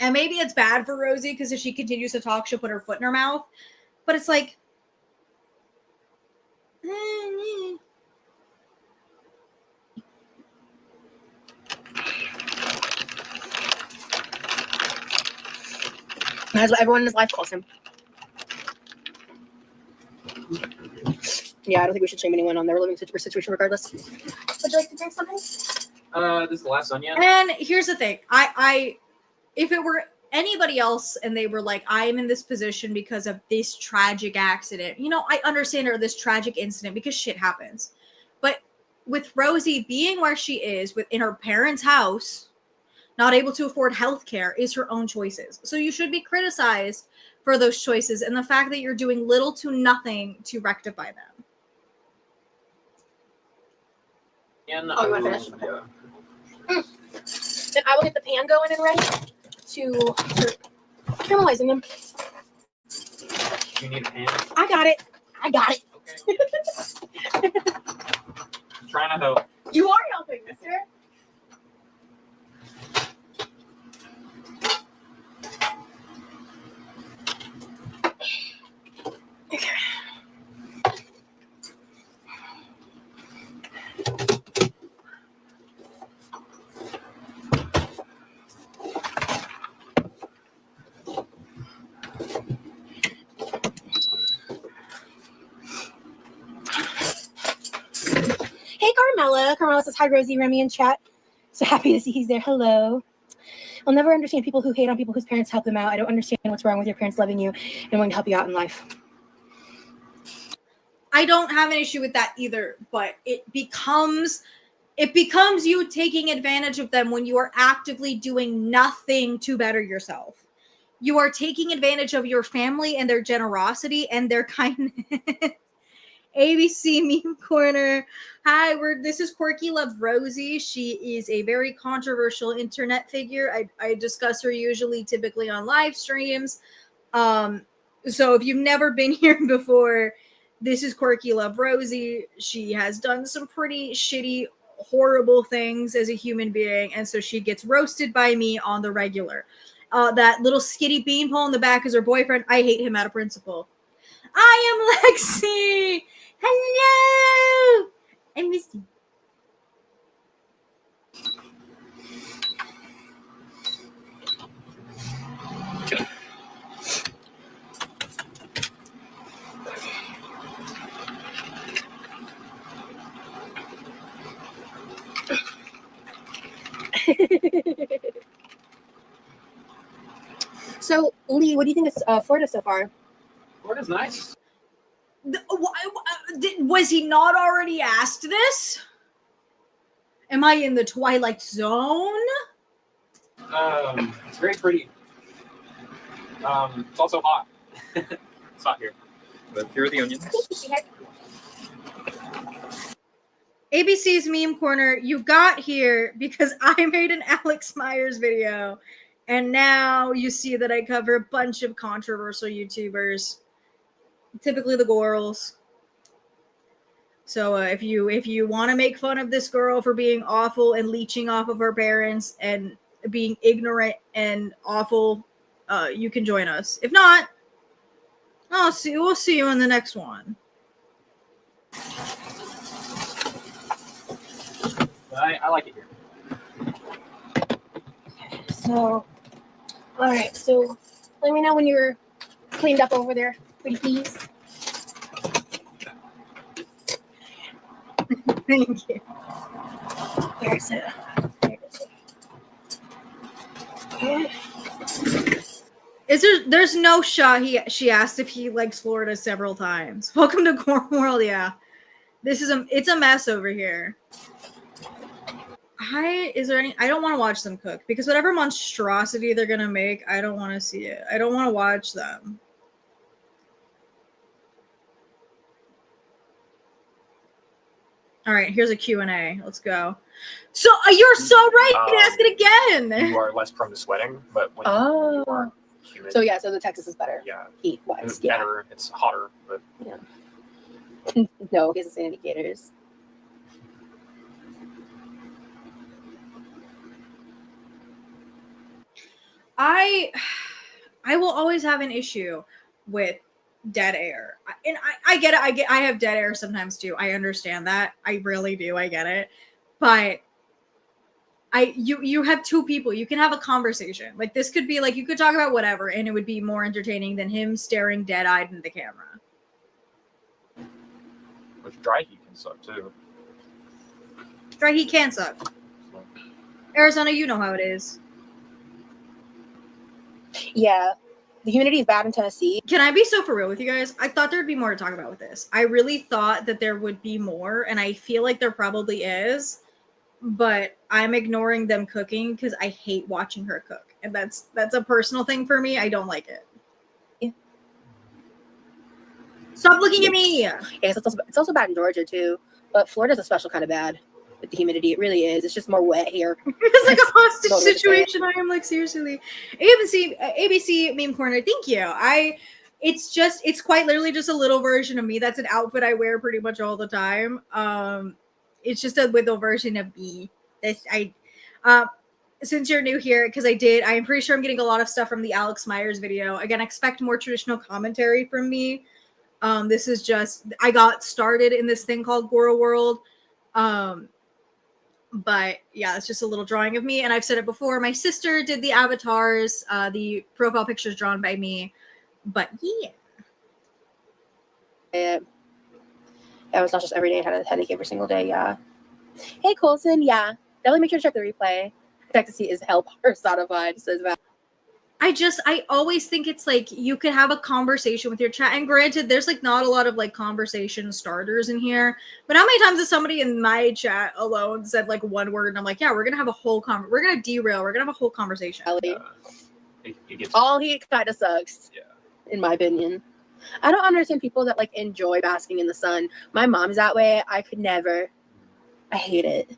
and maybe it's bad for Rosie because if she continues to talk, she'll put her foot in her mouth. But it's like, That's what everyone in his life calls him. Yeah, I don't think we should shame anyone on their living situation regardless. Would you like to drink something? This is the last onion. and here's the thing. I if it were anybody else and they were like, I am in this position because of this tragic accident, I understand, or this tragic incident, because shit happens. But with Rosie being where she is within her parents' house, not able to afford health care, is her own choices. So you should be criticized for those choices and the fact that you're doing little to nothing to rectify them. And Oh, you want to finish? Yeah. Then I will get the pan going and ready to start caramelizing them. Do you need a pan? I got it. Okay. Trying to help. You are helping, mister. Hey, Carmela. Carmela says, hi, Rosie, Remy in chat. So happy to see he's there. Hello. I'll never understand people who hate on people whose parents help them out. I don't understand what's wrong with your parents loving you and wanting to help you out in life. I don't have an issue with that either, but it becomes you taking advantage of them when you are actively doing nothing to better yourself. You are taking advantage of your family and their generosity and their kindness. ABC Meme Corner. Hi, this is Quirky Love Rosie. She is a very controversial internet figure. I discuss her typically on live streams. So if you've never been here before, this is Quirky Love Rosie. She has done some pretty shitty, horrible things as a human being, and so she gets roasted by me on the regular. That little skitty beanpole in the back is her boyfriend. I hate him out of principle. I am Lexi. Hello. I miss you. So, Lee, what do you think of Florida so far? Florida's nice. Was he not already asked this? Am I in the Twilight Zone? It's very pretty. It's also hot. It's hot here. But here are the onions. ABC's Meme Corner, you got here because I made an Alex Myers video, and now you see that I cover a bunch of controversial YouTubers, typically the girls. So if you want to make fun of this girl for being awful and leeching off of her parents and being ignorant and awful, you can join us. If not, We'll see you in the next one. I like it here. So, all right. So, let me know when you're cleaned up over there, pretty please. Thank you. Where's it? There it is. There's no shot she asked if he likes Florida several times. Welcome to Corn World, yeah. It's a mess over here. I don't want to watch them cook because whatever monstrosity they're gonna make, I don't want to see it. I don't want to watch them. All right, here's a Q&A. Let's go. So you're so right. You can ask it again. You are less prone to sweating, but when you are humid, So yeah, so the Texas is better. yeah, Heat wise. it's better. It's hotter, but Yeah. No, he doesn't say indicators. I will always have an issue with dead air. And I get it. I have dead air sometimes too. I understand that. I really do. I get it. But you have two people. You can have a conversation. Like this could be like you could talk about whatever and it would be more entertaining than him staring dead-eyed into the camera. which dry heat can suck too. Dry heat can suck. So, Arizona, you know how it is. Yeah. The humidity is bad in Tennessee. Can I be so for real with you guys? I thought there'd be more to talk about with this. I really thought that there would be more, and I feel like there probably is, but I'm ignoring them cooking because I hate watching her cook. And that's a personal thing for me. I don't like it. Yeah. Stop looking at me. Yeah, it's also bad in Georgia too. But Florida's a special kind of bad with the humidity. It really is. It's just more wet here. It's like a hostage Totally situation. I am like, seriously. ABC meme corner. Thank you. It's quite literally just a little version of me. That's an outfit I wear pretty much all the time. It's just a little version of me. Since you're new here, because I am pretty sure I'm getting a lot of stuff from the Alex Myers video. Again, expect more traditional commentary from me. This is just, I got started in this thing called Goro World. But yeah, it's just a little drawing of me. And I've said it before, my sister did the avatars, the profile pictures drawn by me. But yeah. Yeah, it's not just every day. I had a headache every single day. Yeah. Hey, Colson. Yeah. Definitely make sure to check the replay. Check to see is help personified, says Val. I always think it's like you could have a conversation with your chat. And granted, there's like not a lot of like conversation starters in here. But how many times has somebody in my chat alone said like one word and I'm like, yeah, we're gonna have a whole we're gonna derail, we're gonna have a whole conversation. All he kind of sucks. Yeah. In my opinion. I don't understand people that like enjoy basking in the sun. My mom's that way. I could never. I hate it.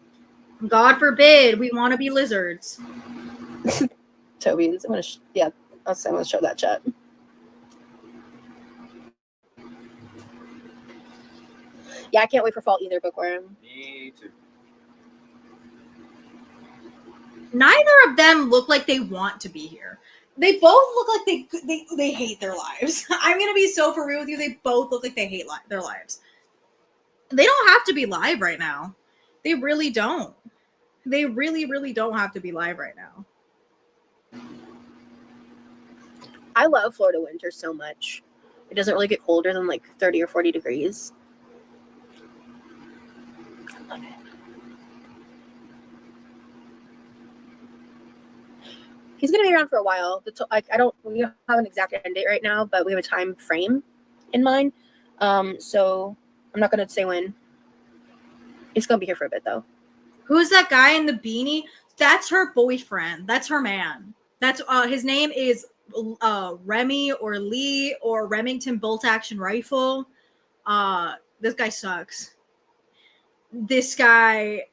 God forbid we want to be lizards. Toby, I'm gonna show that chat. Yeah, I can't wait for fall either, Bookworm. Me too. Neither of them look like they want to be here. They both look like they hate their lives. I'm gonna be so for real with you. They both look like they hate their lives. They don't have to be live right now. They really don't. They really, really don't have to be live right now. I love Florida winter so much. It doesn't really get colder than like 30 or 40 degrees. I love it. He's going to be around for a while. We don't have an exact end date right now, but we have a time frame in mind. So I'm not going to say when. He's going to be here for a bit though. Who's that guy in the beanie? That's her boyfriend. That's her man. That's his name is Remy or Lee or Remington bolt action rifle. This guy sucks. This guy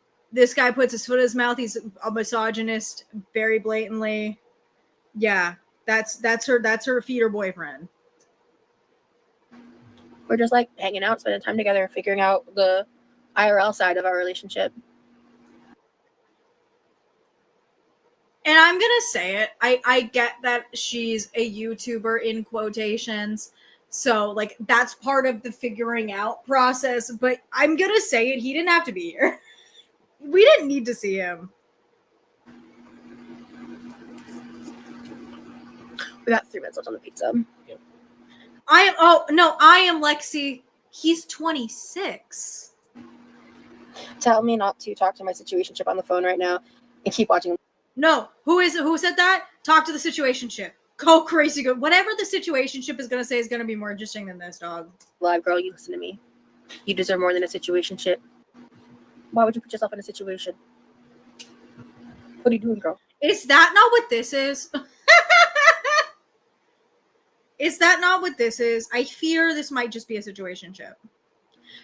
puts his foot in his mouth. He's a misogynist very blatantly. Yeah, that's her feeder boyfriend. We're just like hanging out, spending time together, figuring out the IRL side of our relationship. And I'm gonna say it. I get that she's a YouTuber in quotations. So, like, that's part of the figuring out process. But I'm going to say it. He didn't have to be here. We didn't need to see him. We got 3 minutes left on the pizza. Yep. I am Lexi. He's 26. Tell me not to talk to my situationship on the phone right now and keep watching. No, who said that? Talk to the situationship. Go crazy. Go. Whatever the situationship is going to say is going to be more interesting than this, dog. Live girl, you listen to me. You deserve more than a situationship. Why would you put yourself in a situation? What are you doing, girl? Is that not what this is? Is that not what this is? I fear this might just be a situationship.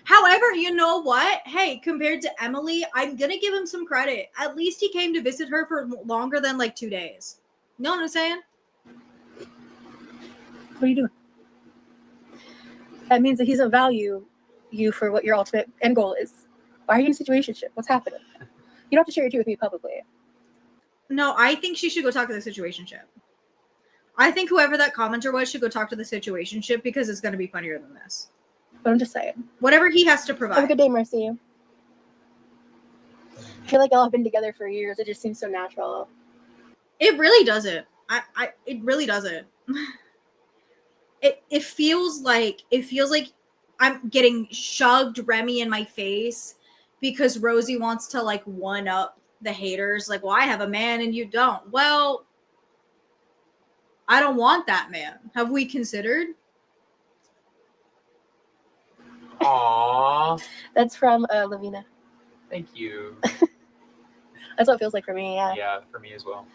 However, you know what? Hey, compared to Emily, I'm going to give him some credit. At least he came to visit her for longer than like 2 days. You know what I'm saying? What are you doing? That means that he doesn't value you for what your ultimate end goal is. Why are you in a situationship? What's happening? You don't have to share your tea with me publicly. No, I think she should go talk to the situationship. I think whoever that commenter was should go talk to the situationship because it's going to be funnier than this. But I'm just saying. Whatever he has to provide. Have a good day, Mercy. I feel like y'all have been together for years. It just seems so natural. It really doesn't. It really doesn't. It feels like I'm getting shoved Remy in my face because Rosie wants to like one up the haters. Like, well, I have a man and you don't. Well, I don't want that man. Have we considered? Aww. That's from Lavina. Thank you. That's what it feels like for me, yeah. Yeah, for me as well.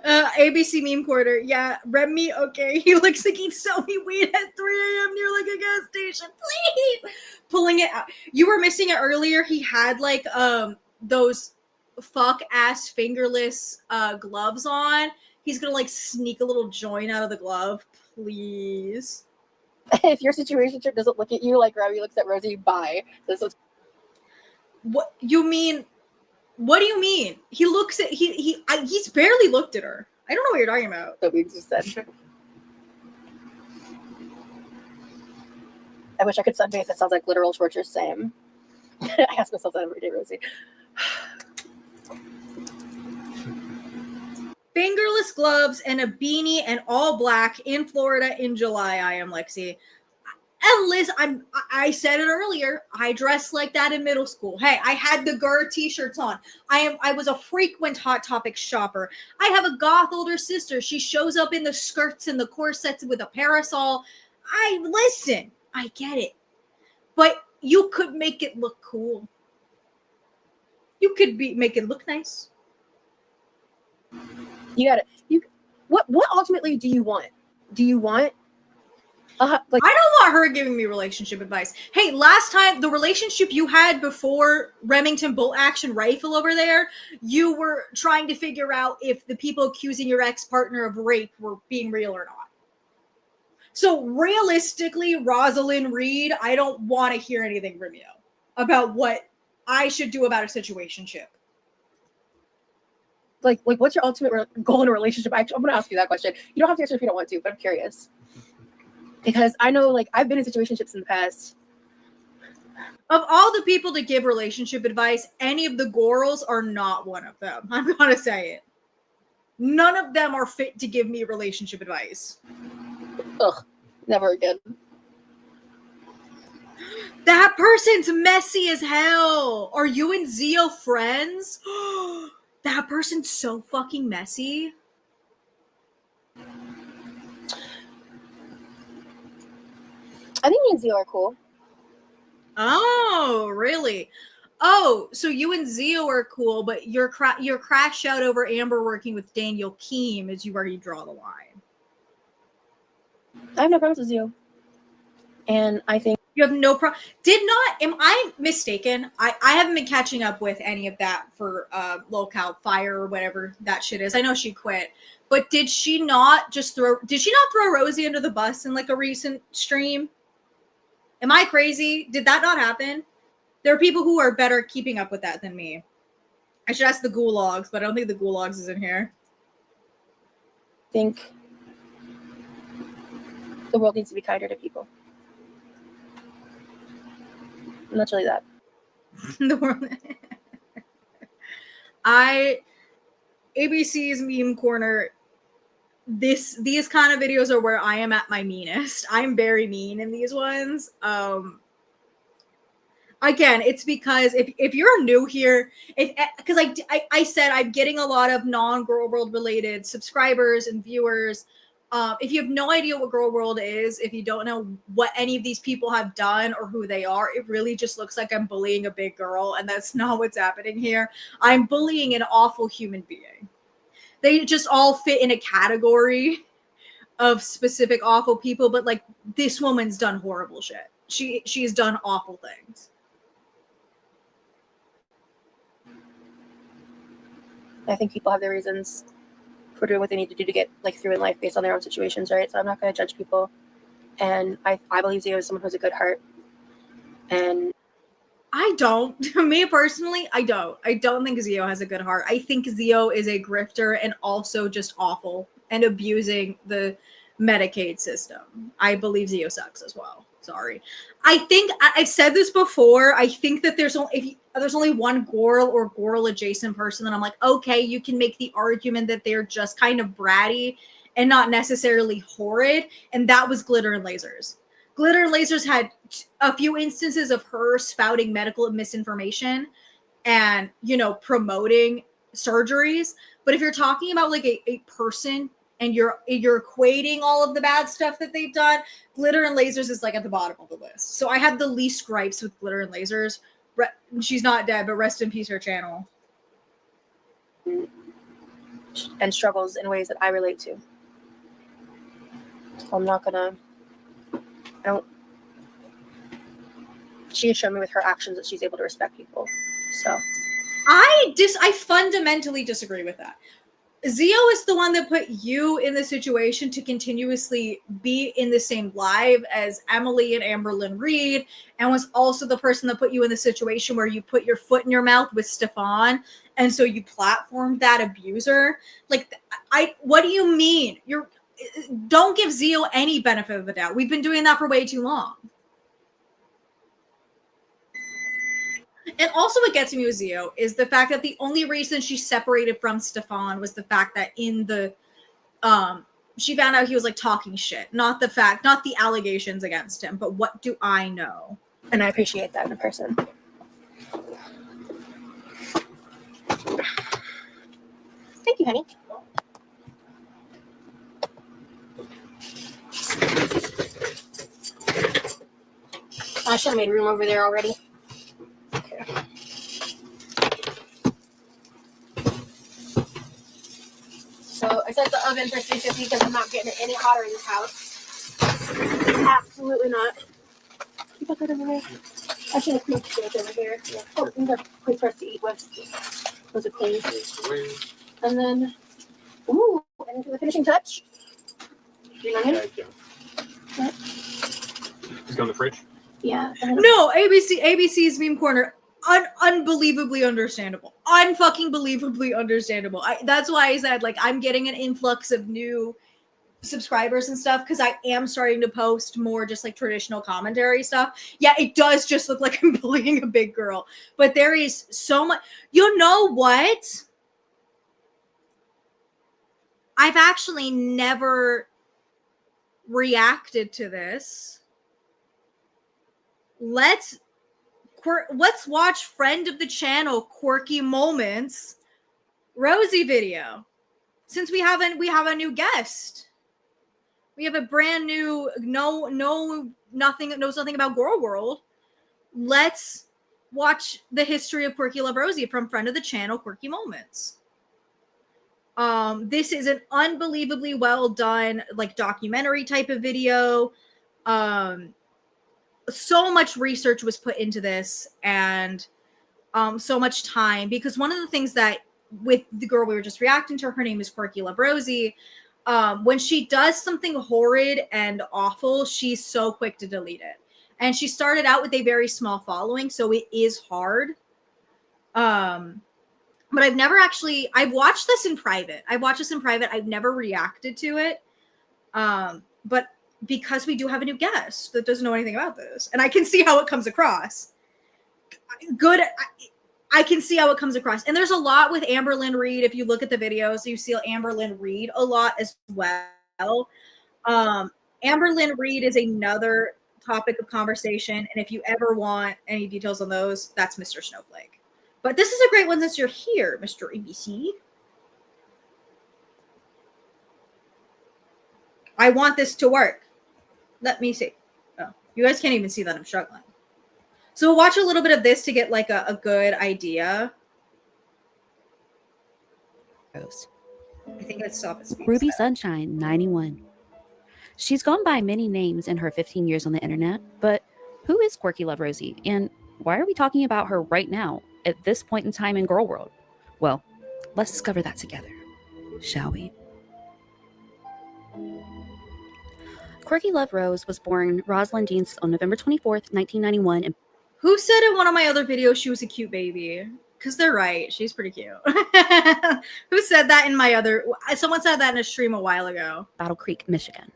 ABC meme quarter. Yeah, Remy, okay. He looks like he'd sell me weed at 3 a.m. near like a gas station. Please. Pulling it out. You were missing it earlier. He had like those fuck ass fingerless gloves on. He's gonna like sneak a little joint out of the glove. Please. If your situationship doesn't look at you like Remy looks at Rosie, bye. This is What you mean? What do you mean? He looks at he's barely looked at her. I don't know what you're talking about. what we just said. I wish I could sunbathe. That sounds like literal torture. Same. I ask myself that every day, Rosie. Fingerless gloves and a beanie and all black in Florida in July. I am Lexi. And Liz, I said it earlier. I dressed like that in middle school. Hey, I had the GER t-shirts on. I was a frequent Hot Topic shopper. I have a goth older sister. She shows up in the skirts and the corsets with a parasol. Listen, I get it. But you could make it look cool. You could make it look nice. You got it. What ultimately do you want? Do you want like I don't want her giving me relationship advice. Hey, last time, the relationship you had before Remington bolt action rifle over there, you were trying to figure out if the people accusing your ex-partner of rape were being real or not. So realistically, Rosalind Reed, I don't want to hear anything from you about what I should do about a situationship. like what's your ultimate goal in a relationship? I'm going to ask you that question. You don't have to answer if you don't want to, but I'm curious. Because I know, like, I've been in situationships in the past. Of all the people to give relationship advice, any of the girls are not one of them. I'm going to say it. None of them are fit to give me relationship advice. Ugh, never again. That person's messy as hell. Are you and Zio friends? That person's so fucking messy. I think me and Zio are cool. Oh, really? Oh, so you and Zio are cool, but you're crashed out over Amber working with Daniel Keem as you already draw the line. I have no problems with Zio. And I think You have no problem. Am I mistaken? I haven't been catching up with any of that for Locale Fire or whatever that shit is. I know she quit. But did she not throw Rosie under the bus in like a recent stream? Am I crazy? Did that not happen? There are people who are better keeping up with that than me. I should ask the gulags, but I don't think the gulags is in here. The world needs to be kinder to people. And that's really that. The world. ABC's meme corner. These kind of videos are where I am at my meanest. I'm very mean in these ones. Again, it's because if you're new here, because I said I'm getting a lot of non-Girl World related subscribers and viewers. If you have no idea what Girl World is, if you don't know what any of these people have done or who they are, it really just looks like I'm bullying a big girl, and that's not what's happening here. I'm bullying an awful human being. They just all fit in a category of specific awful people, but like this woman's done horrible shit. She's done awful things. I think people have their reasons for doing what they need to do to get like through in life based on their own situations, right? So I'm not going to judge people. And I believe Zio is someone who has a good heart. And I don't. Me personally, I don't. I don't think Zio has a good heart. I think Zio is a grifter and also just awful and abusing the Medicaid system. I believe Zio sucks as well. Sorry. I think I've said this before. I think that there's only one Gorl or Gorl adjacent person that I'm like, okay, you can make the argument that they're just kind of bratty and not necessarily horrid. And that was Glitter and Lasers. Glitter and Lasers had a few instances of her spouting medical misinformation and, promoting surgeries. But if you're talking about like a person and you're equating all of the bad stuff that they've done, Glitter and Lasers is like at the bottom of the list. So I have the least gripes with Glitter and Lasers. She's not dead, but rest in peace, her channel. And struggles in ways that I relate to. I'm not gonna. She has shown me with her actions that she's able to respect people. So I fundamentally disagree with that. Zio is the one that put you in the situation to continuously be in the same live as Emily and Amberlynn Reed, and was also the person that put you in the situation where you put your foot in your mouth with Stefan, and so you platformed that abuser. Like, what do you mean? Don't give Zio any benefit of the doubt. We've been doing that for way too long. And also what gets me with Zio is the fact that the only reason she separated from Stefan was the fact that in the she found out he was like talking shit. Not the allegations against him, but what do I know? And I appreciate that in a person. Thank you, honey. I should have made room over there already. Okay. So I set the oven for 350 because I'm not getting it any hotter in this house. Absolutely not. You put that over there? I should have cleaned it over here. Yeah. Oh, these are quick for us to eat with. Those are clean. And then, and the finishing touch. Green onion. Yeah. Just go in the fridge. Yeah. No, ABC's meme corner. Unbelievably understandable. Unfucking believably understandable. That's why I said, like, I'm getting an influx of new subscribers and stuff because I am starting to post more just like traditional commentary stuff. Yeah, it does just look like I'm bullying a big girl, but there is so much. You know what? I've actually never reacted to this. Let's watch friend of the channel Quirky Moments Rosie video. Since we have a new guest. We have a brand new knows nothing about Girl World. Let's watch the history of Quirky Love Rosie from friend of the channel Quirky Moments. This is an unbelievably well done like documentary type of video. So much research was put into this and so much time, because one of the things that with the girl we were just reacting to, her name is Quirky Love Rosie. When she does something horrid and awful, she's so quick to delete it. And she started out with a very small following, so it is hard. But I've watched this in private. I've never reacted to it. But because we do have a new guest that doesn't know anything about this. And I can see how it comes across. Good. I can see how it comes across. And there's a lot with Amberlynn Reed. If you look at the videos, you see Amberlynn Reed a lot as well. Amberlynn Reed is another topic of conversation. And if you ever want any details on those, that's Mr. Snowflake. But this is a great one since you're here, Mr. ABC. I want this to work. Let me see. Oh, you guys can't even see that I'm struggling. So we'll watch a little bit of this to get like a good idea. I think let's stop at speed. Ruby Sunshine 91. She's gone by many names in her 15 years on the internet, but who is Quirky Love Rosie, and why are we talking about her right now at this point in time in Girl World? Well, let's discover that together, shall we? Quirky Love Rose was born Rosalind Deans on November 24th, 1991. And who said in one of my other videos she was a cute baby? Because they're right. She's pretty cute. Who said that in my other... Someone said that in a stream a while ago. Battle Creek, Michigan.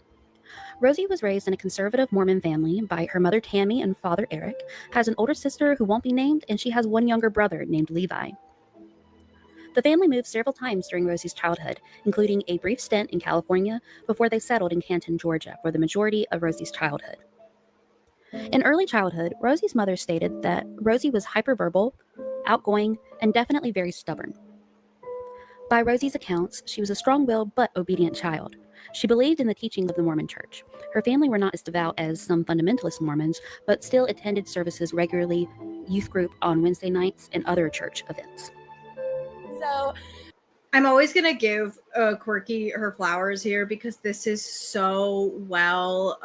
Rosie was raised in a conservative Mormon family by her mother Tammy and father Eric, has an older sister who won't be named, and she has one younger brother named Levi. The family moved several times during Rosie's childhood, including a brief stint in California before they settled in Canton, Georgia, for the majority of Rosie's childhood. In early childhood, Rosie's mother stated that Rosie was hyperverbal, outgoing, and definitely very stubborn. By Rosie's accounts, she was a strong-willed but obedient child. She believed in the teachings of the Mormon Church. Her family were not as devout as some fundamentalist Mormons, but still attended services regularly, youth group on Wednesday nights, and other church events. So I'm always going to give Quirky her flowers here because this is so well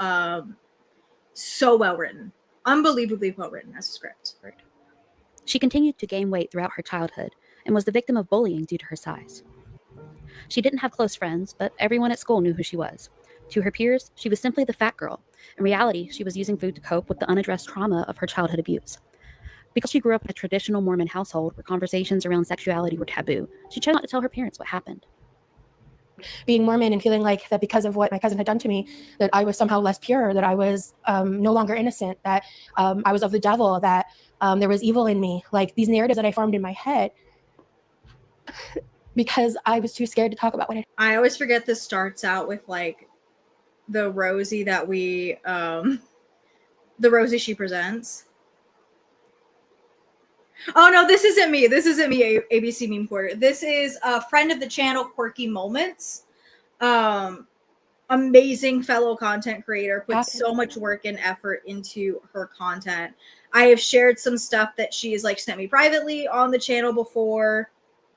written. Unbelievably well written as a script. She continued to gain weight throughout her childhood and was the victim of bullying due to her size. She didn't have close friends, but everyone at school knew who she was. To her peers, she was simply the fat girl. In reality, she was using food to cope with the unaddressed trauma of her childhood abuse. Because she grew up in a traditional Mormon household where conversations around sexuality were taboo, she chose not to tell her parents what happened. Being Mormon and feeling like that because of what my cousin had done to me, that I was somehow less pure, that I was no longer innocent, that I was of the devil, that there was evil in me. Like these narratives that I formed in my head because I was too scared to talk about what I always forget this starts out with like the Rosie that we, the Rosie she presents. Oh no, this isn't me. This isn't me, ABC Meme Quarter. This is a friend of the channel, Quirky Moments. Amazing fellow content creator, puts so much work and effort into her content. I have shared some stuff that she has like sent me privately on the channel before.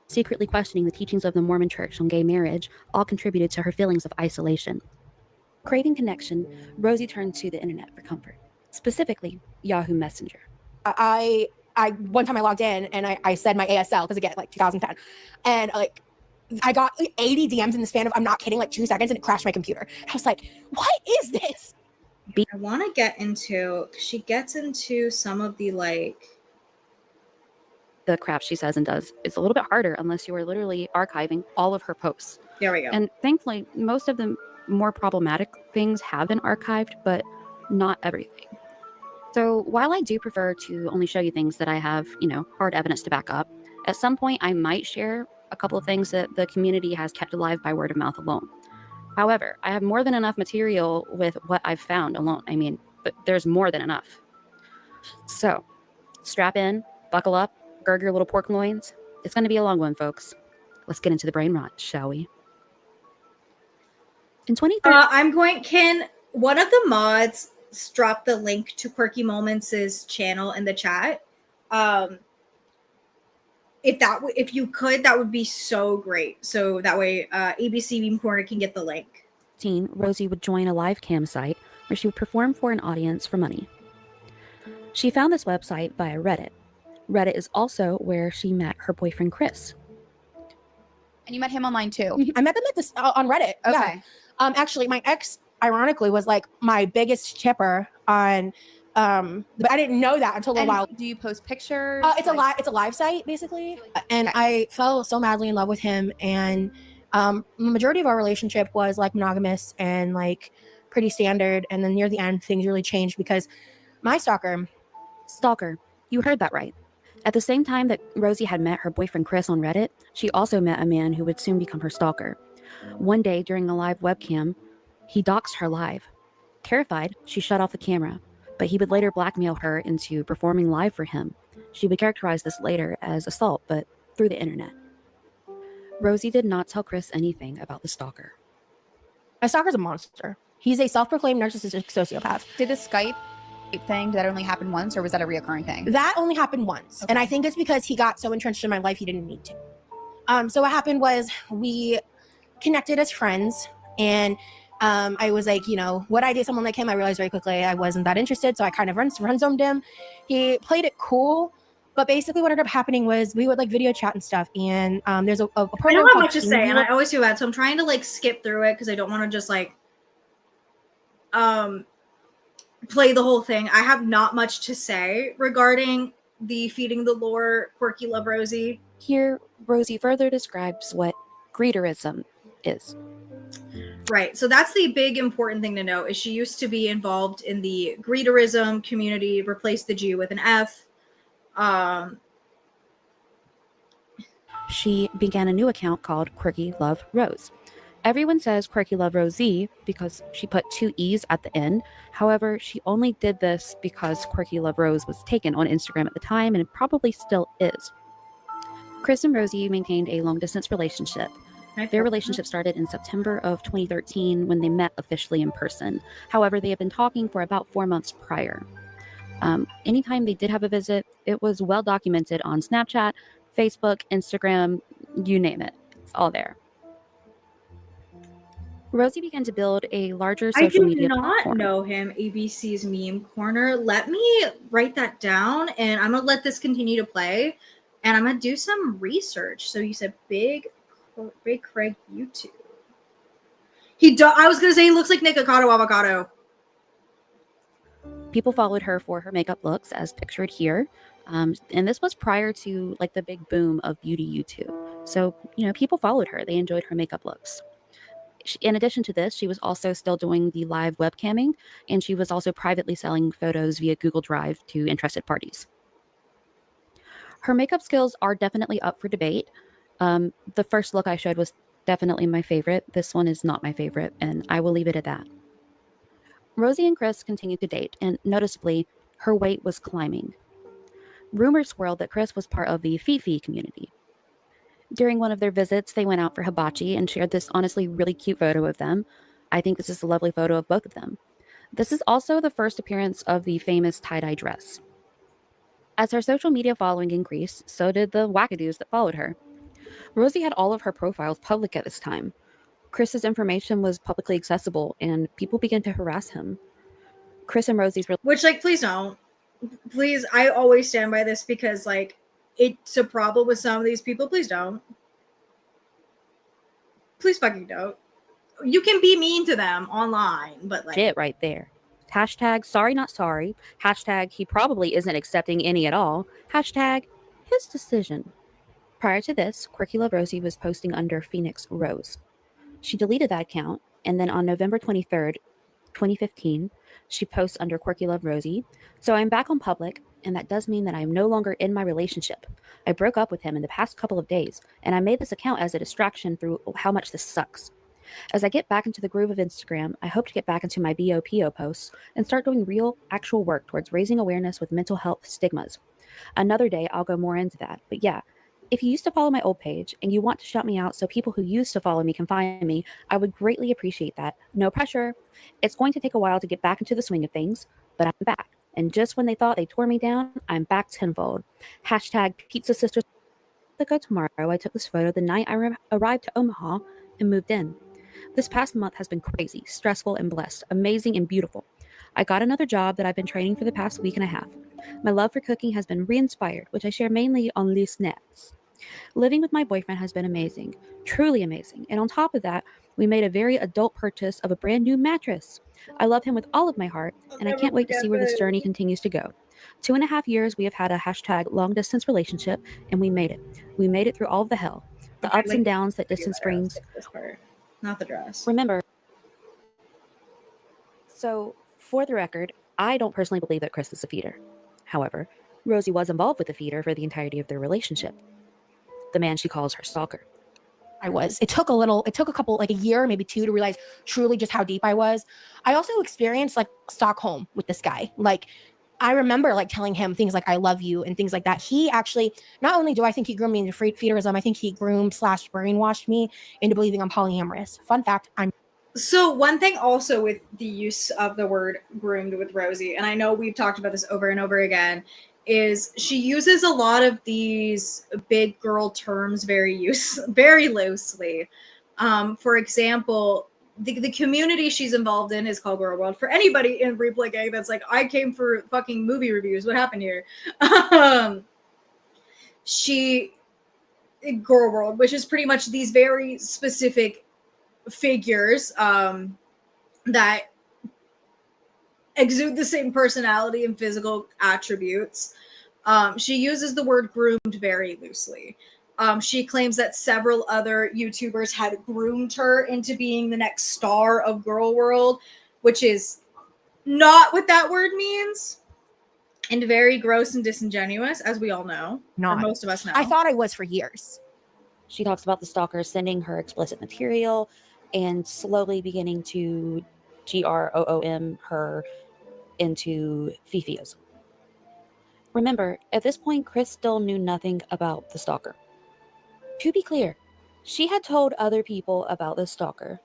Secretly questioning the teachings of the Mormon Church on gay marriage all contributed to her feelings of isolation. Craving connection, Rosie turned to the internet for comfort, specifically Yahoo Messenger. I one time I logged in and I said my ASL because again, like 2010, and like I got like 80 DMs in the span of, I'm not kidding, like 2 seconds, and it crashed my computer. I was like, what is this? I want to get into, she gets into some of the like the crap she says and does. It's a little bit harder unless you are literally archiving all of her posts. There we go. And thankfully, most of the more problematic things have been archived, but not everything. So while I do prefer to only show you things that I have, hard evidence to back up, at some point I might share a couple of things that the community has kept alive by word of mouth alone. However, I have more than enough material with what I've found alone. I mean, but there's more than enough. So strap in, buckle up, gird your little pork loins. It's going to be a long one, folks. Let's get into the brain rot, shall we? In 2013, can one of the mods drop the link to Quirky Moments' channel in the chat? If you could, that would be so great. So that way ABC Meme Corner can get the link. Rosie would join a live cam site where she would perform for an audience for money. She found this website via Reddit. Reddit is also where she met her boyfriend, Chris. And you met him online too? I met them at this on Reddit. Okay. Yeah. Actually, my ex, ironically, was like my biggest chipper on. But I didn't know that until a while. Do you post pictures? It's a live site basically, and I fell so madly in love with him. And the majority of our relationship was like monogamous and like pretty standard. And then near the end, things really changed because my stalker. Stalker. You heard that right. At the same time that Rosie had met her boyfriend Chris on Reddit, she also met a man who would soon become her stalker. One day during a live webcam, he doxed her live. Terrified, she shut off the camera, but he would later blackmail her into performing live for him. She would characterize this later as assault, but through the internet. Rosie did not tell Chris anything about the stalker. My stalker's a monster. He's a self-proclaimed narcissistic sociopath. Did the Skype thing, did that only happen once, or was that a reoccurring thing? That only happened once. Okay. And I think it's because he got so entrenched in my life, he didn't need to. So what happened was we connected as friends, and I was like, you know, would I date someone like him? I realized very quickly I wasn't that interested, so I kind of run-zoned him. He played it cool, but basically what ended up happening was we would like video chat and stuff, and there's a I program don't have called much to say, and TeamViewer. I always feel bad, so I'm trying to like skip through it because I don't want to just like play the whole thing. I have not much to say regarding the Feeding the Lore Quirky Love Rosie. Here, Rosie further describes what greeterism is. Right. So that's the big important thing to know is she used to be involved in the greeterism community, replaced the G with an F. She began a new account called Quirky Love Rose. Everyone says Quirky Love Rosie because she put 2 E's at the end. However, she only did this because Quirky Love Rose was taken on Instagram at the time, and it probably still is. Chris and Rosie maintained a long-distance relationship. Their relationship started in September of 2013 when they met officially in person. However, they had been talking for about 4 months prior. Anytime they did have a visit, it was well documented on Snapchat, Facebook, Instagram, you name it. It's all there. Rosie began to build a larger social media I do not platform. know him, ABC's Meme Corner. Let me write that down, and I'm going to let this continue to play, and I'm going to do some research. So you said Big Craig YouTube. I was going to say he looks like Nick Avocado. People followed her for her makeup looks, as pictured here. And this was prior to like the big boom of beauty YouTube. So, you know, people followed her. They enjoyed her makeup looks. In addition to this, she was also still doing the live webcamming, and she was also privately selling photos via Google Drive to interested parties. Her makeup skills are definitely up for debate. The first look I showed was definitely my favorite. This one is not my favorite, and I will leave it at that. Rosie and Chris continued to date, and noticeably, her weight was climbing. Rumors swirled that Chris was part of the Fifi community. During one of their visits, they went out for hibachi and shared this honestly really cute photo of them. I think this is a lovely photo of both of them. This is also the first appearance of the famous tie-dye dress. As her social media following increased, so did the wackadoos that followed her. Rosie had all of her profiles public at this time. Chris's information was publicly accessible, and people began to harass him. Chris and Rosie's Which, like, please don't. Please, I always stand by this because, like, it's a problem with some of these people. Please don't. Please fucking don't. You can be mean to them online, but like shit right there. Hashtag sorry not sorry. Hashtag he probably isn't accepting any at all. Hashtag his decision. Prior to this, Quirky Love Rosie was posting under Phoenix Rose. She deleted that account, and then on November 23rd, 2015, she posts under Quirky Love Rosie. So I'm back on public, and that does mean that I am no longer in my relationship. I broke up with him in the past couple of days, and I made this account as a distraction through how much this sucks. As I get back into the groove of Instagram, I hope to get back into my BOPO posts and start doing real, actual work towards raising awareness with mental health stigmas. Another day, I'll go more into that. But yeah, if you used to follow my old page and you want to shout me out so people who used to follow me can find me, I would greatly appreciate that. No pressure. It's going to take a while to get back into the swing of things, but I'm back. And just when they thought they tore me down, I'm back tenfold. Hashtag Pizza Sisters. Ago tomorrow, I took this photo the night I arrived to Omaha and moved in. This past month has been crazy, stressful, and blessed, amazing and beautiful. I got another job that I've been training for the past week and a half. My love for cooking has been re-inspired, which I share mainly on loose nets. Living with my boyfriend has been amazing, truly amazing. And on top of that, we made a very adult purchase of a brand new mattress. I love him with all of my heart, and I can't wait to see where this journey continues to go. 2.5 years, we have had a hashtag long distance relationship, and we made it. We made it through all of the hell, the ups and downs that distance brings. this part, not the dress. Remember, So, for the record, I don't personally believe that Chris is a feeder. However, Rosie was involved with the feeder for the entirety of their relationship. The man she calls her stalker. I was. It took a couple, like a year, maybe 2 to realize truly just how deep I was. I also experienced like Stockholm with this guy. Like, I remember like telling him things like I love you and things like that. He actually, not only do I think he groomed me into feederism, I think he groomed / brainwashed me into believing I'm polyamorous. Fun fact, I'm. So one thing also with the use of the word groomed with Rosie, and I know we've talked about this over and over again, is she uses a lot of these big girl terms very loosely. For example, the community she's involved in is called Girl World. For anybody in Replay Gang that's like, I came for fucking movie reviews, what happened here? She Girl World, which is pretty much these very specific figures that exude the same personality and physical attributes. She uses the word groomed very loosely. She claims that several other YouTubers had groomed her into being the next star of Girl World, which is not what that word means, and very gross and disingenuous, as we all know, or most of us know. I thought I was for years. She talks about the stalker sending her explicit material and slowly beginning to GROOM her into Fifiism. Remember, at this point, Chris still knew nothing about the stalker. To be clear, she had told other people about the stalker.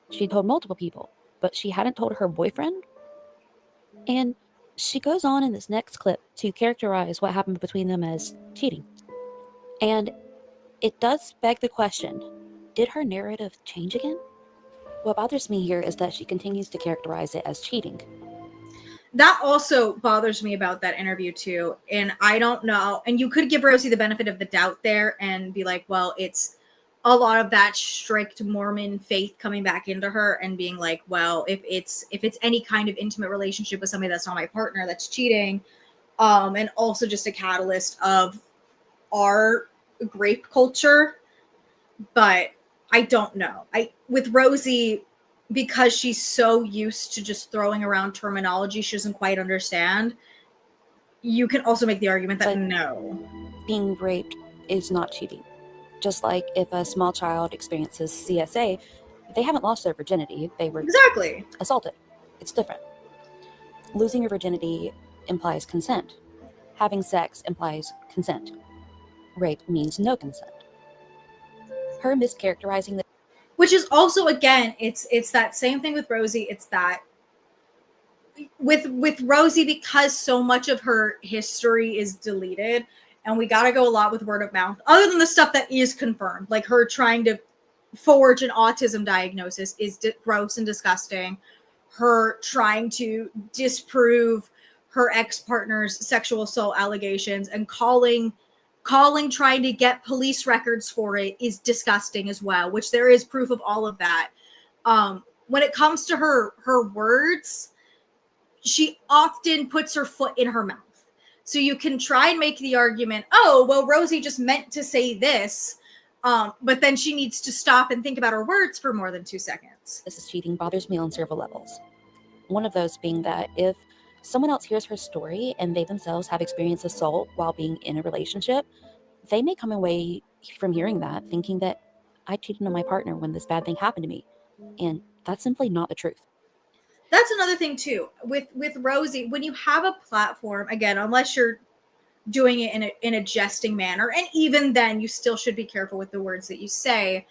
She told multiple people, but she hadn't told her boyfriend. And she goes on in this next clip to characterize what happened between them as cheating. And it does beg the question, did her narrative change again? What bothers me here is that she continues to characterize it as cheating. That also bothers me about that interview too. And I don't know. And you could give Rosie the benefit of the doubt there and be like, well, it's a lot of that strict Mormon faith coming back into her and being like, well, if it's any kind of intimate relationship with somebody that's not my partner, that's cheating. And also just a catalyst of our grape culture. But I don't know. With Rosie, because she's so used to just throwing around terminology she doesn't quite understand, you can also make the argument that no. Being raped is not cheating. Just like if a small child experiences CSA, they haven't lost their virginity. They were Exactly assaulted. It's different. Losing your virginity implies consent. Having sex implies consent. Rape means no consent. Her mischaracterizing the which is also, again, it's that same thing with Rosie. It's that with Rosie, because so much of her history is deleted, and we got to go a lot with word of mouth, other than the stuff that is confirmed, like her trying to forge an autism diagnosis is gross and disgusting. Her trying to disprove her ex-partner's sexual assault allegations and calling trying to get police records for it is disgusting as well, which there is proof of all of that. When it comes to her words, she often puts her foot in her mouth. So you can try and make the argument, oh, well, Rosie just meant to say this, but then she needs to stop and think about her words for more than 2 seconds. This is cheating bothers me on several levels. One of those being that if someone else hears her story and they themselves have experienced assault while being in a relationship, they may come away from hearing that thinking that I cheated on my partner when this bad thing happened to me. And that's simply not the truth. That's another thing too with Rosie. When you have a platform, again, unless you're doing it in a jesting manner, and even then, you still should be careful with the words that you say.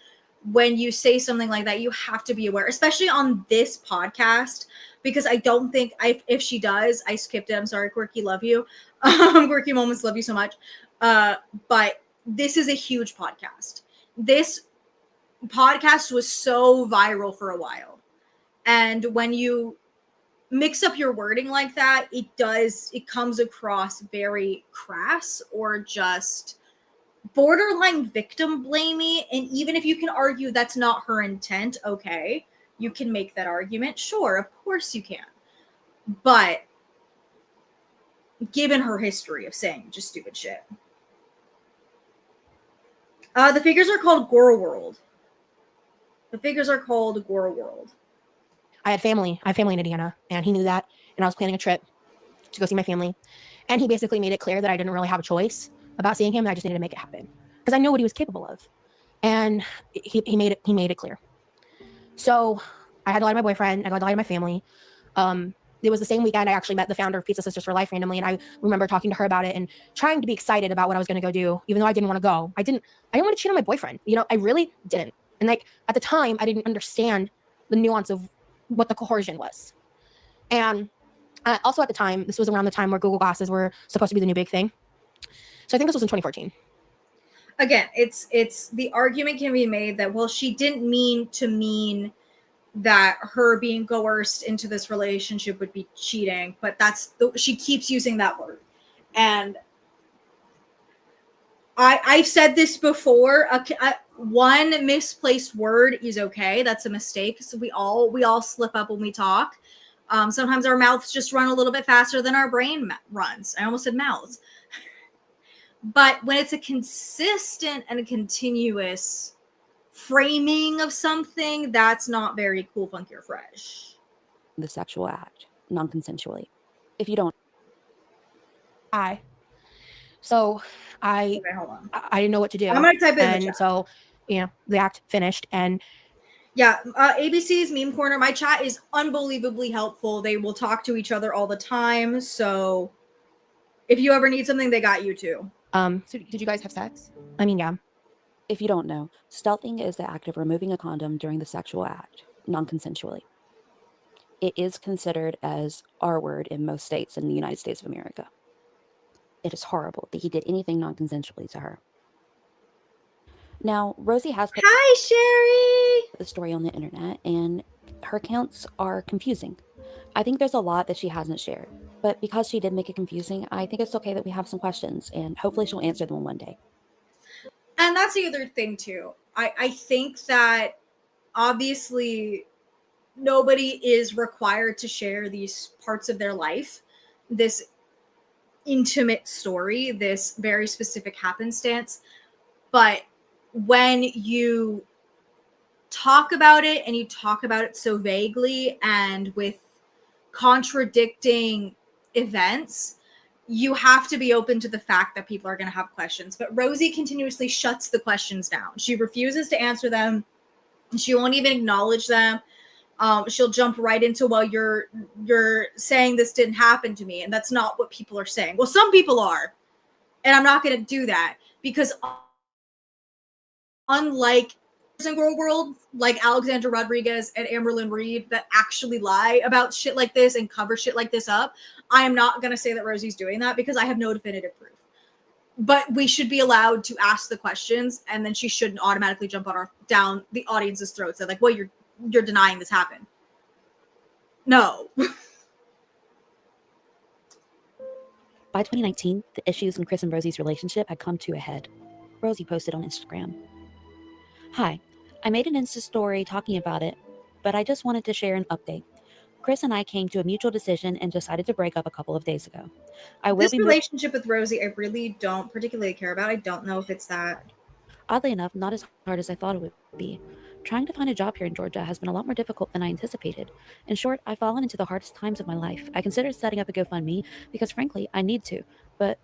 When you say something like that, you have to be aware, especially on this podcast, because I don't think if she does, I skipped it. I'm sorry, Quirky, love you. Quirky Moments, love you so much. But this is a huge podcast. This podcast was so viral for a while. And when you mix up your wording like that, it comes across very crass or just borderline victim blamey. And even if you can argue that's not her intent, okay, you can make that argument. Sure, of course you can. But given her history of saying just stupid shit. The figures are called Goro World. The figures are called Goro World. I had family in Indiana, and he knew that, and I was planning a trip to go see my family. And he basically made it clear that I didn't really have a choice about seeing him. I just needed to make it happen because I know what he was capable of. And he made it clear. So I had to lie to my boyfriend. I had to lie to my family. It was the same weekend I actually met the founder of Pizza Sisters for Life randomly. And I remember talking to her about it and trying to be excited about what I was going to go do, even though I didn't want to go. I didn't want to cheat on my boyfriend. You know, I really didn't. And like at the time, I didn't understand the nuance of what the coercion was. And also at the time, this was around the time where Google Glasses were supposed to be the new big thing. So I think this was in 2014. Again, it's the argument can be made that, well, she didn't mean that her being coerced into this relationship would be cheating, but she keeps using that word. And I've said this before, one misplaced word is okay. That's a mistake. So we all slip up when we talk. Sometimes our mouths just run a little bit faster than our brain runs. I almost said mouths. But when it's a consistent and a continuous framing of something, that's not very cool, funky, or fresh. The sexual act, non-consensually. If you don't, So Okay, hold on. I didn't know what to do. I'm gonna type it in the chat. So, you know, the act finished, and yeah, ABC's meme corner. My chat is unbelievably helpful. They will talk to each other all the time. So if you ever need something, they got you too. So did you guys have sex? I mean, yeah. if you don't know, stealthing is the act of removing a condom during the sexual act, non-consensually. It is considered as R-word in most states in the United States of America. It is horrible that he did anything non-consensually to her. Now, Rosie has put Hi, Sherry. the story on the internet, and her accounts are confusing. I think there's a lot that she hasn't shared, but because she did make it confusing, I think it's okay that we have some questions, and hopefully she'll answer them one day. And that's the other thing too. I think that obviously nobody is required to share these parts of their life, this intimate story, this very specific happenstance. But when you talk about it and you talk about it so vaguely and with contradicting events, you have to be open to the fact that people are going to have questions. But Rosie continuously shuts the questions down. She refuses to answer them. She won't even acknowledge them. She'll jump right into, well, you're saying this didn't happen to me, and that's not what people are saying. Well, some people are, and I'm not going to do that because unlike in Girl World, like Alexandra Rodriguez and Amberlynn Reed that actually lie about shit like this and cover shit like this up, I am not going to say that Rosie's doing that because I have no definitive proof. But we should be allowed to ask the questions, and then she shouldn't automatically jump down the audience's throats. They're like, well, you're denying this happened. No. By 2019, the issues in Chris and Rosie's relationship had come to a head. Rosie posted on Instagram, "Hi, I made an Insta story talking about it, but I just wanted to share an update. Chris and I came to a mutual decision and decided to break up a couple of days ago. This relationship with Rosie, I really don't particularly care about. I don't know if it's that. Oddly enough, not as hard as I thought it would be. Trying to find a job here in Georgia has been a lot more difficult than I anticipated. In short, I've fallen into the hardest times of my life. I considered setting up a GoFundMe because, frankly, I need to, but..."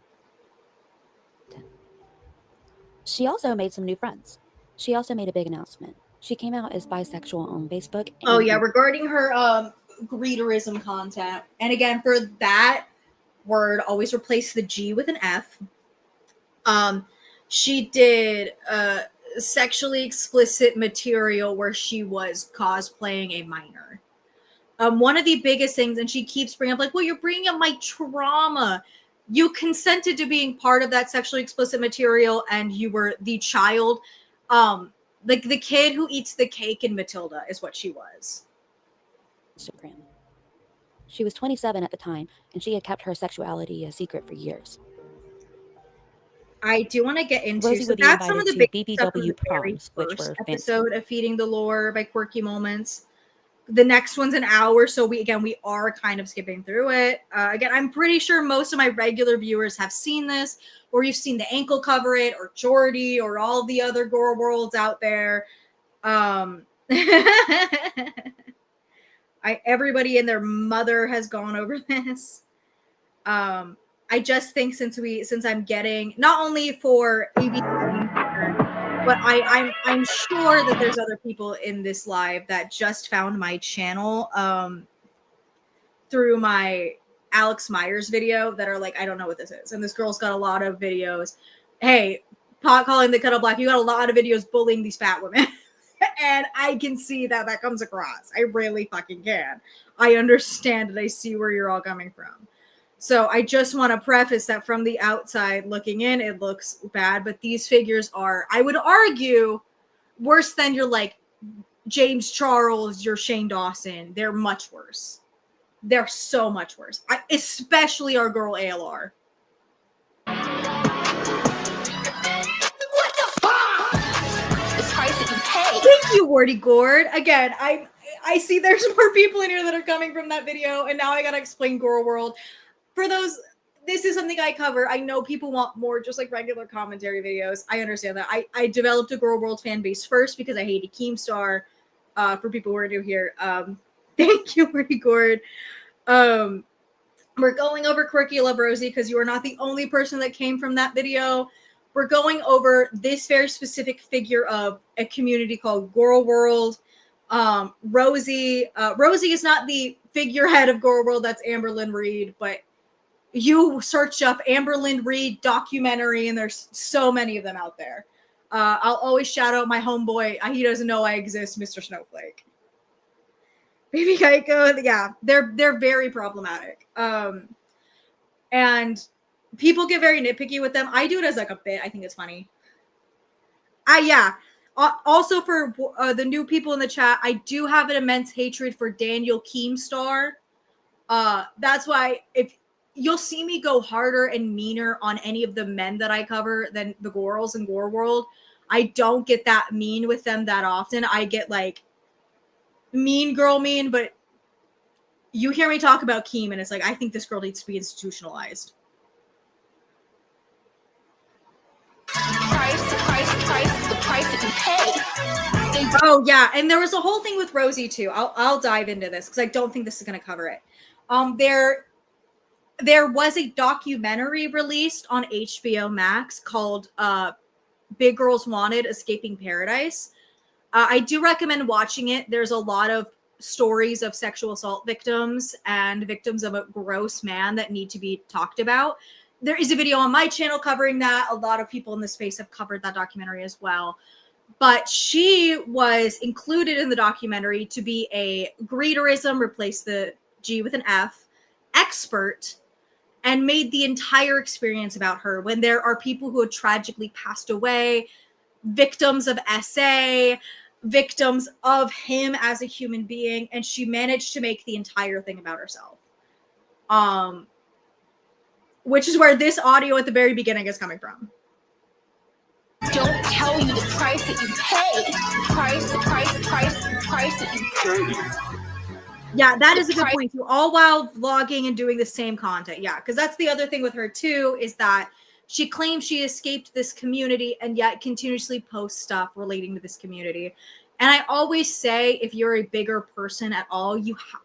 She also made some new friends. She also made a big announcement. She came out as bisexual on Facebook. Oh, yeah, regarding her greeterism content. And again, for that word, always replace the G with an F. She did sexually explicit material where she was cosplaying a minor. One of the biggest things, and she keeps bringing up, like, well, you're bringing up my trauma. You consented to being part of that sexually explicit material, and you were the child. Like the kid who eats the cake in Matilda is what she was. Instagram. She was 27 at the time, and she had kept her sexuality a secret for years. I do want to get into, Rosie so would be that's some of the invited big to stuff from the BBW very proms, which first were episode of Feeding the Lore by Quirky Moments. The next one's an hour, so we are kind of skipping through it. Again, I'm pretty sure most of my regular viewers have seen this, or you've seen the ankle cover it, or Jordy, or all the other Gore Worlds out there. Everybody and their mother has gone over this. I just think since I'm getting not only for ABC, but I'm sure that there's other people in this live that just found my channel through my Alex Myers video that are like, I don't know what this is. And this girl's got a lot of videos. Hey, pot calling the kettle black. You got a lot of videos bullying these fat women. And I can see that comes across. I really fucking can. I understand and I see where you're all coming from. So I just want to preface that from the outside looking in, it looks bad. But these figures are, I would argue, worse than your like James Charles, your Shane Dawson. They're much worse. They're so much worse. Especially our girl ALR. What the fuck? The price that you pay. Thank you, Wardy Gord. Again, I see there's more people in here that are coming from that video, and now I gotta explain Girl World. For those, this is something I cover. I know people want more just like regular commentary videos. I understand that. I developed a Girl World fan base first because I hated Keemstar. For people who are new here, thank you, Wardy Gord. We're going over Quirky Love Rosie because you are not the only person that came from that video. We're going over this very specific figure of a community called Girl World. Rosie is not the figurehead of Girl World. That's Amberlynn Reed, but you search up Amberlynn Reed documentary, and there's so many of them out there. I'll always shout out my homeboy. He doesn't know I exist, Mr. Snowflake. Baby Geico, yeah, they're very problematic. And people get very nitpicky with them. I do it as like a bit. I think it's funny. Yeah. Also for the new people in the chat, I do have an immense hatred for Daniel Keemstar. That's why if you'll see me go harder and meaner on any of the men that I cover than the girls in Gore World. I don't get that mean with them that often. I get like mean girl mean, but you hear me talk about Keem and it's like, I think this girl needs to be institutionalized. The price that you pay. Oh yeah, and there was a whole thing with Rosie too. I'll dive into this because I don't think this is going to cover it. There was a documentary released on HBO Max called Big Girls Wanted: Escaping Paradise. I do recommend watching it. There's a lot of stories of sexual assault victims and victims of a gross man that need to be talked about. There is a video on my channel covering that. A lot of people in the space have covered that documentary as well. But she was included in the documentary to be a greeterism, replace the G with an F, expert, and made the entire experience about her when there are people who have tragically passed away, victims of SA, victims of him as a human being, and she managed to make the entire thing about herself. Which is where this audio at the very beginning is coming from. Don't tell you the price that you pay. The price that you pay. Yeah, that is a good point too. All while vlogging and doing the same content. Yeah, because that's the other thing with her too, is that she claims she escaped this community and yet continuously posts stuff relating to this community. And I always say, if you're a bigger person at all,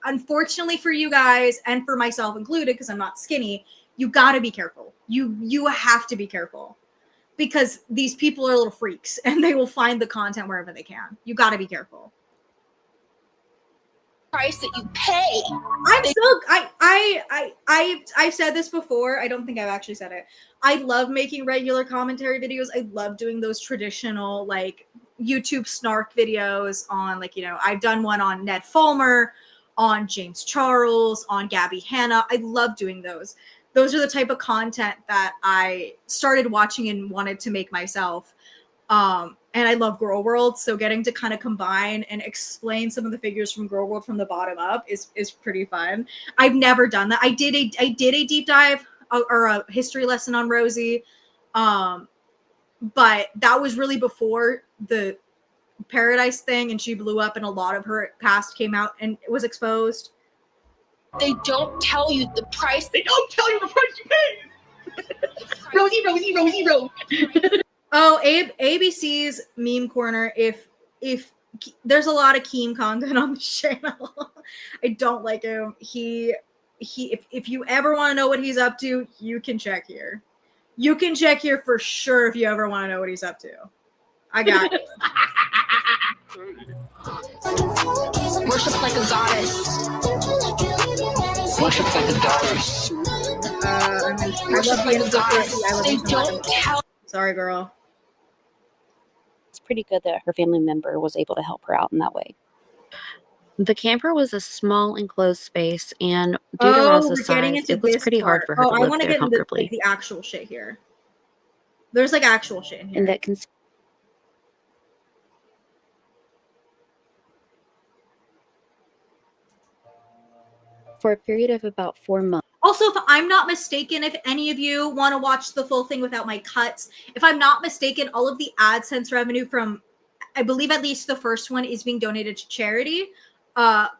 unfortunately for you guys and for myself included, because I'm not skinny, you got to be careful. You have to be careful because these people are little freaks and they will find the content wherever they can. You got to be careful. Price that you pay. I've said this before. I don't think I've actually said it. I love making regular commentary videos. I love doing those traditional like YouTube snark videos on like, I've done one on Ned Fulmer, on James Charles, on Gabby Hanna. I love doing those. Those are the type of content that I started watching and wanted to make myself. And I love Girl World, so getting to kind of combine and explain some of the figures from Girl World from the bottom up is pretty fun. I've never done that. I did a deep dive or a history lesson on Rosie, but that was really before the Paradise thing, and she blew up, and a lot of her past came out and was exposed. They don't tell you the price. They don't tell you the price you pay. Rosie. Oh, ABC's meme corner. If there's a lot of Keem content on the channel. I don't like him. If you ever want to know what he's up to, you can check here. You can check here for sure if you ever want to know what he's up to. I got it. Worship like a goddess. Worship like a goddess. I love the end of They don't tell. Sorry, girl. It's pretty good that her family member was able to help her out in that way. The camper was a small enclosed space, and due to Ross's size, it was pretty hard for her to live there comfortably. The actual shit here. There's like actual shit in here. And that for a period of about 4 months. Also, if I'm not mistaken, if any of you want to watch the full thing without my cuts, if I'm not mistaken, all of the AdSense revenue from, I believe at least the first one, is being donated to charity.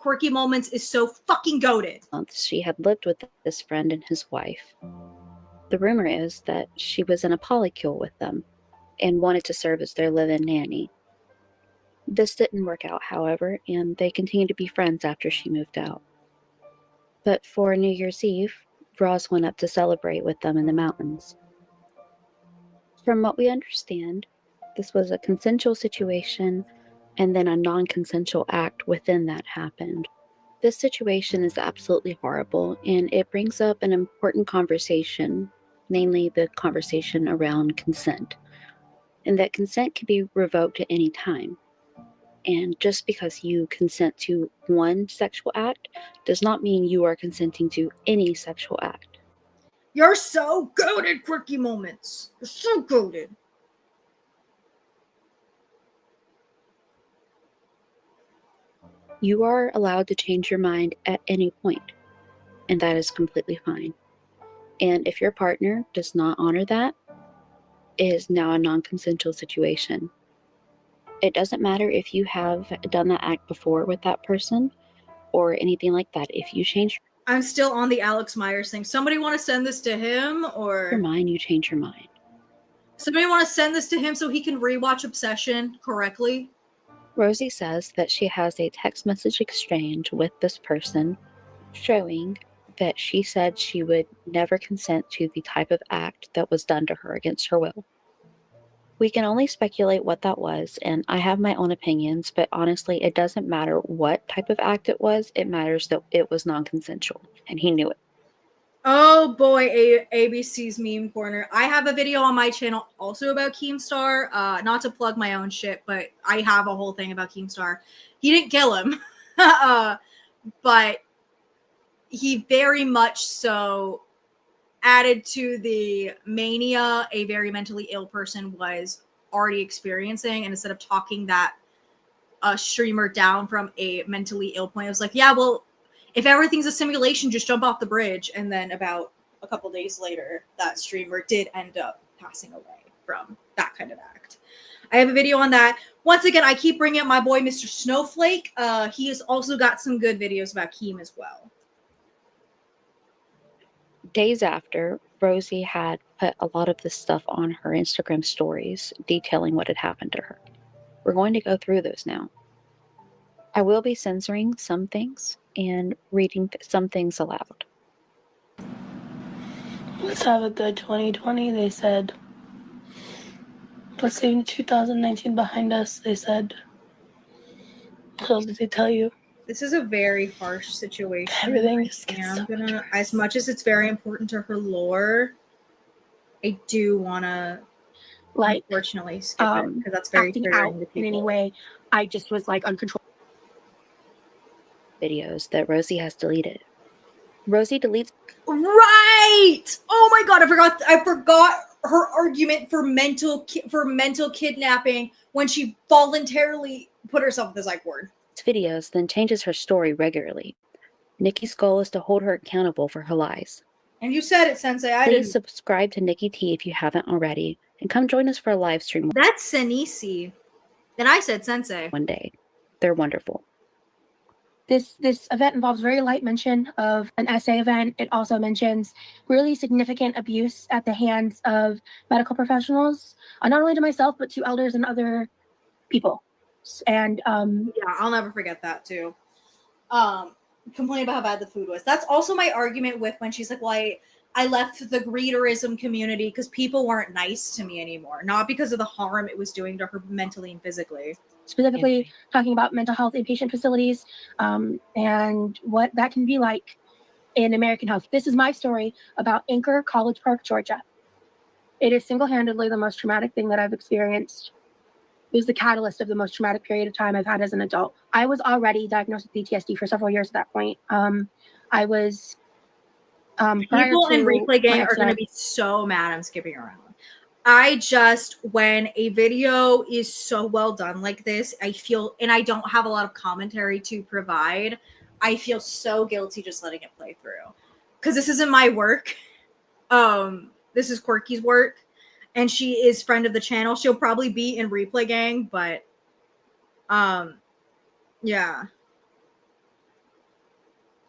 Quirky Moments is so fucking goated. She had lived with this friend and his wife. The rumor is that she was in a polycule with them and wanted to serve as their live-in nanny. This didn't work out, however, and they continued to be friends after she moved out. But for New Year's Eve, Ross went up to celebrate with them in the mountains. From what we understand, this was a consensual situation, and then a non-consensual act within that happened. This situation is absolutely horrible, and it brings up an important conversation, namely the conversation around consent, and that consent can be revoked at any time. And just because you consent to one sexual act does not mean you are consenting to any sexual act. You're so goated, Quirky Moments. You're so goated. You are allowed to change your mind at any point, and that is completely fine. And if your partner does not honor that, it is now a non-consensual situation. It doesn't matter if you have done that act before with that person or anything like that. If you change I'm still on the Alex Myers thing. Somebody want to send this to him, your or mind, you change your mind. somebody want to send this to him so he can rewatch Obsession correctly? Rosie says that she has a text message exchange with this person showing that she said she would never consent to the type of act that was done to her against her will. We can only speculate what that was, and I have my own opinions, but honestly, it doesn't matter what type of act it was. It matters that it was non-consensual, and he knew it. Oh boy, ABC's meme corner. I have a video on my channel also about Keemstar. Not to plug my own shit, but I have a whole thing about Keemstar. He didn't kill him, but he very much so added to the mania a very mentally ill person was already experiencing. And instead of talking that streamer down from a mentally ill point, I was like, yeah, well, if everything's a simulation, just jump off the bridge. And then about a couple days later, that streamer did end up passing away from that kind of act. I have a video on that. Once again, I keep bringing up my boy, Mr. Snowflake. He has also got some good videos about Keem as well. Days after, Rosie had put a lot of this stuff on her Instagram stories detailing what had happened to her. We're going to go through those now. I will be censoring some things and reading some things aloud. Let's have a good 2020, they said. Let's leave 2019 behind us, they said. So did they tell you? This is a very harsh situation. Everything just gets And so I'm gonna, much as much as it's very important to her lore, I do want to, Like, unfortunately, skip it because that's very acting triggering out to in people. any way. I just was like uncontrollable. Videos that Rosie has deleted. Rosie deletes Right! Oh my god, I forgot her argument for mental kidnapping when she voluntarily put herself with the psych ward. videos, then changes her story regularly. Nikki's goal is to hold her accountable for her lies. And you said it, Sensei. I Please didn't. subscribe to Nikki T if you haven't already, and come join us for a live stream That's Senisi. And I said Sensei. one day. They're wonderful. This event involves very light mention of an essay event. It also mentions really significant abuse at the hands of medical professionals, not only to myself, but to elders and other people. And Yeah, I'll never forget that too. Complaining about how bad the food was. That's also my argument with when she's like, well, I left the greeterism community because people weren't nice to me anymore, not because of the harm it was doing to her mentally and physically. specifically talking about mental health inpatient facilities, and what that can be like in American health. This is my story about Anchor College Park, Georgia. It is single-handedly the most traumatic thing that I've experienced. It was the catalyst of the most traumatic period of time I've had as an adult. I was already diagnosed with PTSD for several years at that point. I was People in replay gang are going to be so mad I'm skipping around. When a video is so well done like this, I feel, and I don't have a lot of commentary to provide, I feel so guilty just letting it play through. Because this isn't my work. This is Quirky's work. And she is friend of the channel. She'll probably be in replay gang, but yeah.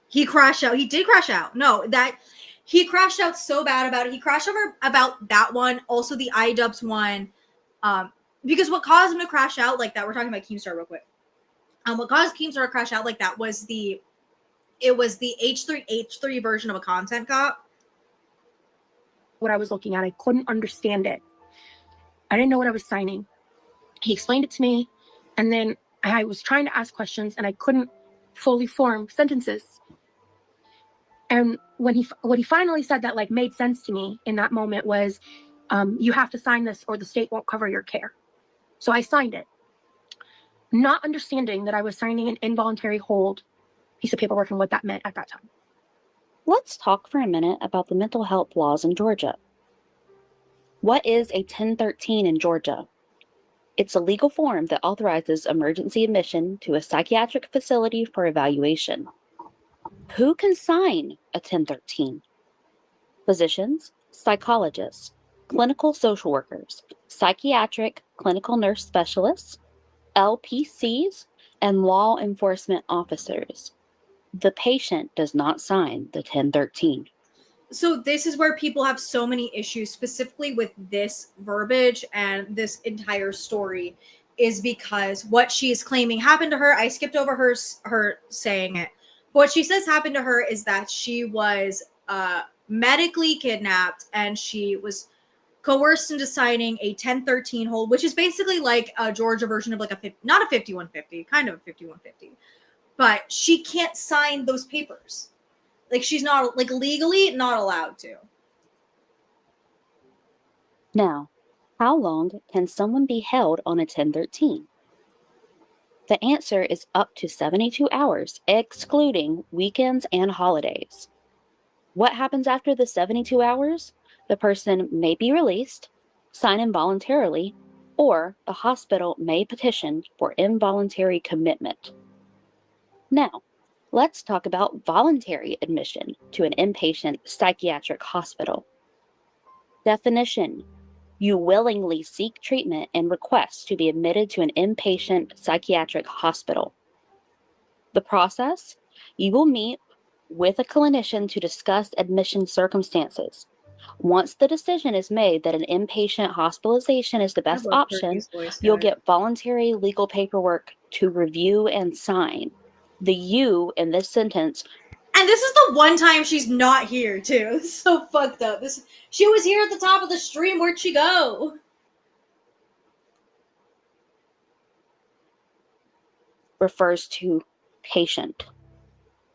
He crashed out. He did crash out. No, that he crashed out so bad about it. He crashed over about that one, also the iDubbbz one. Because what caused him to crash out like that, we're talking about Keemstar real quick. What caused Keemstar to crash out like that was the H3 version of a content cop. What I was looking at, I couldn't understand it. I didn't know what I was signing. He explained it to me, and then I was trying to ask questions, and I couldn't fully form sentences. And what he finally said that like made sense to me in that moment was, you have to sign this or the state won't cover your care. So I signed it, not understanding that I was signing an involuntary hold piece of paperwork and what that meant at that time. Let's talk for a minute about the mental health laws in Georgia. What is a 1013 in Georgia? It's a legal form that authorizes emergency admission to a psychiatric facility for evaluation. Who can sign a 1013? Physicians, psychologists, clinical social workers, psychiatric clinical nurse specialists, LPCs, and law enforcement officers. The patient does not sign the 1013. So this is where people have so many issues, specifically with this verbiage and this entire story, is because what she is claiming happened to her. I skipped over her saying it. What she says happened to her is that she was medically kidnapped and she was coerced into signing a 1013 hold, which is basically like a Georgia version of like not a 5150, kind of a 5150, but she can't sign those papers. Like she's not like legally not allowed to. Now, how long can someone be held on a 1013? The answer is up to 72 hours, excluding weekends and holidays. What happens after the 72 hours? The person may be released, sign involuntarily, or a hospital may petition for involuntary commitment. Now, let's talk about voluntary admission to an inpatient psychiatric hospital. Definition: you willingly seek treatment and request to be admitted to an inpatient psychiatric hospital. The process: you will meet with a clinician to discuss admission circumstances. Once the decision is made that an inpatient hospitalization is the best option, you'll get voluntary legal paperwork to review and sign. The "you" in this sentence. And this is the one time she's not here too. This is so fucked up. She was here at the top of the stream. Where'd she go? Refers to patient.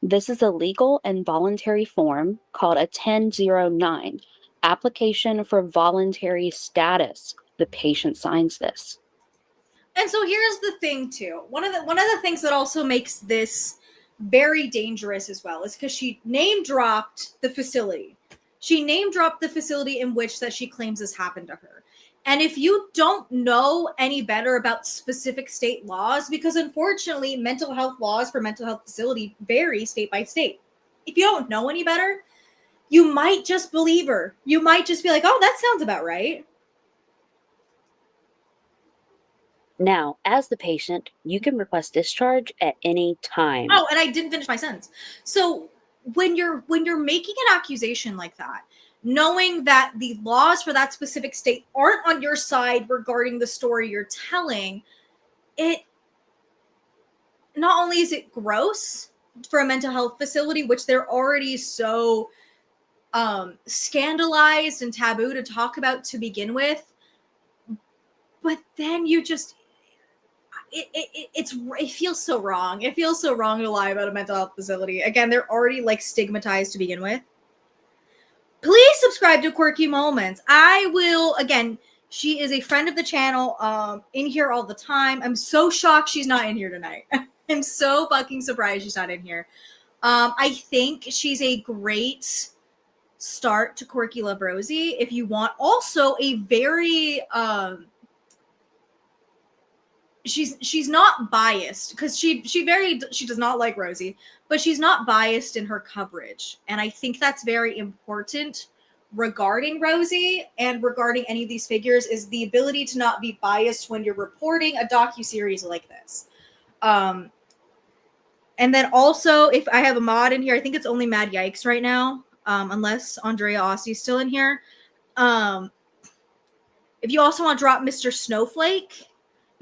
This is a legal and voluntary form called a 1009, application for voluntary status. The patient signs this. And so here's the thing too. One of the things that also makes this very dangerous as well is because she name dropped the facility. She name dropped the facility in which that she claims this happened to her. And if you don't know any better about specific state laws, because unfortunately mental health laws for mental health facility vary state by state. If you don't know any better, you might just believe her. You might just be like, oh, that sounds about right. Now, as the patient, you can request discharge at any time. Oh, and I didn't finish my sentence. So when you're making an accusation like that, knowing that the laws for that specific state aren't on your side regarding the story you're telling, it not only is it gross for a mental health facility, which they're already so scandalized and taboo to talk about to begin with, but then you just it feels so wrong. It feels so wrong to lie about a mental health facility. Again, they're already like stigmatized to begin with. Please subscribe to Quirky Moments. I will, again, she is a friend of the channel, in here all the time. I'm so shocked she's not in here tonight. I'm so fucking surprised she's not in here. I think she's a great start to Quirky Love Rosie. If you want also a very she's not biased, because she does not like Rosie, but she's not biased in her coverage, and I think that's very important regarding Rosie and regarding any of these figures, is the ability to not be biased when you're reporting a docuseries like this. And then also, if I have a mod in here, I think it's only Mad Yikes right now, unless Andrea Ossie's still in here. If you also want to drop Mr. Snowflake,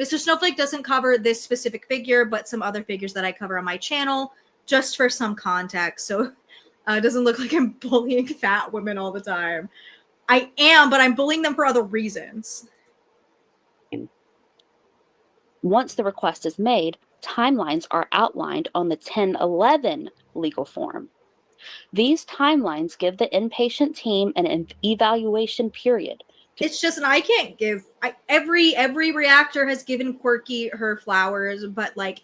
Mr. Snowflake doesn't cover this specific figure, but some other figures that I cover on my channel, just for some context. So it doesn't look like I'm bullying fat women all the time. I am, but I'm bullying them for other reasons. Once the request is made, timelines are outlined on the 1011 legal form. These timelines give the inpatient team an evaluation period. It's just, and I can't give, every reactor has given Quirky her flowers, but like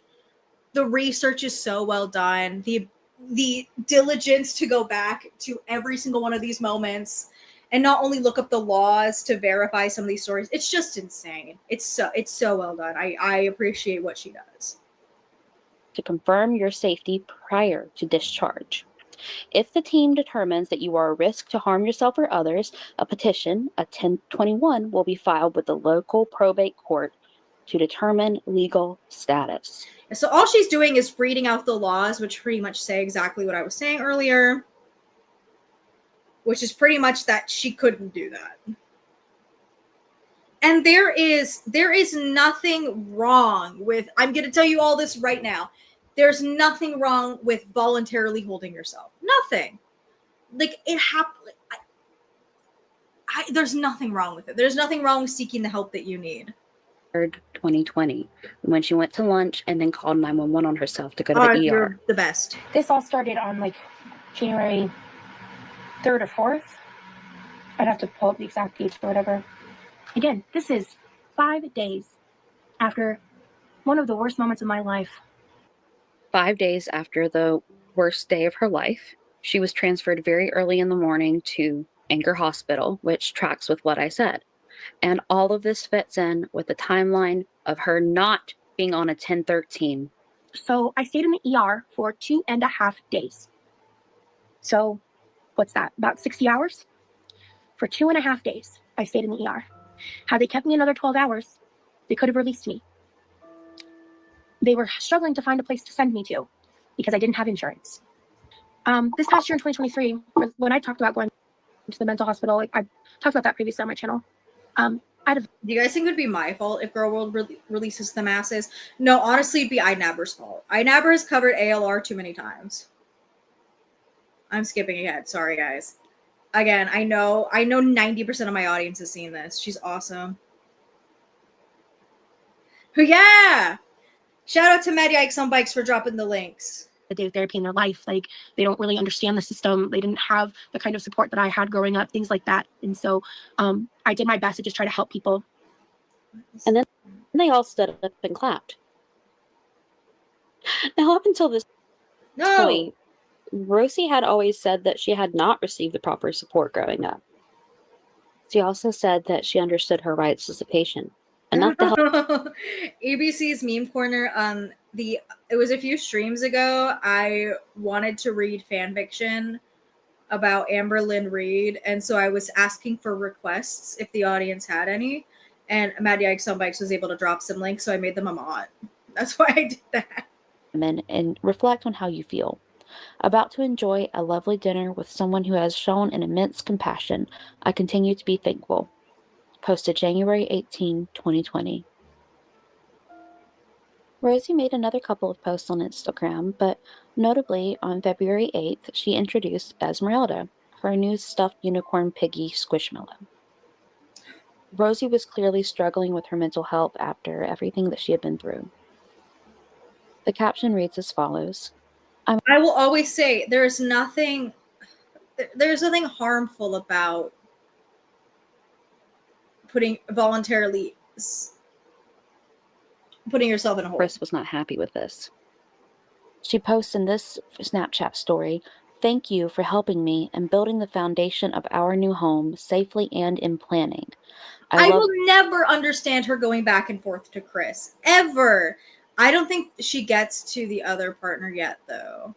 the research is so well done. The diligence to go back to every single one of these moments and not only look up the laws to verify some of these stories. It's just insane. It's so well done. I appreciate what she does. To confirm your safety prior to discharge. If the team determines that you are a risk to harm yourself or others, a petition, a 1021, will be filed with the local probate court to determine legal status. So all she's doing is reading out the laws, which pretty much say exactly what I was saying earlier, which is pretty much that she couldn't do that. And there is nothing wrong with, I'm going to tell you all this right now. There's nothing wrong with voluntarily holding yourself. Nothing. Like, it happened. There's nothing wrong with it. There's nothing wrong with seeking the help that you need. 2020, when she went to lunch and then called 911 on herself to go to the ER. You're the best. This all started on like January 3rd or 4th. I'd have to pull up the exact date or whatever. Again, this is 5 days after one of the worst moments of my life. 5 days after the worst day of her life, she was transferred very early in the morning to Anger Hospital, which tracks with what I said. And all of this fits in with the timeline of her not being on a 1013. So I stayed in the ER for 2.5 days. So what's that? About 60 hours? For 2.5 days, I stayed in the ER. Had they kept me another 12 hours, they could have released me. They were struggling to find a place to send me to because I didn't have insurance. This past year in 2023, when I talked about going to the mental hospital, like I talked about that previously on my channel. Do you guys think it would be my fault if Girl World releases the masses? No, honestly, it'd be iNabber's fault. iNabber has covered ALR too many times. I'm skipping ahead. Sorry, guys. Again, I know 90% of my audience has seen this. She's awesome. Yeah! Shout out to Mad Yikes on Bikes for dropping the links. The day of therapy in their life, like they don't really understand the system. They didn't have the kind of support that I had growing up, things like that. And so I did my best to just try to help people. And then they all stood up and clapped. Now, up until this point, Rosie had always said that she had not received the proper support growing up. She also said that she understood her rights as a patient. Enough to help. ABC's Meme Corner, it was a few streams ago, I wanted to read fan fiction about Amber Lynn Reed, and so I was asking for requests if the audience had any, and Mad Yikes on Bikes was able to drop some links, so I made them a mod. That's why I did that. And reflect on how you feel. About to enjoy a lovely dinner with someone who has shown an immense compassion. I continue to be thankful. Posted January 18, 2020. Rosie made another couple of posts on Instagram, but notably on February 8th, she introduced Esmeralda, her new stuffed unicorn piggy squishmallow. Rosie was clearly struggling with her mental health after everything that she had been through. The caption reads as follows. I will always say there's nothing harmful about voluntarily putting yourself in a hole. Chris was not happy with this. She posts in this Snapchat story, "Thank you for helping me and building the foundation of our new home safely and in planning. I will never understand her going back and forth to Chris. Ever. I don't think she gets to the other partner yet, though.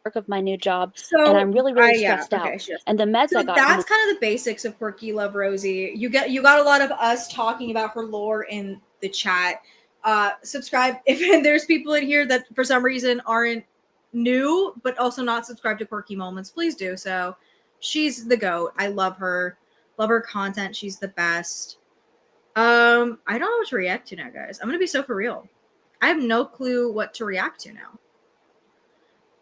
Work of my new job, So, and I'm really stressed okay, out. sure. And the meds So I got that's kind of the basics of Quirky Love Rosie. You got a lot of us talking about her lore in the chat. Subscribe if there's people in here that for some reason aren't new, but also not subscribed to Quirky Moments. Please do so. She's the GOAT. I love her. Love her content. She's the best. I don't know what to react to now, guys. I'm gonna be so for real. I have no clue what to react to now.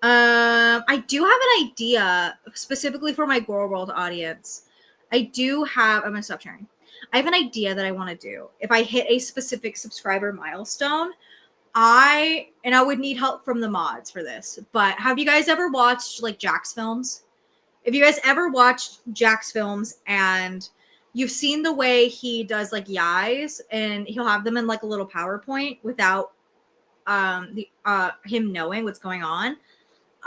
I do have an idea specifically for my Girl World audience. I'm gonna stop sharing. I have an idea that I want to do. If I hit a specific subscriber milestone, I would need help from the mods for this. But have you guys ever watched like Jack's films? If you guys ever watched Jack's films and you've seen the way he does like yais and he'll have them in like a little PowerPoint without him knowing what's going on.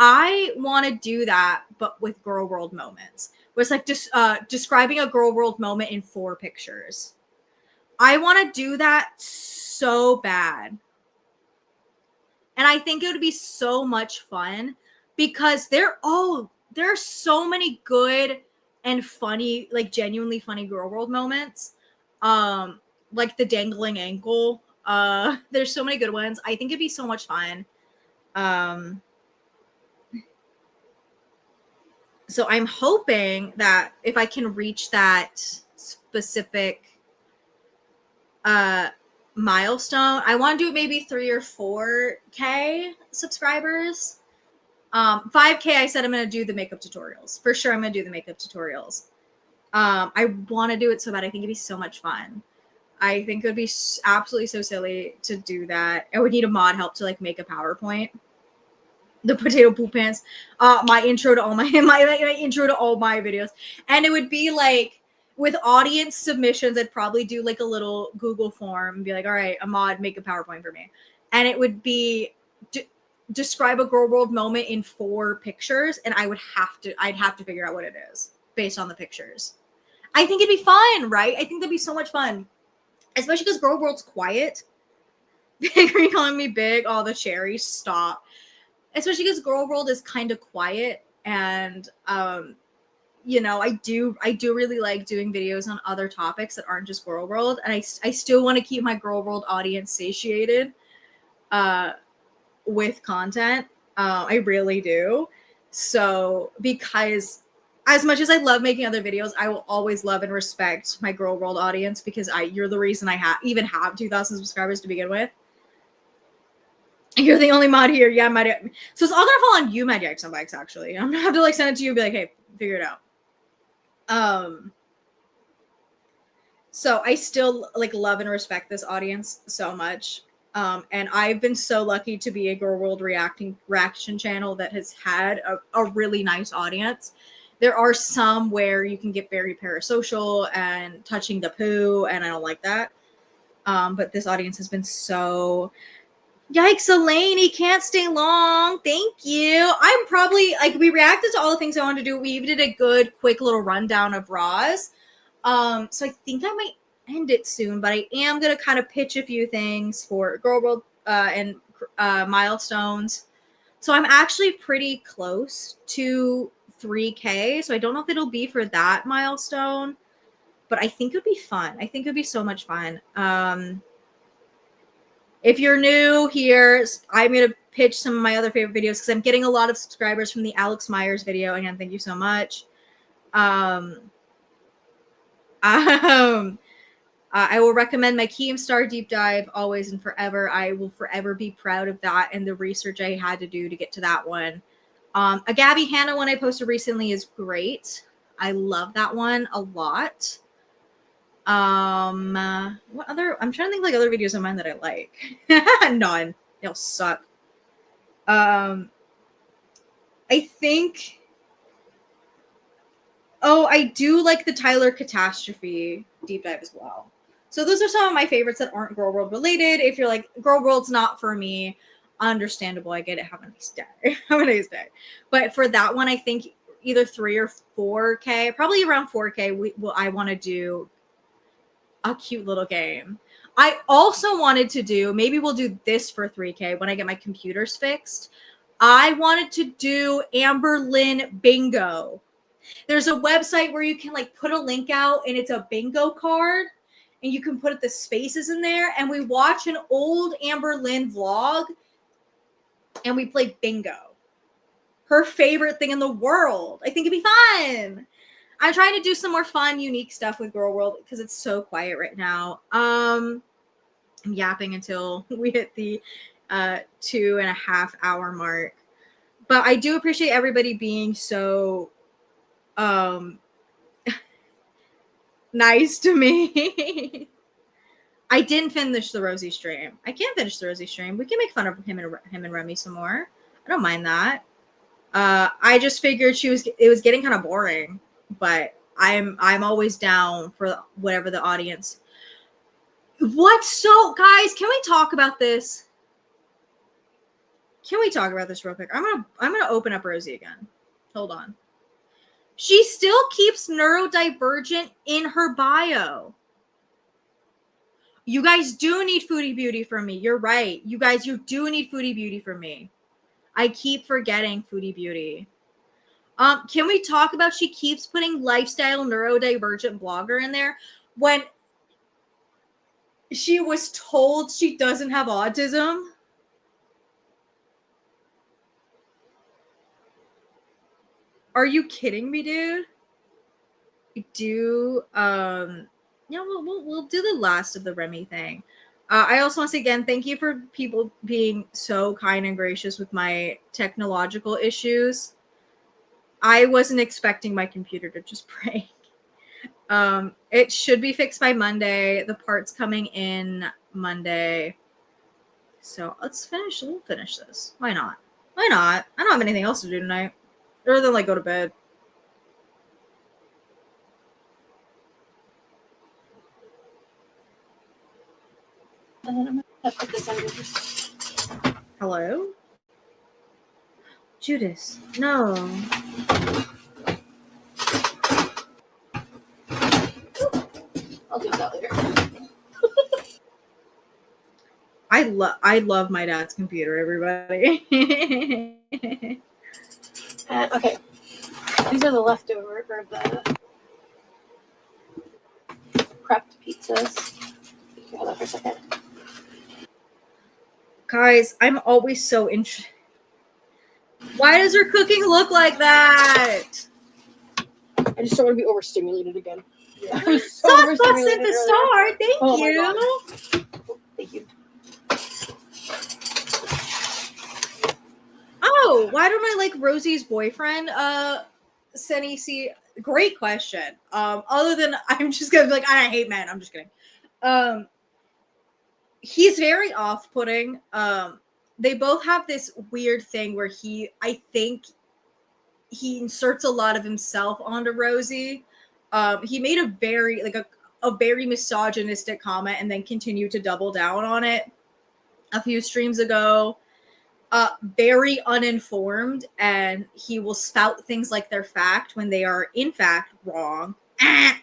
I want to do that, but with Girl World moments. Where it's like just describing a Girl World moment in 4 pictures. I want to do that so bad. And I think it would be so much fun because there are so many good and funny, like genuinely funny Girl World moments. Like the dangling ankle. There's so many good ones. I think it'd be so much fun. So I'm hoping that if I can reach that specific milestone, I want to do maybe 3 or 4K subscribers. 5K, I said I'm going to do the makeup tutorials. For sure, I'm going to do the makeup tutorials. I want to do it so bad. I think it'd be so much fun. I think it would be absolutely so silly to do that. I would need a mod help to like make a PowerPoint. The potato poop pants, my intro to all my intro to all my videos, and it would be like with audience submissions. I'd probably do like a little Google form and be like, "All right, a mod, make a PowerPoint for me," and it would be describe a Girl World moment in 4 pictures, and I'd have to figure out what it is based on the pictures. I think it'd be fun, right? I think that'd be so much fun, especially because Girl World's quiet. Are you calling me big? Oh, the cherry, stop. Especially because Girl World is kind of quiet, and you know, I do really like doing videos on other topics that aren't just Girl World, and I still want to keep my Girl World audience satiated with content. I really do. So because as much as I love making other videos, I will always love and respect my Girl World audience because you're the reason I even have 2,000 subscribers to begin with. You're the only mod here. Yeah, mod. So it's all gonna fall on you, Magic Sunbikes, actually. I'm gonna have to like send it to you and be like, hey, figure it out. So I still like love and respect this audience so much. And I've been so lucky to be a Girl World reaction channel that has had a really nice audience. There are some where you can get very parasocial and touching the poo, and I don't like that. But this audience has been so... Yikes, Elaine, he can't stay long. Thank you. I'm probably, like, we reacted to all the things I wanted to do. We even did a good, quick little rundown of Roz. So I think I might end it soon, but I am going to kind of pitch a few things for Girl World and milestones. So I'm actually pretty close to 3K. So I don't know if it'll be for that milestone, but I think it'd be fun. I think it'd be so much fun. If you're new here, I'm going to pitch some of my other favorite videos because I'm getting a lot of subscribers from the Alex Myers video. Again, thank you so much. I will recommend my Keemstar deep dive always and forever. I will forever be proud of that and the research I had to do to get to that one. A Gabby Hanna one I posted recently is great. I love that one a lot. What other? I'm trying to think like other videos of mine that I like. None. They'll suck. I think. Oh, I do like the Tyler Catastrophe deep dive as well. So those are some of my favorites that aren't Girl World related. If you're like, Girl World's not for me, understandable. I get it. Have a nice day. Have a nice day. But for that one, I think either 3 or 4K, probably around 4K, I want to do a cute little game. I also wanted to do, maybe we'll do this for 3K when I get my computers fixed. I wanted to do Amber Lynn Bingo. There's a website where you can like put a link out and it's a bingo card and you can put the spaces in there, and we watch an old Amber Lynn vlog and we play bingo. Her favorite thing in the world. I think it'd be fun. I'm trying to do some more fun, unique stuff with Girl World because it's so quiet right now. I'm yapping until we hit the 2.5 hour mark. But I do appreciate everybody being so nice to me. I didn't finish the Rosie stream. I can't finish the Rosie stream. We can make fun of him and Remy some more. I don't mind that. I just figured it was getting kind of boring, but I'm always down for whatever the audience. Guys, can we talk about this? Can we talk about this real quick? I'm gonna open up Rosie again. Hold on. She still keeps neurodivergent in her bio. You guys do need Foodie Beauty from me. You're right. You guys, you do need Foodie Beauty from me. I keep forgetting Foodie Beauty. Can we talk about she keeps putting lifestyle neurodivergent blogger in there when she was told she doesn't have autism? Are you kidding me, dude? We do we'll do the last of the Remy thing. I also want to say again, thank you for people being so kind and gracious with my technological issues. I wasn't expecting my computer to just break. It should be fixed by Monday. The part's coming in Monday. So we'll finish this. Why not? Why not? I don't have anything else to do tonight. Other than like go to bed. And then I'm gonna put this under this. Hello? Judas, no. I'll do that later. I love my dad's computer, everybody. Okay. These are the leftover or the prepped pizzas. Hold on for a second. Guys, I'm always so interested. Why does her cooking look like that? I just don't want to be overstimulated again. Yeah. Sauce busted the star. Thank you. Thank you. Oh, why don't I like Rosie's boyfriend? Senny, see, great question. Other than I'm just gonna be like, I hate men. I'm just kidding. He's very off-putting. They both have this weird thing where I think he inserts a lot of himself onto Rosie. He made a very misogynistic comment and then continued to double down on it a few streams ago. Very uninformed, and he will spout things like they're fact when they are in fact wrong.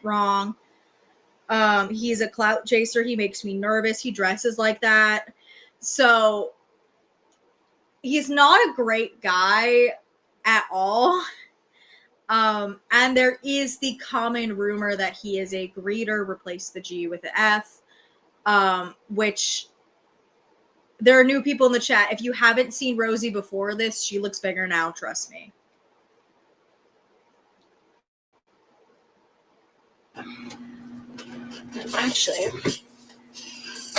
Wrong. He's a clout chaser. He makes me nervous. He dresses like that. So he's not a great guy at all. And there is the common rumor that he is a greeter, replace the G with the F, which there are new people in the chat. If you haven't seen Rosie before this, she looks bigger now, trust me. Actually,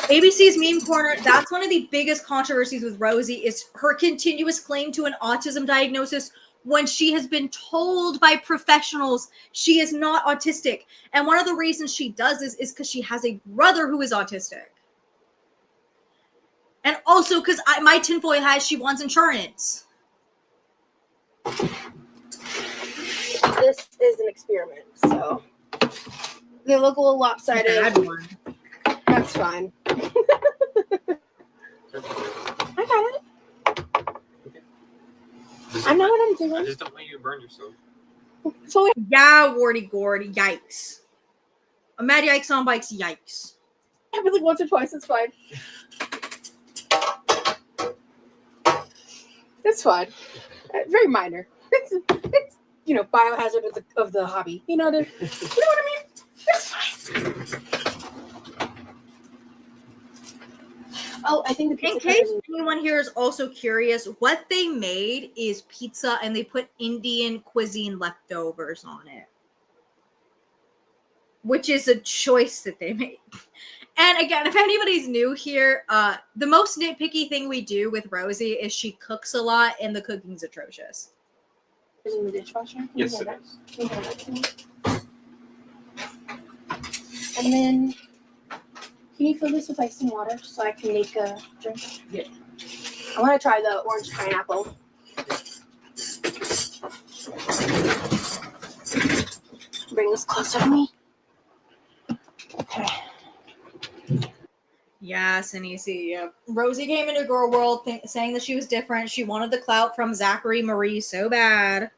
ABC's Meme Corner, that's one of the biggest controversies with Rosie is her continuous claim to an autism diagnosis when she has been told by professionals she is not autistic. And one of the reasons she does this is because she has a brother who is autistic. And also because my tinfoil has she wants insurance. this is an experiment, so they look a little lopsided. That's fine. I got it. I know what I'm doing. I just don't want you to burn yourself. So Yeah, Wardy Gordy, yikes. A mad yikes on bikes, yikes. happens like once or twice, it's fine. It's fine. Very minor. It's you know, biohazard of the hobby. You know what I mean? It's fine. Oh, I think the In pizza case anyone here is also curious, what they made is pizza and they put Indian cuisine leftovers on it. Which is a choice that they made. And again, if anybody's new here, the most nitpicky thing we do with Rosie is she cooks a lot and the cooking's atrocious. is in the dishwasher. Yes, it is. And then, can you fill this with ice and water so I can make a drink? Yeah. I want to try the orange pineapple. Bring this closer to me. Okay. Yes, and you see, Rosie came into Girl World saying that she was different. She wanted the clout from Zachary Marie so bad.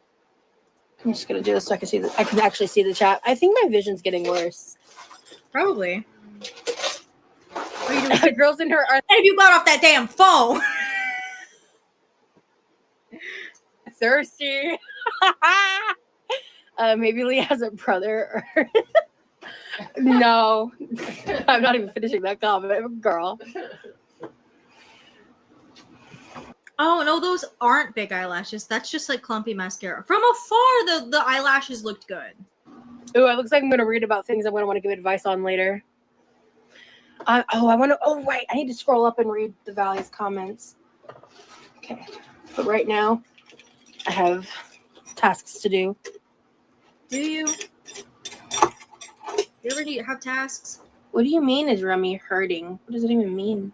I'm just gonna do this so I can see. I can actually see the chat. I think my vision's getting worse. Probably. The girls in her are Hey, you got off that damn phone. thirsty. Maybe Lee has a brother. Or no, I'm not even finishing that comment, girl. Oh no, those aren't big eyelashes. That's just like clumpy mascara. From afar, the eyelashes looked good. Ooh, it looks like I'm gonna read about things I'm gonna want to give advice on later. I want to. Oh, wait, I need to scroll up and read the Valley's comments. Okay, but right now, I have tasks to do. Do you? You already have tasks? What do you mean is Remy hurting? What does it even mean?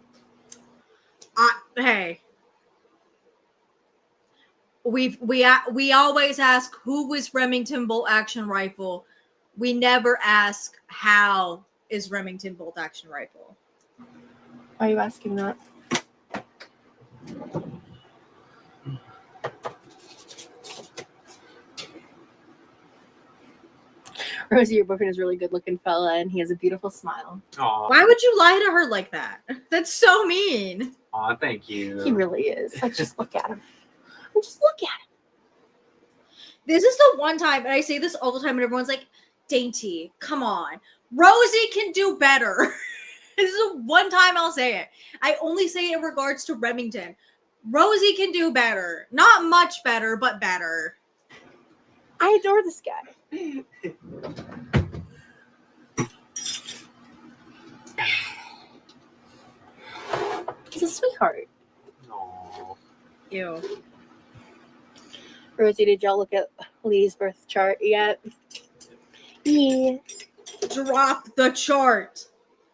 Hey. We always ask who was Remington bolt action rifle. We never ask how is Remington bolt action rifle. Why are you asking that? Rosie, your boyfriend is a really good looking fella and he has a beautiful smile. Aw, Why would you lie to her like that? That's so mean. aw, thank you. He really is. Like, just look at him. Just look at him. This is the one time, and I say this all the time, and everyone's like, Dainty, come on. Rosie can do better. This is the one time I'll say it. I only say it in regards to Remington. Rosie can do better. Not much better, but better. I adore this guy. He's a sweetheart. Aw. Ew. Rosie, did y'all look at Lee's birth chart yet? Yeah. Drop the chart.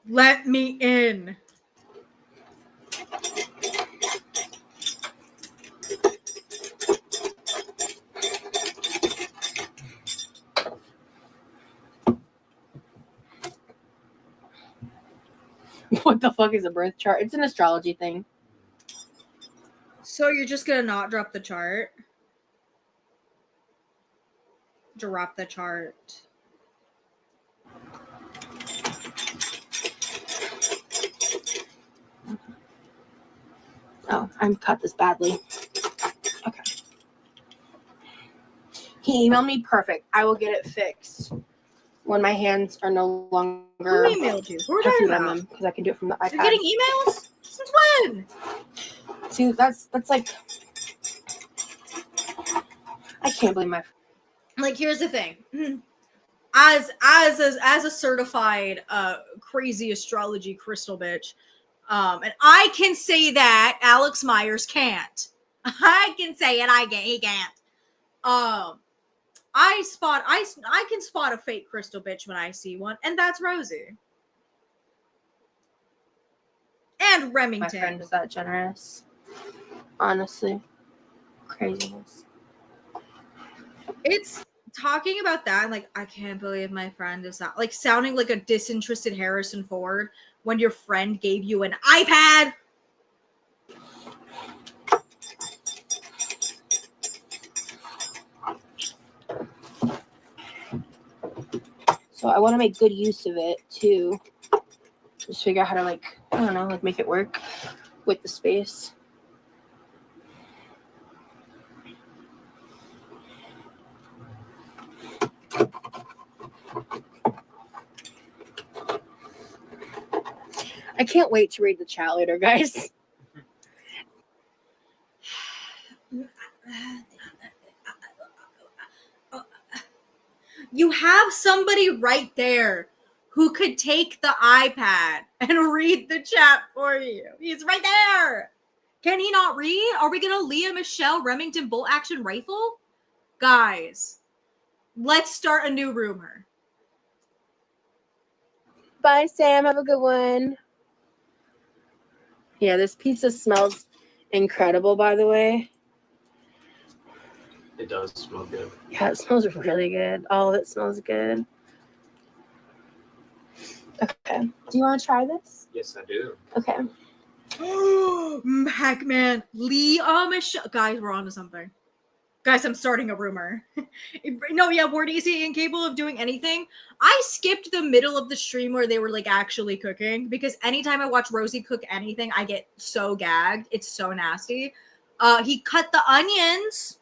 Let me in. What the fuck is a birth chart? It's an astrology thing. So you're just gonna not drop the chart? Drop the chart. Oh, I'm cut this badly. Okay. He emailed me perfect. I will get it fixed when my hands are no longer Who emailed you? Who are have you food on about? them because I can do it from the iPad. You're getting emails? Since when? See, that's like I can't believe my. Like, here's the thing. as a certified crazy astrology crystal bitch, and I can say that Alex Myers can't. I can say it. He can't. I can spot a fake crystal bitch when I see one, and that's Rosie and My Remington. friend is that generous. Honestly, craziness. It's talking about that, and like, I can't believe my friend is that, like, sounding like a disinterested Harrison Ford when your friend gave you an iPad. So I want to make good use of it to just figure out how to, like, I don't know, like make it work with the space. I can't wait to read the chat later, guys. You have somebody right there who could take the iPad and read the chat for you. He's right there. Can he not read? Are we gonna Leah Michelle Remington bolt action rifle? Guys, let's start a new rumor. Bye, Sam. Have a good one. Yeah, this pizza smells incredible, by the way. It does smell good. Yeah, it smells really good. All of it smells good. Okay. Do you want to try this? Yes, I do. Okay. Heck, man. Leah Michelle. Guys, we're on to something. Guys, I'm starting a rumor. No, yeah, we're easy incapable of doing anything. I skipped the middle of the stream where they were like actually cooking, because anytime I watch Rosie cook anything, I get so gagged. It's so nasty. He cut the onions.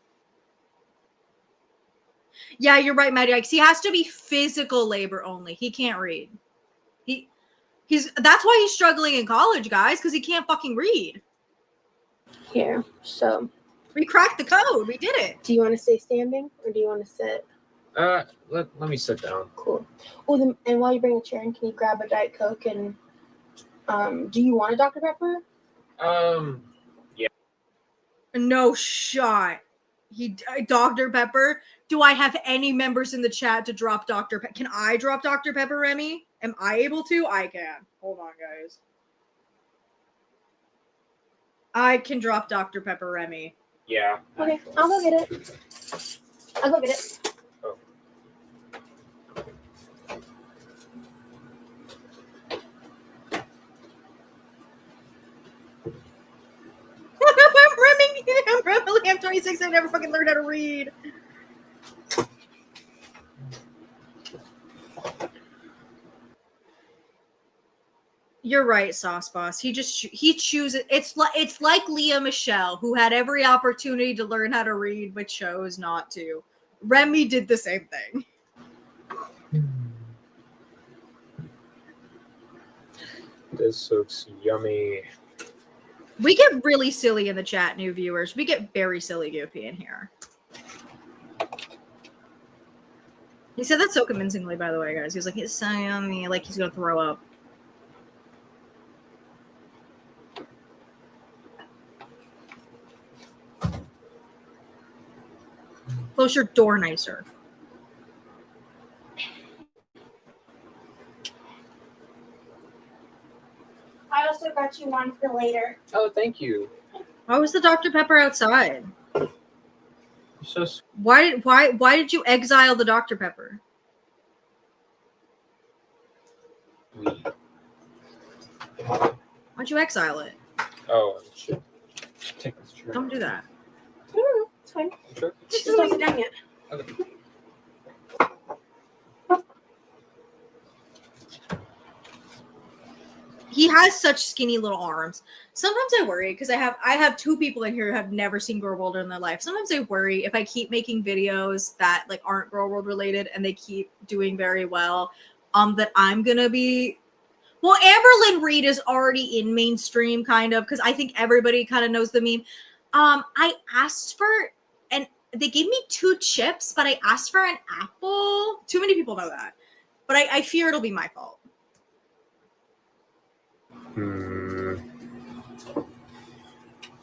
Yeah, you're right, Maddie Ikes. He has to be physical labor only. He can't read. That's why he's struggling in college, guys, because he can't fucking read. Here. So, We cracked the code. We did it. do you want to stay standing or do you want to sit? Let me sit down. Cool. Oh, and while you bring a chair in, can you grab a Diet Coke and do you want a Dr. Pepper? Yeah. No shot. Dr. Pepper. Do I have any members in the chat to drop Dr. Pepper? Can I drop Dr. Pepper, Remy? Am I able to? I can. Hold on, guys. I can drop Dr. Pepper, Remy. Yeah. Okay, I'll go get it. I'll go get it. Oh. I'm 26. I never fucking learned how to read. You're right, Sauce Boss. He chooses. It's like Leah Michelle, who had every opportunity to learn how to read but chose not to. Remy did the same thing. This looks yummy. We get really silly in the chat, new viewers. We get very silly goofy in here. He said that so convincingly, by the way, guys. He was like, it's so yummy, like he's gonna throw up. Close your door nicer. I also got you one for later. Oh, thank you. Why was the Dr. Pepper outside? So Why did you exile the Dr. Pepper? sweet. Why'd you exile it? Oh, shit. Take this chair. Don't do that. No, it's fine. Sure. Just don't dang it. Okay. He has such skinny little arms. Sometimes I worry because I have two people in here who have never seen Girl World in their life. Sometimes I worry if I keep making videos that like aren't Girl World related and they keep doing very well, that I'm gonna be. Well, Amberlynn Reed is already in mainstream, kind of, because I think everybody kind of knows the meme. I asked for an they gave me 2 chips, but I asked for an apple. Too many people know that. But I fear it'll be my fault. I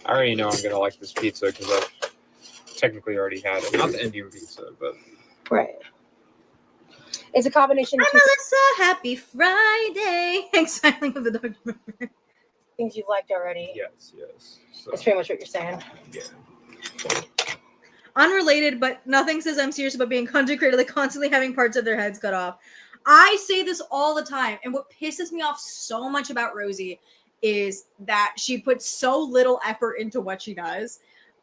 already know I'm gonna like this pizza because I've technically already had it. Not the Indian pizza, but Right. It's a combination of Hi, two Melissa. Happy Friday. Exiling of the Dark River. things you've liked already. yes. So, That's pretty much what you're saying. yeah. Unrelated, but nothing says I'm serious about being content creator, like constantly having parts of their heads cut off. I say this all the time, and what pisses me off so much about Rosie is that she puts so little effort into what she does.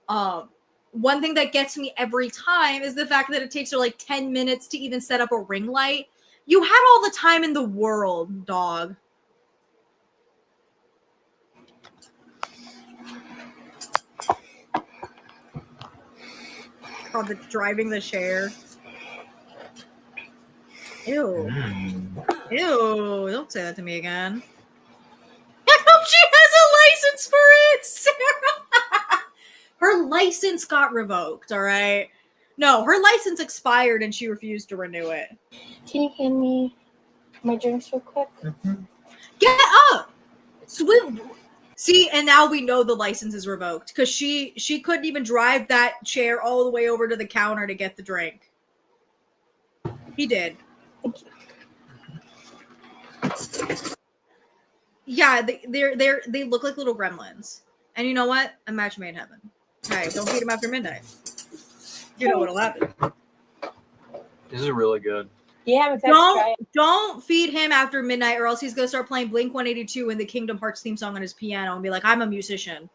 One thing that gets me every time is the fact that it takes her like 10 minutes to even set up a ring light. You had all the time in the world, dog. Called the driving the chair. Ew. Ew. Don't say that to me again. I hope she has a license for it, Sarah. Her license got revoked, all right? No, her license expired and she refused to renew it. Can you hand me my drinks real quick? Get up! Swim. See, and now we know the license is revoked because she couldn't even drive that chair all the way over to the counter to get the drink. He did. Thank you. Yeah, they look like little gremlins. And you know what? A match made in heaven. Hey, don't feed them after midnight. You know what'll happen. This is really good. Yeah, I'm excited to try it. Don't feed him after midnight, or else he's gonna start playing Blink 182 and the Kingdom Hearts theme song on his piano and be like, "I'm a musician."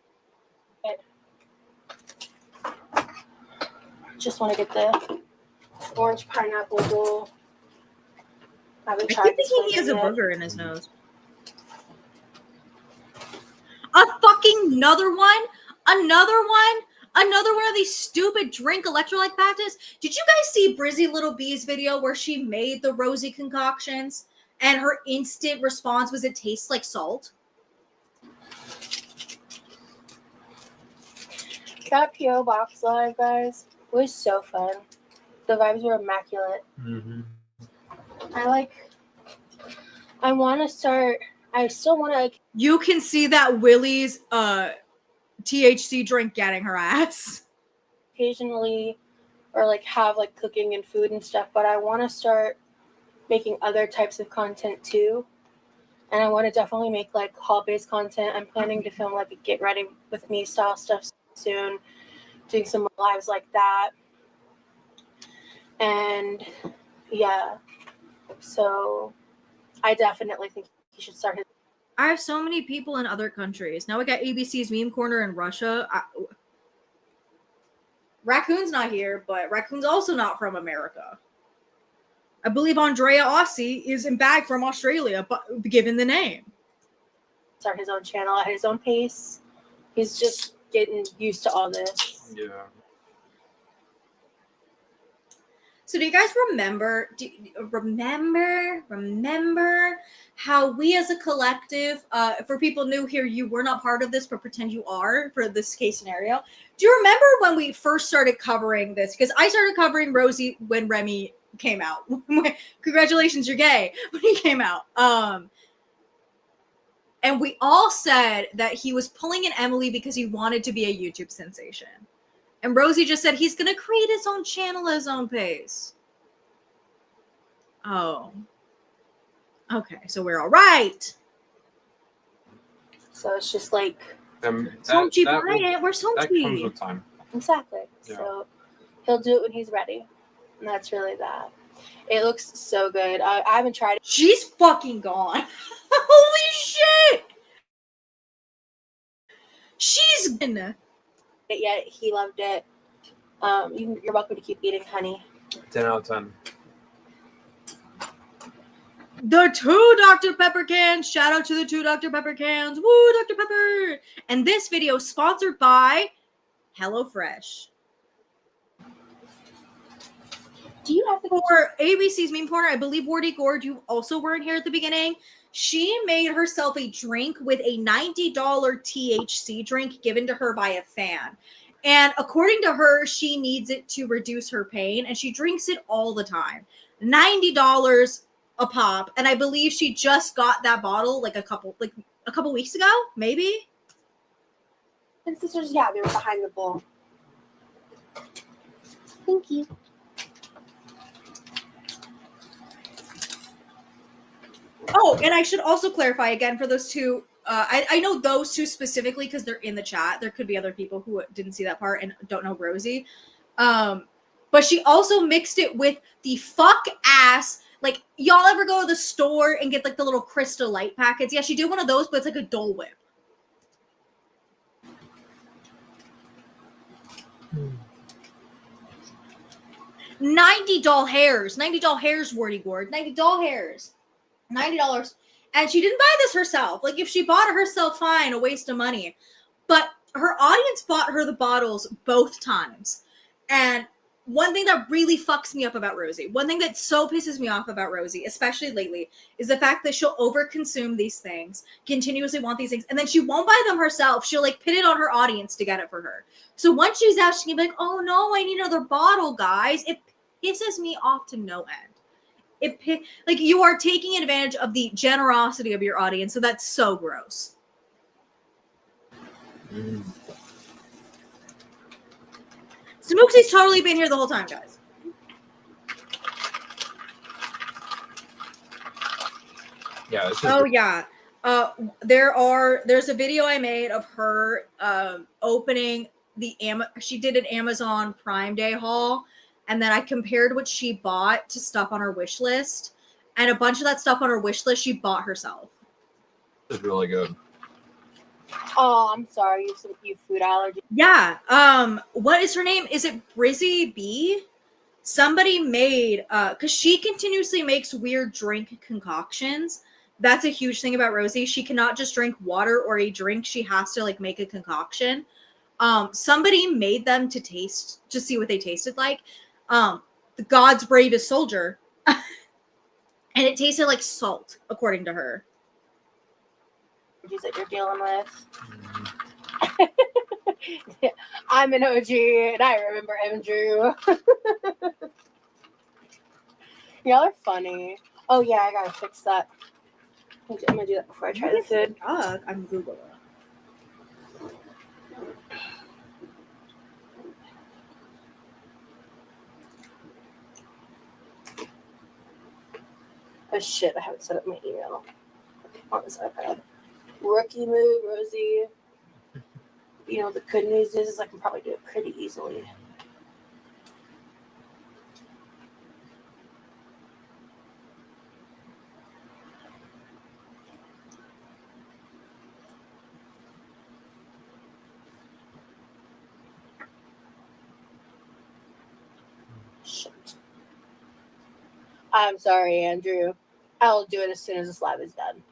Just want to get the orange pineapple bowl. I haven't I tried keep this thinking he has a yet. booger in his nose. A fucking another one of these stupid drink electrolyte patches. Did you guys see Brizzy Little B's video where she made the Rosie concoctions and her instant response was it tastes like salt? That P.O. Box Live, guys, was so fun. The vibes were immaculate. I want to start. I still want to. You can see that Willie's THC drink getting her ass. Occasionally or like have like cooking and food and stuff, but I want to start making other types of content too, and I want to definitely make like haul-based content. I'm planning to film like a get ready with me style stuff soon, doing some lives like that, and yeah, so I definitely think he should start his. I have so many people in other countries. Now we got ABC's Meme Corner in Russia. Raccoon's not here, but Raccoon's also not from America. I believe Andrea Aussie is in back from Australia, but given the name. Start his own channel at his own pace. He's just getting used to all this. Yeah. So do you guys remember how we as a collective, for people new here, you were not part of this, but pretend you are for this case scenario. Do you remember when we first started covering this? Because I started covering Rosie when Remy came out. Congratulations, you're gay. When he came out. And we all said that he was pulling an Emily because he wanted to be a YouTube sensation. And Rosie just said he's going to create his own channel at his own pace. Oh. Okay, so we're all right. So it's just like Somchi, buy it. Where's That comes Somchi? with time. exactly. Yeah. So he'll do it when he's ready, and that's really that. It looks so good. I haven't tried it. She's fucking gone. Holy shit! She's gone. Yet he loved it. You're welcome to keep eating, honey. 10 out of 10. The 2 Dr. Pepper cans. Shout out to the 2 Dr. Pepper cans. Woo, Dr. Pepper. And this video is sponsored by HelloFresh. Do you have the For ABC's Meme Corner, I believe Wardy Gord, you also weren't here at the beginning. She made herself a drink with a $90 THC drink given to her by a fan. And according to her, she needs it to reduce her pain, and she drinks it all the time. $90 a pop, and I believe she just got that bottle like a couple weeks ago, maybe. And sisters, yeah, they were behind the bowl. Thank you. Oh, and I should also clarify again for those two. I know those two specifically because they're in the chat. There could be other people who didn't see that part and don't know Rosie. But she also mixed it with the fuck ass. Like, y'all ever go to the store and get like the little Crystal Light packets? Yeah, she did one of those, but it's like a Dole Whip. $90 hairs. $90 hairs, Wordy Gourd. $90 hairs. $90. And she didn't buy this herself. Like, if she bought it herself, fine, a waste of money. But her audience bought her the bottles both times. And one thing that really fucks me up about Rosie, one thing that so pisses me off about Rosie, especially lately, is the fact that she'll overconsume these things, continuously want these things, and then she won't buy them herself. She'll like pin it on her audience to get it for her. So once she's out, she can be like, oh no, I need another bottle, guys. It pisses me off to no end. Like, you are taking advantage of the generosity of your audience, so that's so gross. Smooksie's totally been here the whole time, guys. Yeah. This is Oh yeah. There's a video I made of her opening she did an Amazon Prime Day haul, and then I compared what she bought to stuff on her wish list, and a bunch of that stuff on her wish list she bought herself. It's really good. Oh, I'm sorry. You have food allergy. Yeah. What is her name? Is it Brizzy B? Somebody made because she continuously makes weird drink concoctions. That's a huge thing about Rosie. She cannot just drink water or a drink. She has to like make a concoction. Somebody made them to taste, to see what they tasted like. The God's bravest soldier. And it tasted like salt, according to her. That you're dealing with. I'm an OG and I remember Andrew. Y'all are funny. Oh yeah, I gotta fix that. I'm gonna do that before I try the food. I'm Googling. Oh shit, I haven't set up my email on this iPad. Rookie move, Rosie. You know, the good news is I can probably do it pretty easily. Shit. I'm sorry, Andrew. I'll do it as soon as this live is done.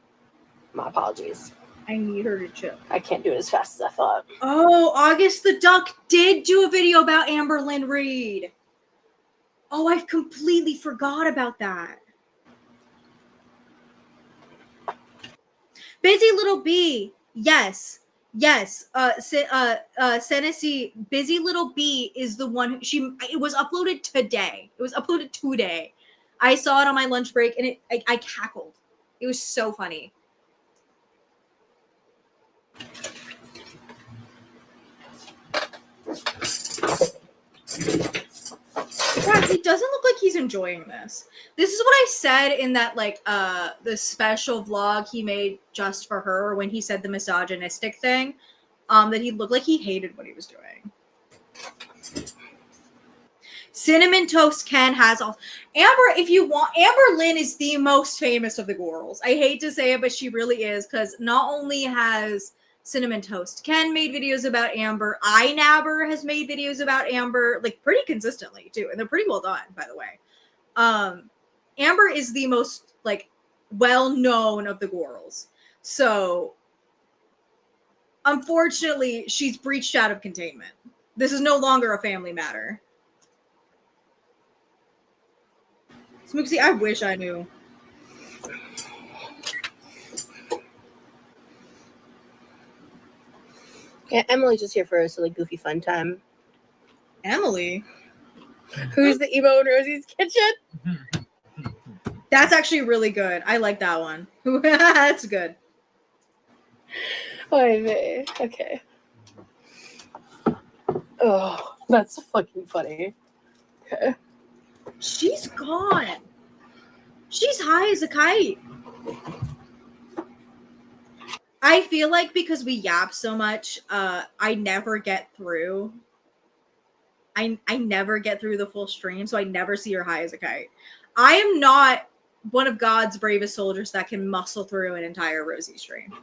My apologies. I need her to chill. I can't do it as fast as I thought. Oh, August the Duck did do a video about Amber Lynn Reed. Oh, I completely forgot about that. Busy Little Bee. Yes. Senesi, Busy Little Bee is the one it was uploaded today. I saw it on my lunch break and I cackled. It was so funny. Yeah, he doesn't look like he's enjoying this. This is what I said in that the special vlog he made just for her when he said the misogynistic thing. That he looked like he hated what he was doing. Cinnamon Toast Ken has all Amber. If you want, Amber Lynn is the most famous of the girls. I hate to say it, but she really is, because not only has Cinnamon Toast Ken made videos about Amber, iNabber has made videos about Amber, like pretty consistently too, and they're pretty well done, by the way. Amber is the most well known of the girls, so unfortunately, she's breached out of containment. This is no longer a family matter. Smooksy, I wish I knew. Yeah, Emily's just here for a silly, goofy, fun time. Emily. Who's the emo in Rosie's kitchen? That's actually really good. I like that one. That's good. Oy vey. Okay. Oh, that's fucking funny. Okay. She's gone. She's high as a kite. I feel like because we yap so much, I never get through. I never get through the full stream, so I never see her high as a kite. I am not one of God's bravest soldiers that can muscle through an entire Rosie stream.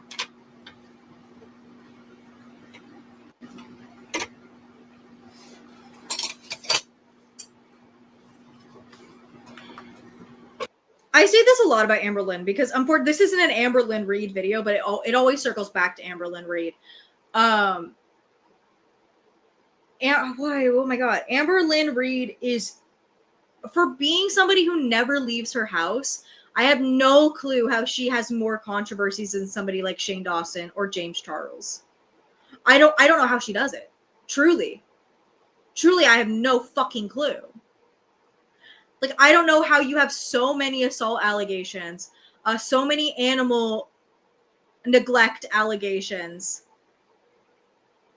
I say this a lot about Amberlynn because this isn't an Amberlynn Reid video, but it always circles back to Amberlynn Reid. And why? Oh my God, Amberlynn Reid is, for being somebody who never leaves her house, I have no clue how she has more controversies than somebody like Shane Dawson or James Charles. I don't know how she does it. Truly, I have no fucking clue. Like, I don't know how you have so many assault allegations, so many animal neglect allegations.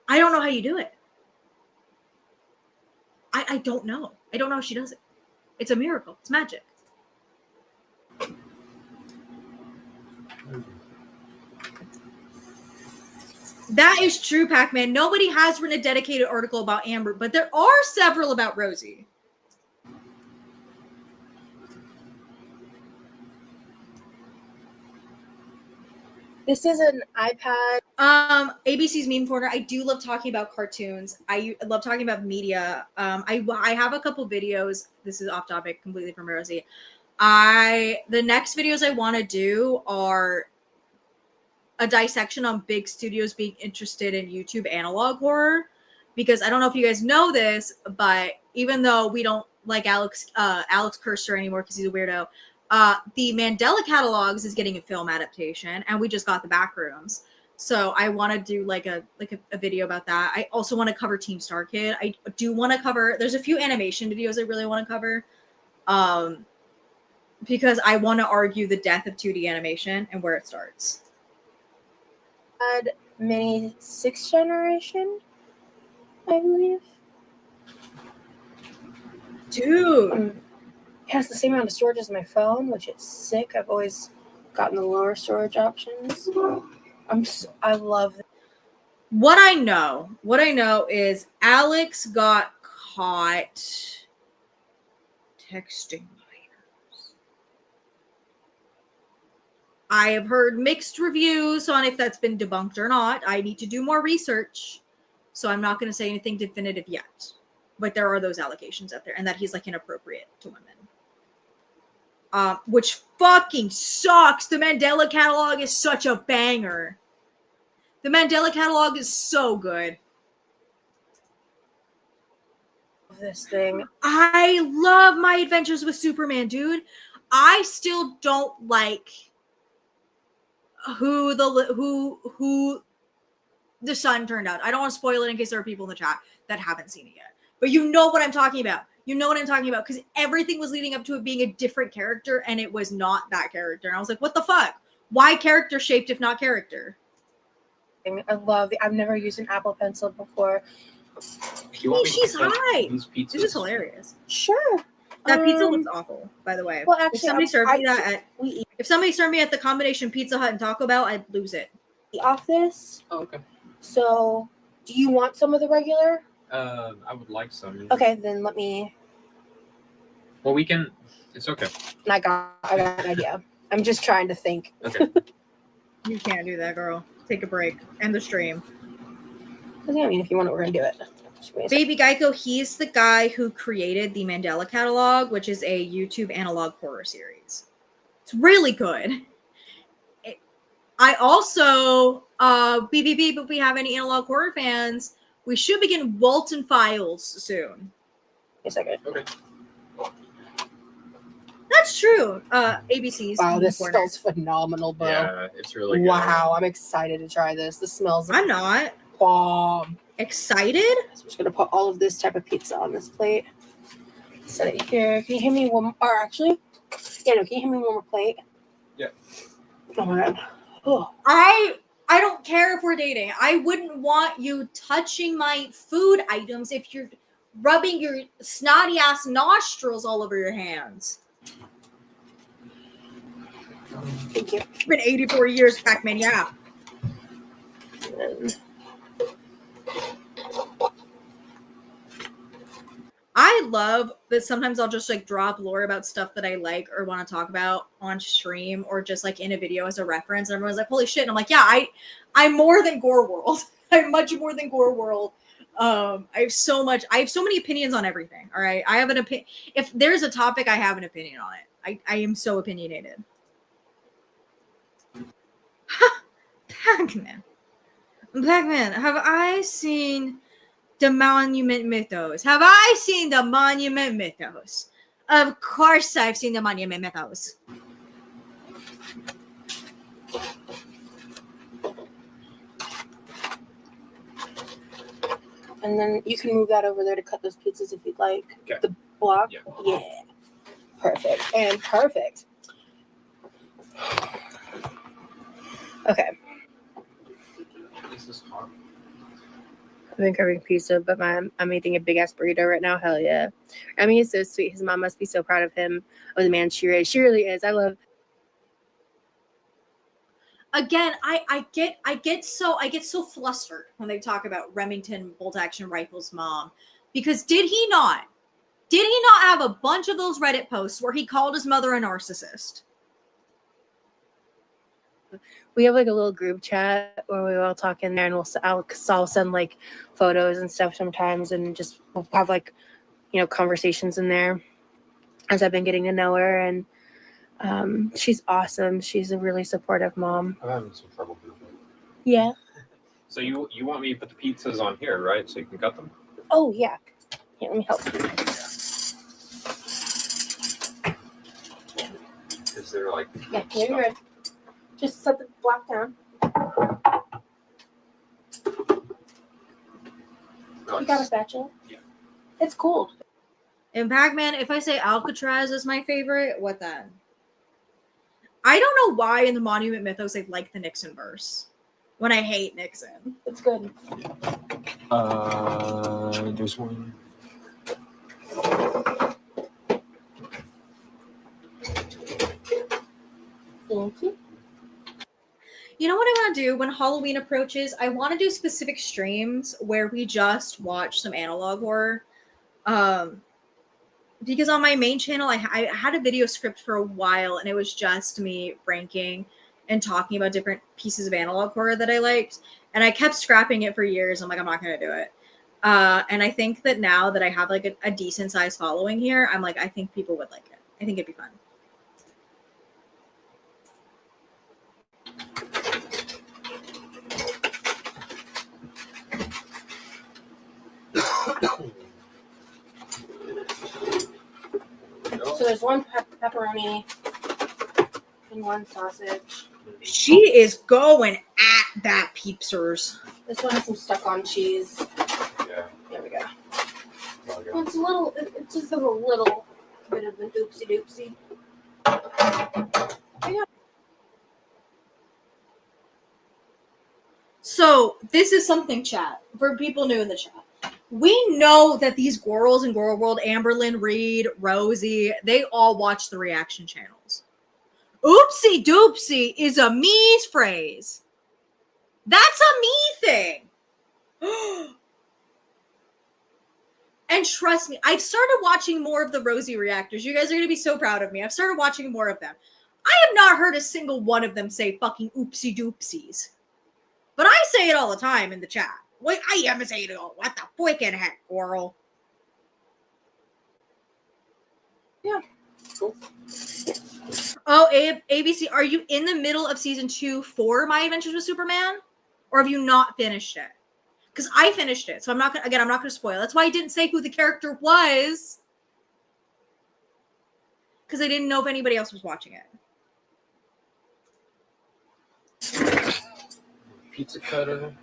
I don't know how you do it. I don't know. I don't know how she does it. It's a miracle. It's magic. That is true, Pac-Man. Nobody has written a dedicated article about Amber, but there are several about Rosie. This is an iPad. ABC's Meme Corner. I do love talking about cartoons. I love talking about media. I have a couple videos. This is off topic completely from Rosie. The next videos I want to do are a dissection on big studios being interested in YouTube analog horror, because I don't know if you guys know this, but even though we don't like Alex Kerster anymore because he's a weirdo, the Mandela Catalogs is getting a film adaptation, and we just got the Backrooms. So I want to do like a video about that. I also want to cover Team Star Kid. I do want to cover. There's a few animation videos I really want to cover, because I want to argue the death of 2D animation and where it starts. Mini 6th generation, I believe. Dude. It has the same amount of storage as my phone, which is sick. I've always gotten the lower storage options. I love it. What I know is Alex got caught texting minors. I have heard mixed reviews on if that's been debunked or not. I need to do more research, so I'm not going to say anything definitive yet. But there are those allegations out there, and that he's like inappropriate to women. Which fucking sucks. The Mandela Catalog is such a banger. The Mandela Catalog is so good. This thing. I love My Adventures with Superman, dude. I still don't like who the son turned out. I don't want to spoil it in case there are people in the chat that haven't seen it yet. But you know what I'm talking about. You know what I'm talking about, because everything was leading up to it being a different character, and it was not that character. And I was like, what the fuck? Why character shaped if not character? I love it. I've never used an Apple Pencil before. Hey, she's high. This is hilarious. Sure. That pizza looks awful, by the way. Well, actually, if somebody served me at the combination Pizza Hut and Taco Bell, I'd lose it. Off this. Oh, okay. So, do you want some of the regular? I would like some. Okay, then let me. Well, we can. It's okay. I got an idea. I'm just trying to think. Okay. You can't do that, girl. Take a break. End the stream. I mean, if you want it, we're gonna do it. Baby Geico, he's the guy who created the Mandela Catalog, which is a YouTube analog horror series. It's really good. I also, BBB, if we have any analog horror fans, we should begin Walton Files soon. A second. Okay. That's true. ABC's. Wow, this smells phenomenal, bro. Yeah, it's really good. Wow, I'm excited to try this. This smells. I'm not. bomb. Excited? So I'm just gonna put all of this type of pizza on this plate. Set it here. Can you hand me one? Or actually, yeah, no. Can you hand me one more plate? Yeah. Oh my god. Oh. I don't care if we're dating. I wouldn't want you touching my food items if you're rubbing your snotty ass nostrils all over your hands. Thank you. It's been 84 years, Pac-Man, yeah. And I love that sometimes I'll just like drop lore about stuff that I like or want to talk about on stream or just like in a video as a reference. And everyone's like, holy shit. And I'm like, yeah, I'm more than Gore World. I'm much more than Gore World. I have so many opinions on everything. All right. I have an opinion. If there's a topic, I have an opinion on it. I am so opinionated. Pac-Man. Pac-Man, have I seen the Monument Mythos? Have I seen the Monument Mythos? Of course I've seen the Monument Mythos. And then you can move that over there to cut those pizzas if you'd like. Okay. The block? Yeah. Yeah. Perfect. And perfect. Okay. I've been carving pizza, but I'm eating a big ass burrito right now. Hell yeah. I mean, he's so sweet. His mom must be so proud of him, of the man she raised. She really is. I love. Again, I get so flustered when they talk about Remington bolt action rifle's mom, because did he not have a bunch of those Reddit posts where he called his mother a narcissist? We have like a little group chat where we all talk in there, and I'll send like photos and stuff sometimes, and just we'll have like, you know, conversations in there as I've been getting to know her, and she's awesome. She's a really supportive mom. I'm having some trouble doing it. Yeah. So you want me to put the pizzas on here, right? So you can cut them? Oh yeah. Here, let me help. Is there like Yeah, you're good. Just set the block down. You got a spatula? Yeah. It's cool. In Pac-Man, if I say Alcatraz is my favorite, what then? I don't know why in the Monument Mythos I like the Nixon verse when I hate Nixon. It's good. There's one. Thank you. You know what I want to do when Halloween approaches? I want to do specific streams where we just watch some analog horror. Because on my main channel, I had a video script for a while, and it was just me ranking and talking about different pieces of analog horror that I liked. And I kept scrapping it for years. I'm like, I'm not going to do it. And I think that now that I have like a decent sized following here, I'm like, I think people would like it. I think it'd be fun. So there's one pepperoni and one sausage. She is going at that, peepsers. This one has some stuck-on cheese. Yeah. There we go. Okay. Well, it's just a little bit of an oopsie doopsie. So this is something, chat, for people new in the chat. We know that these girls in Girl World, Amberlynn, Reed, Rosie, they all watch the reaction channels. Oopsie doopsie is a me phrase. That's a me thing. And trust me, I've started watching more of the Rosie reactors. You guys are going to be so proud of me. I've started watching more of them. I have not heard a single one of them say fucking oopsie doopsies. But I say it all the time in the chat. Wait, I am saying it all. What the freaking heck, Coral? Yeah. Cool. Oh, ABC, are you in the middle of season 2 for My Adventures with Superman? Or have you not finished it? Because I finished it, so I'm not going to spoil. That's why I didn't say who the character was. Because I didn't know if anybody else was watching it. Pizza cutter.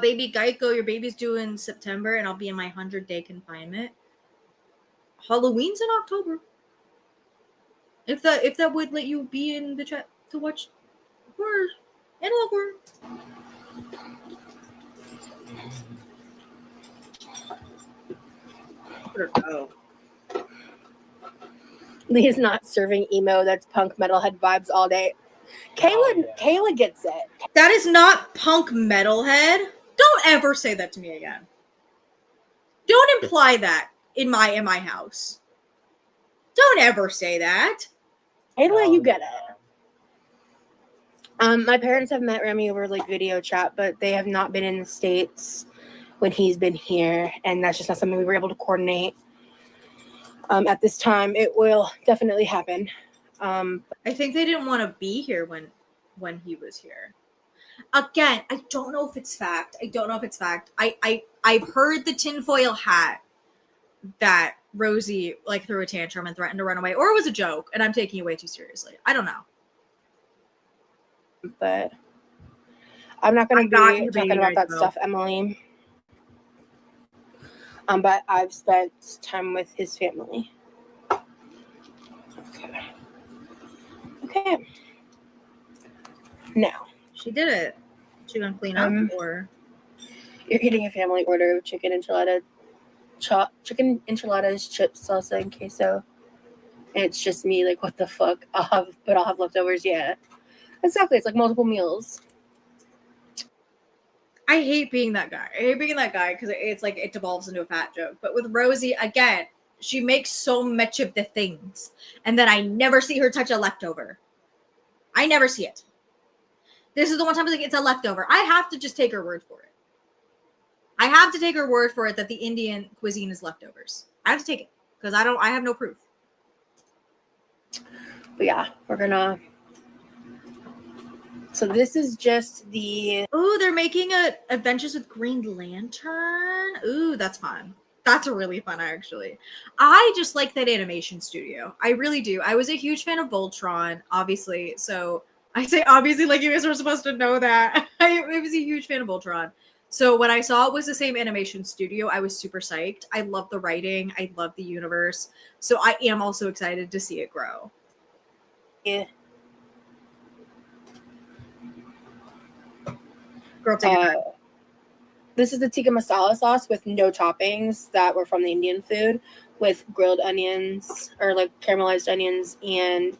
Baby Geico, your baby's due in September, and I'll be in my 100-day confinement. Halloween's in October. If that would let you be in the chat to watch horror, analog horror. Oh. Lee's not serving emo. That's punk metalhead vibes all day. Kayla gets it. That is not punk metalhead. Don't ever say that to me again. Don't imply that in my house. Don't ever say that. Kayla, you get it. My parents have met Remy over like video chat, but they have not been in the States when he's been here, and that's just not something we were able to coordinate. At this time, it will definitely happen. I think they didn't want to be here when he was here. Again, I don't know if it's fact. I've heard the tinfoil hat that Rosie like threw a tantrum and threatened to run away, or it was a joke, and I'm taking it way too seriously. I don't know. But I'm not going to be talking about that stuff, Emily. But I've spent time with his family. Okay. Now. She did it. She gonna clean up, or you're getting a family order of chicken enchiladas, chips, salsa, and queso. And it's just me, like, what the fuck? I'll have leftovers. Yeah, exactly. It's like multiple meals. I hate being that guy. Because it's like it devolves into a fat joke. But with Rosie, again, she makes so much of the things, and then I never see her touch a leftover. I never see it. This is the one time I was like, it's a leftover. I have to just take her word for it. I have to take her word for it that the Indian cuisine is leftovers. I have to take it because I have no proof. But yeah, we're gonna. So this is just the. Ooh, they're making a Adventures with Green Lantern. Ooh, that's fun. That's really fun, actually. I just like that animation studio. I really do. I was a huge fan of Voltron, obviously. So I say obviously like you guys were supposed to know that. I was a huge fan of Voltron. So when I saw it was the same animation studio, I was super psyched. I love the writing. I love the universe. So I am also excited to see it grow. Yeah. Girl, take it back. This is the tikka masala sauce with no toppings that were from the Indian food, with grilled onions or like caramelized onions and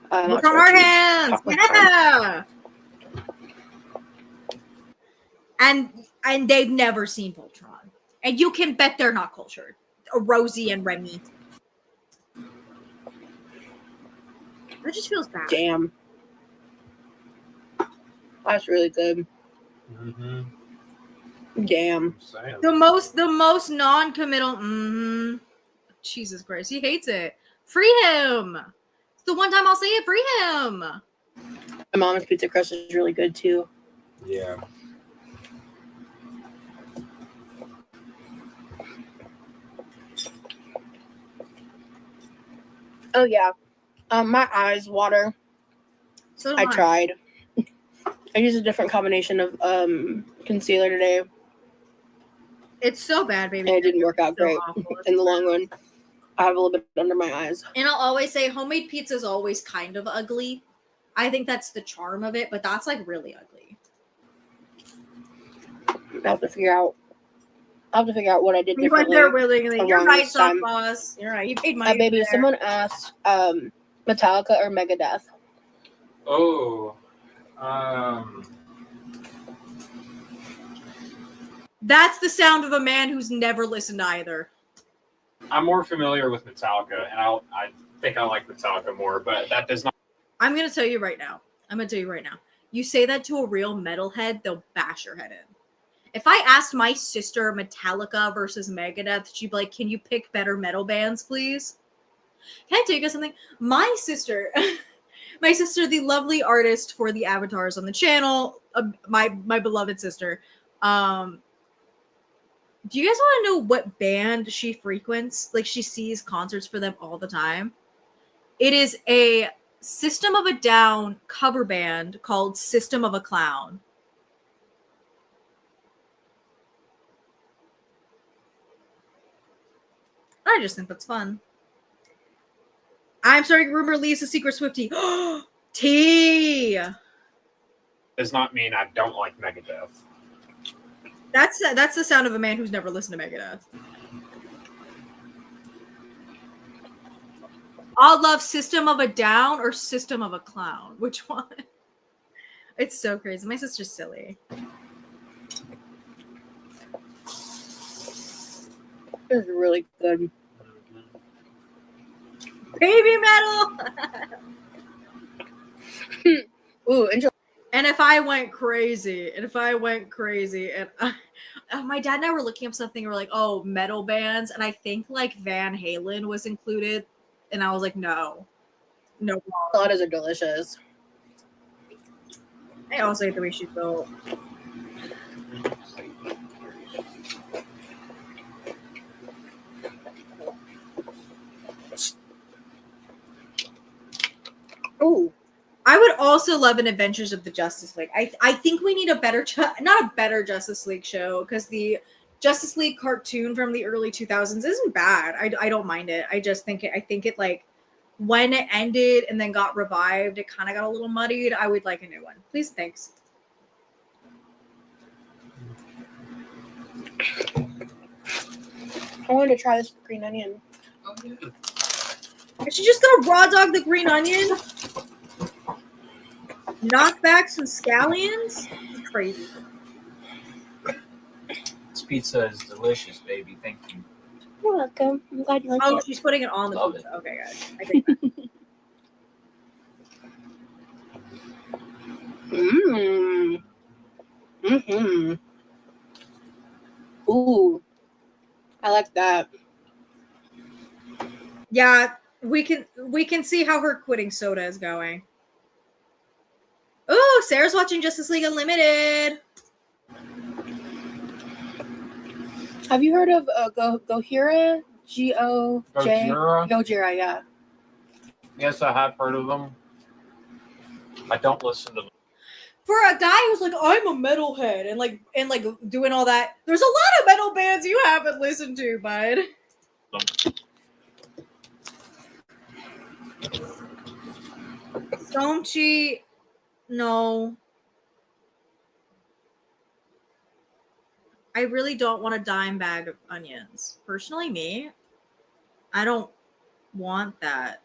from our hands. Yeah. And they've never seen Voltron, and you can bet they're not cultured. Rosie and Remy. That just feels bad. Damn, that's really good. Mm-hmm. Damn. The most non-committal. Jesus Christ, he hates it. Free him. It's the one time I'll say it. Free him. My mom's pizza crust is really good too. Yeah. Oh yeah. My eyes water. So I tried. I used a different combination of concealer today. It's so bad, baby. And it didn't work out great in the long run. I have a little bit under my eyes. And I'll always say homemade pizza is always kind of ugly. I think that's the charm of it, but that's like really ugly. I have to figure out what I did You went differently. there willingly. You're right, time. boss. You're right. You paid money. Baby, there. someone asked Metallica or Megadeth. Oh. That's the sound of a man who's never listened to either. I'm more familiar with Metallica, and I think I like Metallica more, but that does not. I'm going to tell you right now. You say that to a real metalhead, they'll bash your head in. If I asked my sister Metallica versus Megadeth, she'd be like, can you pick better metal bands, please? Can I tell you guys something? My sister, the lovely artist for the avatars on the channel, my beloved sister, do you guys want to know what band she frequents? Like, she sees concerts for them all the time. It is a System of a Down cover band called System of a Clown. I just think that's fun. I'm starting to rumor Lee's a secret Swiftie. T. Does not mean I don't like Megadeth. That's the sound of a man who's never listened to Megadeth. I'll love System of a Down or System of a Clown. Which one? It's so crazy. My sister's silly. It's really good. Baby metal. Ooh, and if I went crazy, and my dad and I were looking up something, we're like, oh, metal bands, and I think like Van Halen was included, and I was like, no. enchiladas are delicious. I also hate the way she's built. Ooh. I would also love an Adventures of the Justice League. I think we need a better, not a better Justice League show, because the Justice League cartoon from the early 2000s isn't bad. I don't mind it. I just think it like when it ended and then got revived, it kind of got a little muddied. I would like a new one. Please, thanks. I wanted to try this green onion. Is she just gonna raw dog the green onion? Knock back some scallions? It's crazy. This pizza is delicious, baby. Thank you. You're welcome. I'm glad you like Oh, it. she's putting it on the Love pizza. it. Okay, guys. I think Mmm. Mm-hmm. Ooh. I like that. yeah, we can see how her quitting soda is going. Oh, Sarah's watching Justice League Unlimited. Have you heard of Gojira? G-O-J? Gojira? Gojira, yeah. Yes, I have heard of them. I don't listen to them. For a guy who's like, I'm a metalhead and like doing all that, there's a lot of metal bands you haven't listened to, bud. Somchi, no. I really don't want a dime bag of onions. Personally, me, I don't want that.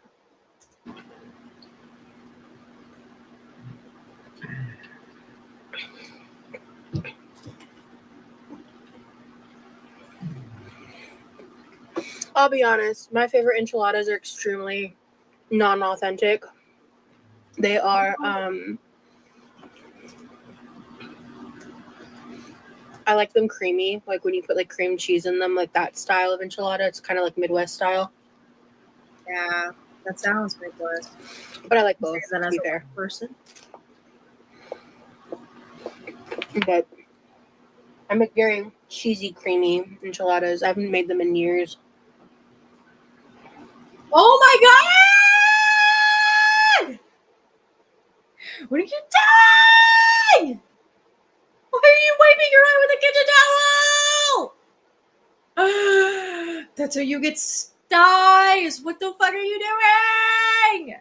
I'll be honest. My favorite enchiladas are extremely non-authentic. They are, I like them creamy, like when you put like cream cheese in them, like that style of enchilada. It's kind of like Midwest style. Yeah, that sounds Midwest. But I like both, That to as be a fair. person. But I make very cheesy, creamy enchiladas. I haven't made them in years. Oh my god! What are you doing? Why are you wiping your eye with a kitchen towel? That's how you get styes. What the fuck are you doing?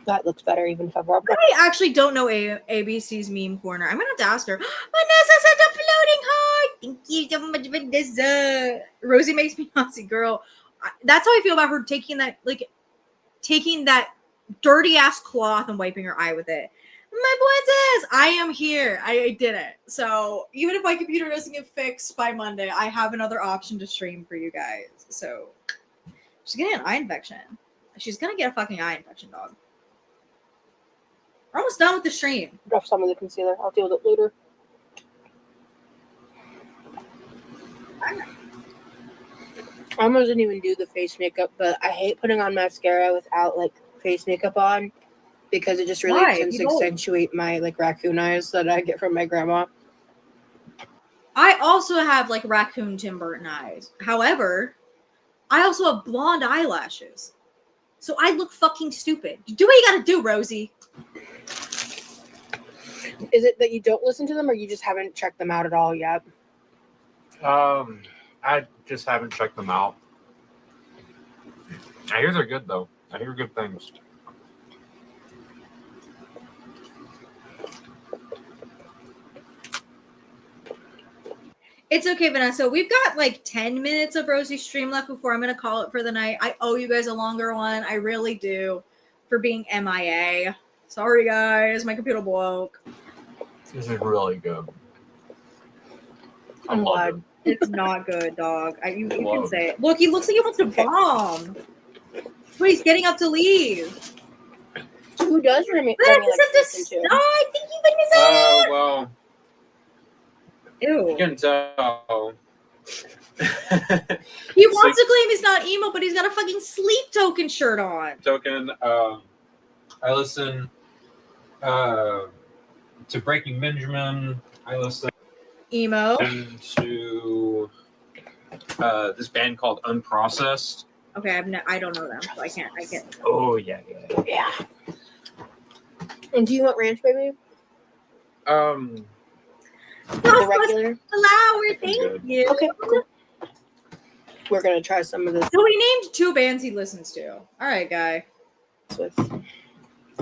That looks better, even if I've rubbed it. I actually don't know ABC's meme corner. I'm gonna have to ask her. Vanessa sent a floating heart. Thank you so much, Vanessa. Rosie makes me Nazi girl. That's how I feel about her taking that dirty ass cloth and wiping her eye with it. My point is, I am here. I did it. So even if my computer doesn't get fixed by Monday, I have another option to stream for you guys. So she's getting an eye infection. She's gonna get a fucking eye infection, dog. We're almost done with the stream. Drop some of the concealer. I'll deal with it later. I almost didn't even do the face makeup, but I hate putting on mascara without like face makeup on because it just really Why? tends to You don't. accentuate my like raccoon eyes that I get from my grandma. I also have like raccoon Tim Burton eyes. However, I also have blonde eyelashes. So I look fucking stupid. Do what you gotta do, Rosie. Is it that you don't listen to them, or you just haven't checked them out at all yet? I just haven't checked them out. I hear they're good though. I hear good things. It's okay, Vanessa. We've got like 10 minutes of Rosie's stream left before I'm going to call it for the night. I owe you guys a longer one. I really do, for being MIA. Sorry, guys. My computer broke. This is really good. I'm glad. It's not good, dog. You can say it. Look, he looks like he wants to bomb. But he's getting up to leave. Who does Remy? But Remy I like just listen to? I think he put his Oh, well. Ew. You can tell. He wants to claim he's not emo, but he's got a fucking sleep token shirt on. Token. I listen to Breaking Benjamin. I listen Emo. to this band called Unprocessed. Okay, I don't know them, so I can't. Oh yeah. Yeah. And do you want ranch, baby? The regular. Flower, thank you. Okay, cool. We're gonna try some of this So he named 2 bands he listens to. All right, guy. with.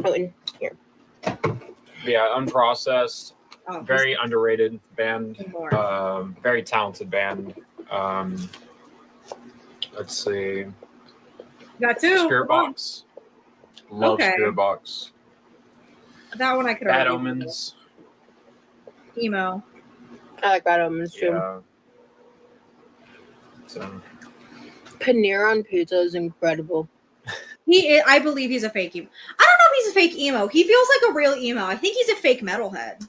Oh, in here. Yeah, Unprocessed. Oh, Very underrated band. more. Very talented band. Let's see. Got 2. Spirit Box. Love Okay. Spirit Box. That one I could. Bad already Omens. do. Emo. I like Bad Omens too. Yeah. So, Paneer on pizza is incredible. I believe he's a fake emo. I don't know if he's a fake emo. He feels like a real emo. I think he's a fake metalhead.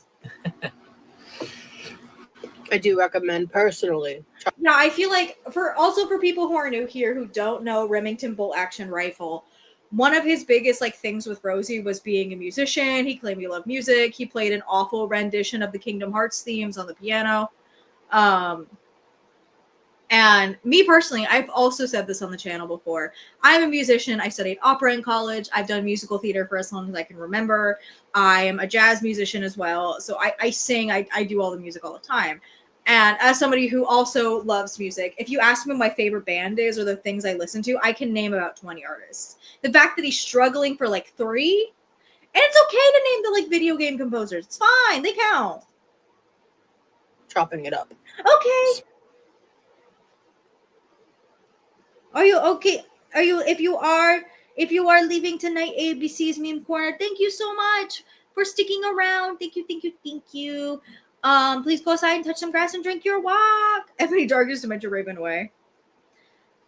I do recommend personally. Yeah, I feel like for people who are new here who don't know Remington Bolt Action Rifle, one of his biggest things with Rosie was being a musician. He claimed he loved music. He played an awful rendition of the Kingdom Hearts themes on the piano. And me personally, I've also said this on the channel before. I'm a musician. I studied opera in college. I've done musical theater for as long as I can remember. I am a jazz musician as well. So I sing. I do all the music all the time. And as somebody who also loves music, if you ask me what my favorite band is or the things I listen to, I can name about 20 artists. The fact that he's struggling for 3, and it's okay to name the video game composers. It's fine. They count. Chopping it up. Okay. Are you okay? Are you if you are leaving tonight, ABC's meme corner, thank you so much for sticking around. Thank you. Please go outside and touch some grass and drink your walk. Ebony Darkness Dementia Raven Way.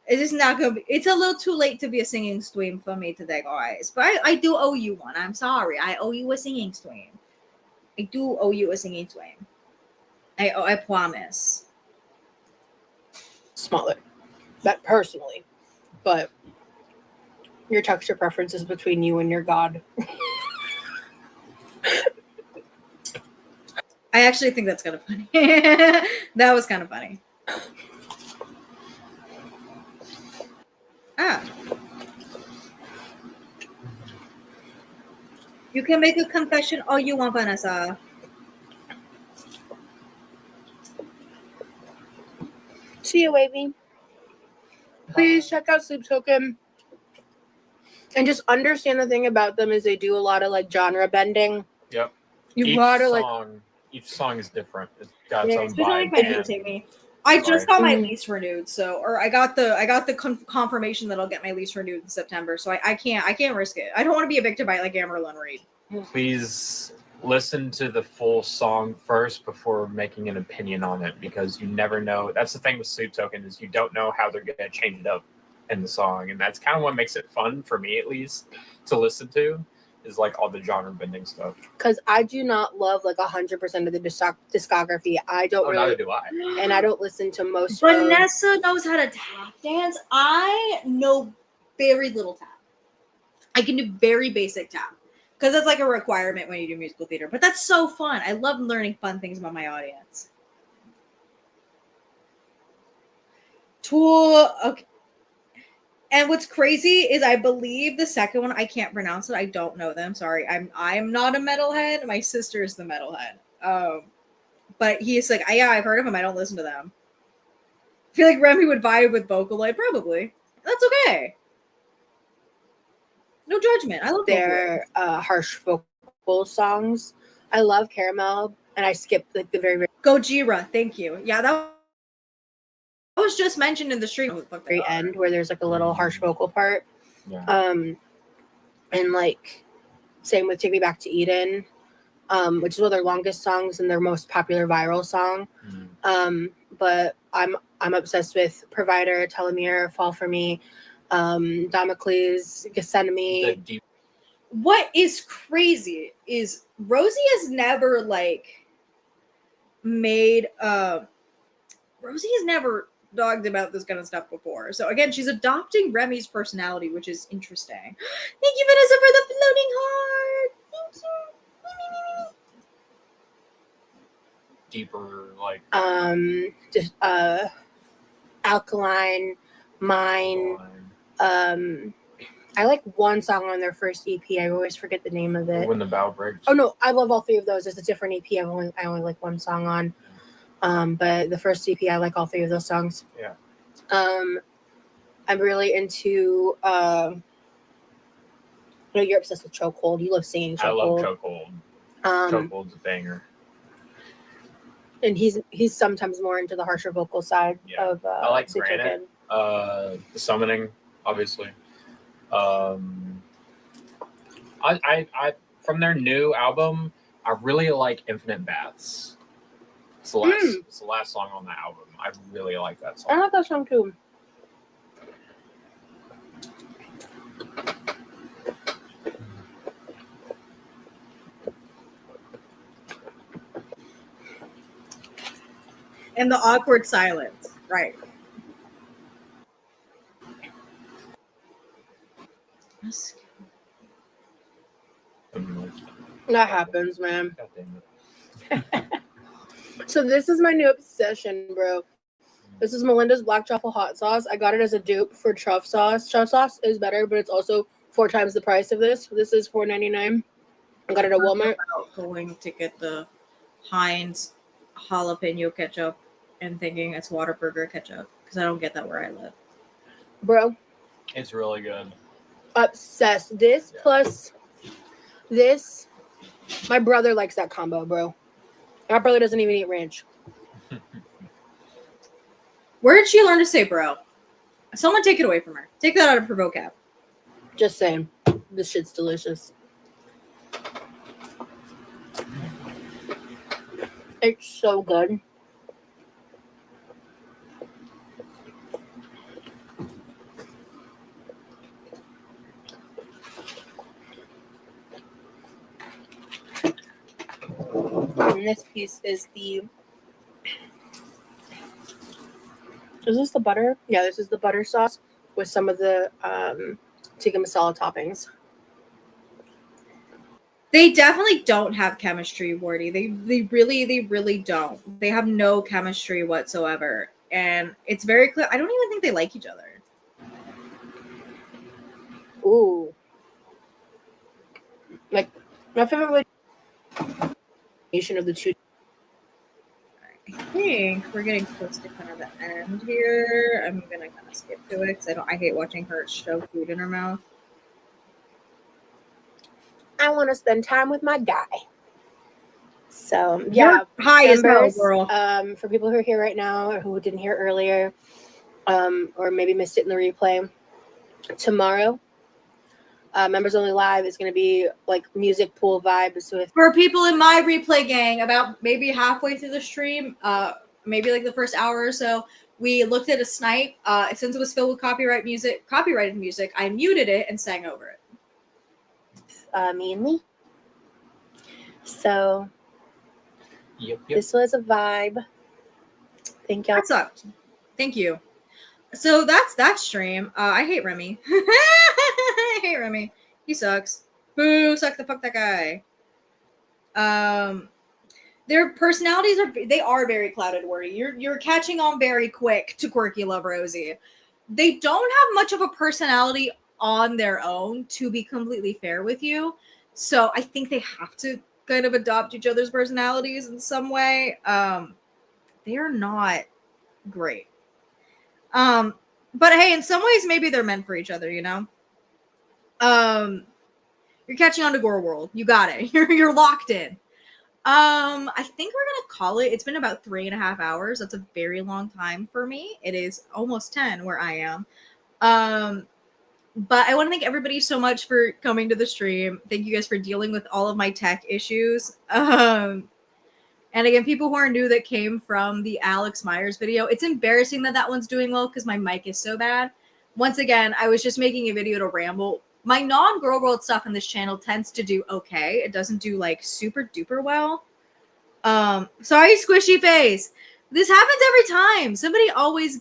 It is not gonna be, it's a little too late to be a singing stream for me today, guys. But I do owe you one. I'm sorry. I owe you a singing stream. I do owe you a singing stream. I promise. Smaller. That personally. But your texture preference is between you and your God. I actually think that's kind of funny. That was kind of funny. Ah. You can make a confession all you want, Vanessa. See you, Wavy. Please check out Sleep Token. And just understand the thing about them is they do a lot of genre bending. yep. You gotta Each song is different. It's got its Yeah, own especially vibe. if I and- take me. I just got my Mm. lease renewed, or I got the confirmation that I'll get my lease renewed in September. So I can't risk it. I don't want to be evicted by Amarillo and Reed. Please listen to the full song first before making an opinion on it, because you never know. That's the thing with Sleep Token, is you don't know how they're going to change it up in the song, and that's kind of what makes it fun for me, at least, to listen to, is all the genre bending stuff. Because I do not love 100% of the discography. I don't Oh, really, neither do I. and I don't listen to most. Of, Vanessa knows how to tap dance. I know very little tap. I can do very basic tap because that's a requirement when you do musical theater. But that's so fun. I love learning fun things about my audience. Tool. Okay. And what's crazy is I believe the second one, I can't pronounce it. I don't know them. Sorry. I'm not a metalhead. My sister is the metalhead. But he's like, yeah, I've heard of them. I don't listen to them. I feel like Remy would vibe with Vocaloid, probably. That's okay. No judgment. I love their harsh vocal songs. I love Caramel, and I skipped like the very Gojira, thank you. Yeah, that was just mentioned in the stream. Oh, fuck, very end where there's like a little harsh vocal part. Yeah. And like same with Take Me Back to Eden, which is one of their longest songs and their most popular viral song. But I'm obsessed with Provider, Telomere, Fall for Me, Damocles, Gethsemane. What is crazy is Rosie has never like made Rosie has never dogged about this kind of stuff before. So again, she's adopting Remy's personality, which is interesting. Thank you, Vanessa, for the floating heart. Thank you. Deeper, like Just Alkaline, Mine. I like one song on their first EP. I always forget the name of it. When the Bow Breaks. Oh no, I love all three of those. It's a different EP. I only like one song on. But the first EP, I like all three of those songs. Yeah. I'm really into. I know you're obsessed with Chokehold. You love singing Chokehold. I love Chokehold. Chokehold's a banger. And he's sometimes more into the harsher vocal side of. I like Suitoken. Granite. The Summoning, obviously. I from their new album, I really like Infinite Baths. It's the last song on the album. I really like that song. I like that song too. And the awkward silence, right? That happens, man. So this is my new obsession, bro. This is Melinda's black truffle hot sauce. I got it as a dupe for truff sauce. Truff sauce is better, but it's also 4 times the price of this. This is $4.99. I got it at Walmart. Going to get the Heinz jalapeno ketchup and thinking it's Whataburger ketchup because I don't get that where I live. Bro, it's really good. Obsessed. This plus this. My brother likes that combo, bro. My brother doesn't even eat ranch. Where did she learn to say bro? Someone take it away from her. Take that out of her vocab. Just saying. This shit's delicious. It's so good. And this piece is the... Is this the butter? Yeah, this is the butter sauce with some of the tikka masala toppings. They definitely don't have chemistry, Wardy. They really don't. They have no chemistry whatsoever. And it's very clear. I don't even think they like each other. Ooh. Like, my favorite of the two. I think we're getting close to kind of the end here. I'm going to kind of skip to it because I hate watching her shove food in her mouth. I want to spend time with my guy. So, yeah. You're high as hell, girl. For people who are here right now or who didn't hear earlier, or maybe missed it in the replay, tomorrow, Members Only Live is going to be like music pool vibes with... For people in my replay gang, about maybe halfway through the stream, maybe like the first hour or so, we looked at a snipe. Since it was filled with copyrighted music, I muted it and sang over it. Mainly. So yep. This was a vibe. Thank y'all. That sucked. Thank you. So that's that stream. I hate Remy. I hate Remy. He sucks. Boo, suck the fuck that guy. Their personalities are very clouded, Wordy. You're catching on very quick to Quirky Love Rosie. they don't have much of a personality on their own, to be completely fair with you. So I think they have to kind of adopt each other's personalities in some way. They are not great. But hey, in some ways, maybe they're meant for each other, you know? You're catching on to Gore World. You got it. You're locked in. I think we're gonna call it. It's been about 3.5 hours. That's a very long time for me. It is almost 10 where I am. But I want to thank everybody so much for coming to the stream. Thank you guys for dealing with all of my tech issues. And again, people who are new that came from the Alex Myers video, it's embarrassing that that one's doing well because my mic is so bad. Once again, I was just making a video to ramble. My non-Girl World stuff on this channel tends to do okay. It doesn't do like super duper well. Sorry, squishy face. This happens every time. Somebody always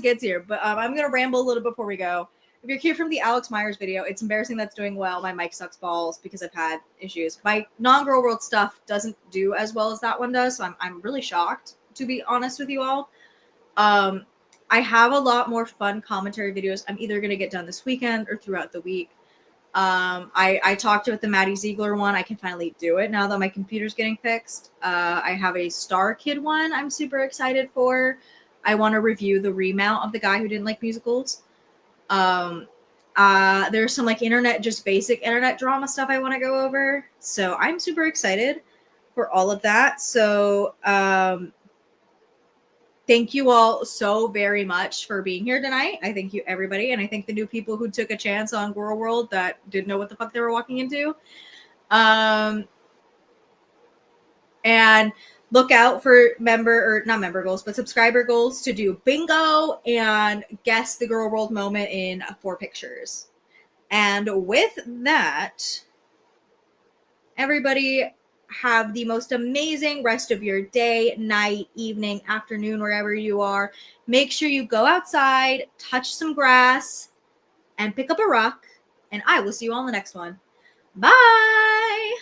gets here. But I'm gonna ramble a little before we go. If you're here from the Alex Myers video, it's embarrassing that's doing well. My mic sucks balls because I've had issues. My non-Girl World stuff doesn't do as well as that one does, so I'm really shocked, to be honest with you all. I have a lot more fun commentary videos I'm either gonna get done this weekend or throughout the week. I talked about the Maddie Ziegler one. I can finally do it now that my computer's getting fixed. I have a Star Kid one I'm super excited for. I want to review the remount of the guy who didn't like musicals. There's some like just basic internet drama stuff I want to go over. So I'm super excited for all of that. So thank you all so very much for being here tonight. I thank you everybody, and I thank the new people who took a chance on Girl World that didn't know what the fuck they were walking into. And look out for not member goals, but subscriber goals to do bingo and guess the Girl World moment in 4 pictures. And with that, everybody have the most amazing rest of your day, night, evening, afternoon, wherever you are. Make sure you go outside, touch some grass, and pick up a rock. And I will see you all in the next one. Bye!